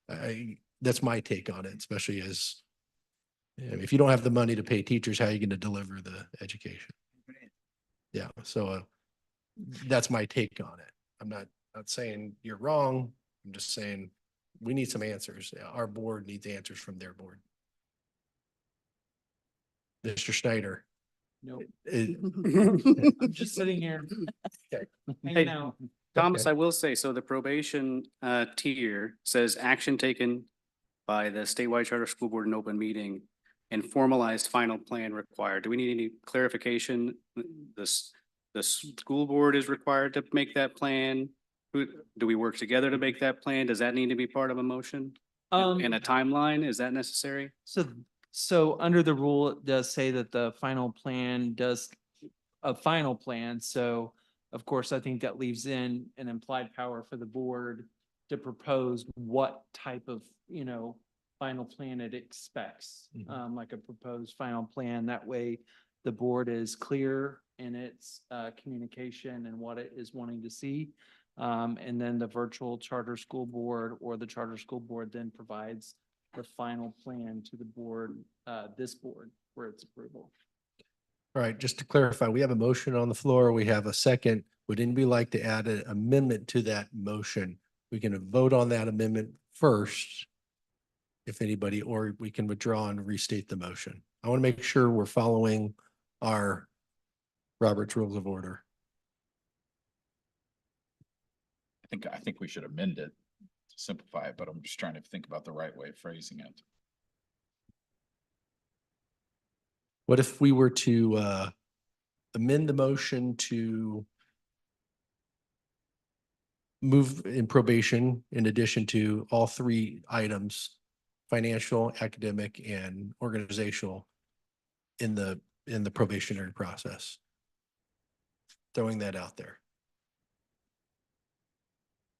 That's my take on it, especially as if you don't have the money to pay teachers, how are you going to deliver the education? Yeah, so that's my take on it. I'm not saying you're wrong. I'm just saying we need some answers. Our board needs answers from their board. Mr. Schneider. Nope. It- I'm just sitting here. Okay. Hanging out. Thomas, Okay. I will say, so the probation tier says action taken by the statewide charter school board in open meeting and formalized final plan required. Do we need any clarification? The school board is required to make that plan? Do we work together to make that plan? Does that need to be part of a motion? And a timeline, is that necessary? So under the rule, it does say that the final plan does a final plan. So of course, I think that leaves in an implied power for the board to propose what type of, you know, final plan it expects, like a proposed final plan. That way the board is clear in its communication and what it is wanting to see. And then the virtual charter school board or the charter school board then provides the final plan to the board, this board for its approval. All right, just to clarify, we have a motion on the floor. We have a second. Would anybody like to add an amendment to that motion? We can vote on that amendment first, if anybody, or we can withdraw and restate the motion. I want to make sure we're following our Robert's Rules of Order. I think we should amend it to simplify it, but I'm just trying to think about the right way of phrasing it. What if we were to amend the motion to move in probation in addition to all three items, financial, academic, and organizational in the probationary process? Throwing that out there.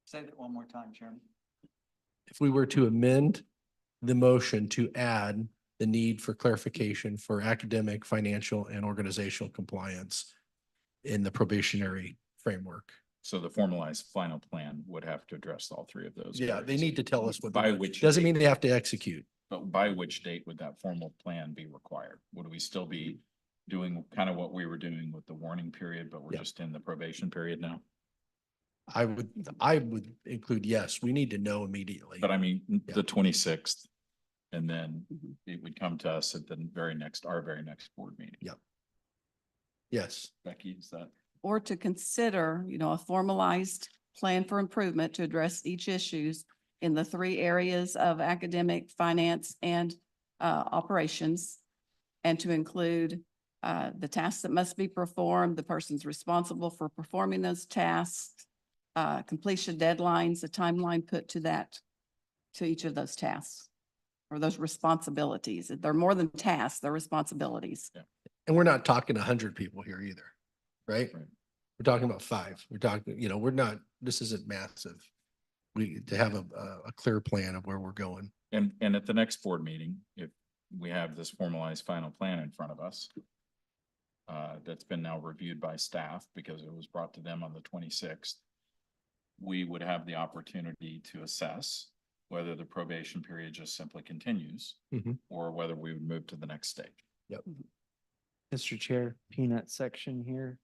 Say that one more time, Chairman. If we were to amend the motion to add the need for clarification for academic, financial, and organizational compliance in the probationary framework. So the formalized final plan would have to address all three of those. Yeah, they need to tell us what. By which Doesn't date? mean they have to execute. But by which date would that formal plan be required? Would we still be doing kind of what we were doing with the warning period, but we're Yeah. just in the probation period now? I would include, yes, we need to know immediately. But I mean, Yeah. the 26th, and then it would come to us at the our very next board meeting. Yep. Yes. Becky, is that? Or to consider, you know, a formalized plan for improvement to address each issues in the three areas of academic, finance, and operations, and to include the tasks that must be performed, the persons responsible for performing those tasks, completion deadlines, a timeline put to that, to each of those tasks or those responsibilities. They're more than tasks, they're responsibilities. And we're not talking 100 people here either, right? Right. We're talking about 5. We're talking, we're not, this isn't massive. to have a clear plan of where we're going. And at the next board meeting, if we have this formalized final plan in front of us, that's been now reviewed by staff because it was brought to them on the 26th, we would have the opportunity to assess whether the probation period just simply continues Mhm. or whether we would move to the next stage. Yep. Mr. Chair, peanut section here.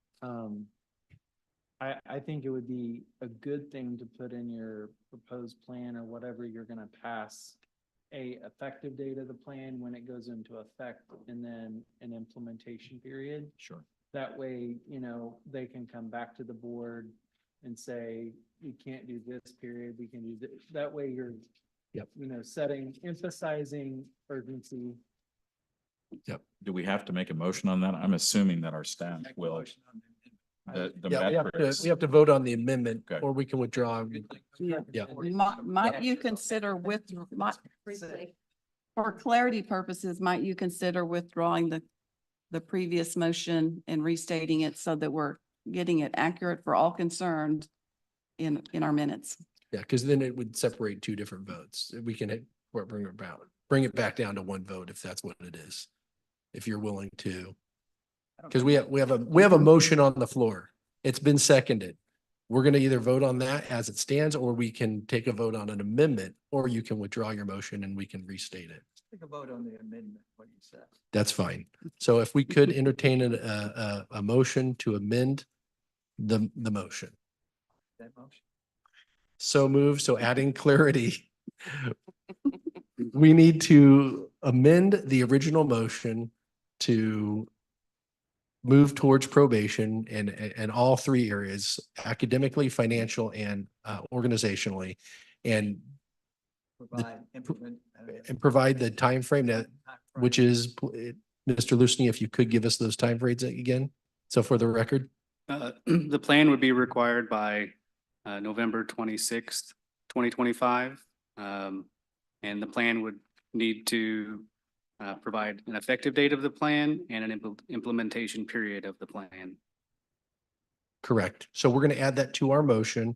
I think it would be a good thing to put in your proposed plan or whatever you're gonna pass a effective date of the plan when it goes into effect and then an implementation period. Sure. That way, you know, they can come back to the board and say, we can't do this period, we can do this. That way you're, Yep. you know, emphasizing urgency. Do we have to make a motion on that? I'm assuming that our staff will. The Yeah, metrics. we have to vote on the amendment Okay. or we can withdraw. Yeah. Might you consider for clarity purposes, might you consider withdrawing the previous motion and restating it so that we're getting it accurate for all concerned in our minutes? Yeah, because then it would separate two different votes. We can bring it back down to one vote if that's what it is. If you're willing to. Because we have a motion on the floor. It's been seconded. We're going to either vote on that as it stands, or we can take a vote on an amendment, or you can withdraw your motion and we can restate it. Take a vote on the amendment, what you said. That's fine. So if we could entertain a motion to amend the motion. That motion. So moved. So adding clarity. We need to amend the original motion to move towards probation in all three areas, academically, financial, and organizationally, and provide the time frame that, which is, Mr. Lusney, if you could give us those time frames again. So for the record. The plan would be required by November 26th, 2025. And the plan would need to provide an effective date of the plan and an implementation period of the plan. Correct. So we're going to add that to our motion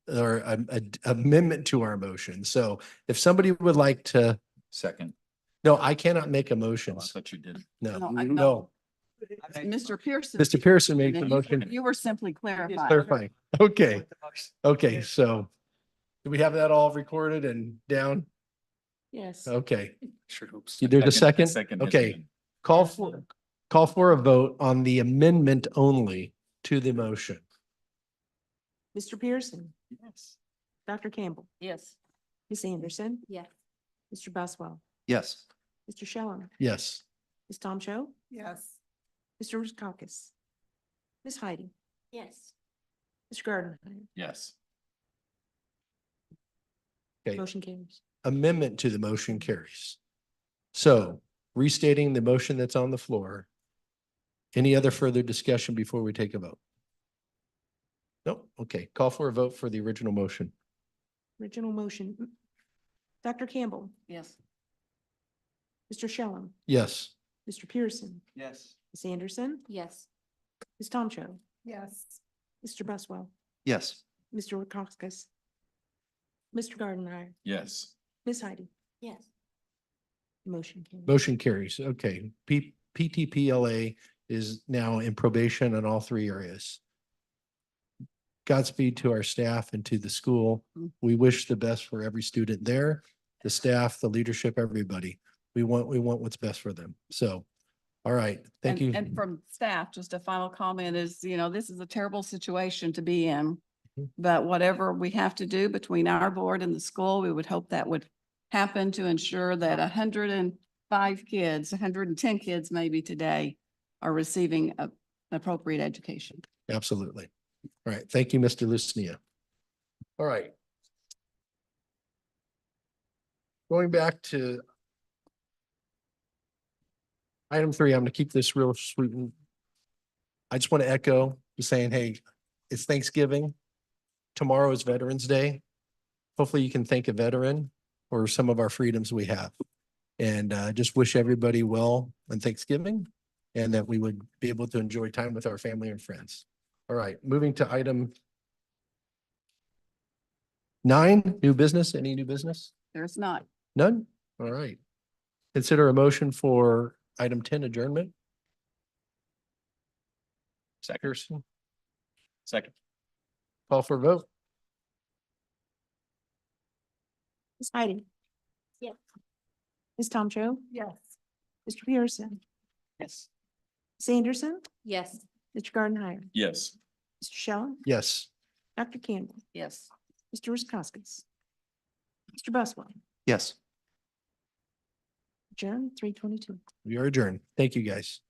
or a amendment to our motion. So if somebody would like to. Second. No, I cannot make a motion. I thought you did. No, No, no. Mr. Pearson. Mr. Pearson made the You- motion. You were simply clarifying. Clarifying. Okay. Okay. So do we have that all recorded and down? Yes. Okay. Sure hope so. There's a second? Second, yes, Okay. ma'am. Call for a vote on the amendment only to the motion. Mr. Pearson, Yes. Dr. Campbell, Yes. Ms. Anderson, Yes. Mr. Buswell, Yes. Mr. Shellham, Yes. Ms. Tom Show, Yes. Mr. Roskakis, Ms. Heidi, Yes. Mr. Gardenhire. Yes. Okay. Motion carries. Amendment to the motion carries. So restating the motion that's on the floor. Any other further discussion before we take a vote? Nope. Okay. Call for a vote for the original motion. Original motion. Dr. Campbell, Yes. Mr. Shellham, Yes. Mr. Pearson, Yes. Ms. Anderson, Yes. Ms. Tom Show, Yes. Mr. Buswell, Yes. Mr. Roskakis, Mr. Gardenhire, Yes. Ms. Heidi. Yes. Motion carries. Motion carries. Okay. PTPLA is now in probation in all three areas. Godspeed to our staff and to the school. We wish the best for every student there, the staff, the leadership, everybody. We want what's best for them. So, all right. Thank you. And from staff, just a final comment is, you know, this is a terrible situation to be in. Mhm. But whatever we have to do between our board and the school, we would hope that would happen to ensure that 105 kids, 110 kids maybe today are receiving an appropriate education. Absolutely. All right. Thank you, Mr. Lusnia. All right. Going back to item 3, I'm going to keep this real sweet. I just want to echo just saying, hey, it's Thanksgiving. Tomorrow is Veterans Day. Hopefully you can thank a veteran for some of our freedoms we have. And just wish everybody well on Thanksgiving and that we would be able to enjoy time with our family and friends. All right, moving to item 9, new business, any new business? There's not. None? All right. Consider a motion for item 10 adjournment. Pearson, Second. call for a vote. Ms. Heidi. Yes. Ms. Tom Joe, Yes. Mr. Pearson, Yes. Ms. Anderson, Yes. Mr. Gardenhire, Yes. Mr. Shelley, Yes. Dr. Campbell, Yes. Mr. Roskowskis, Mr. Buswell, Yes. adjourned 3:22. We are adjourned. Thank you, guys.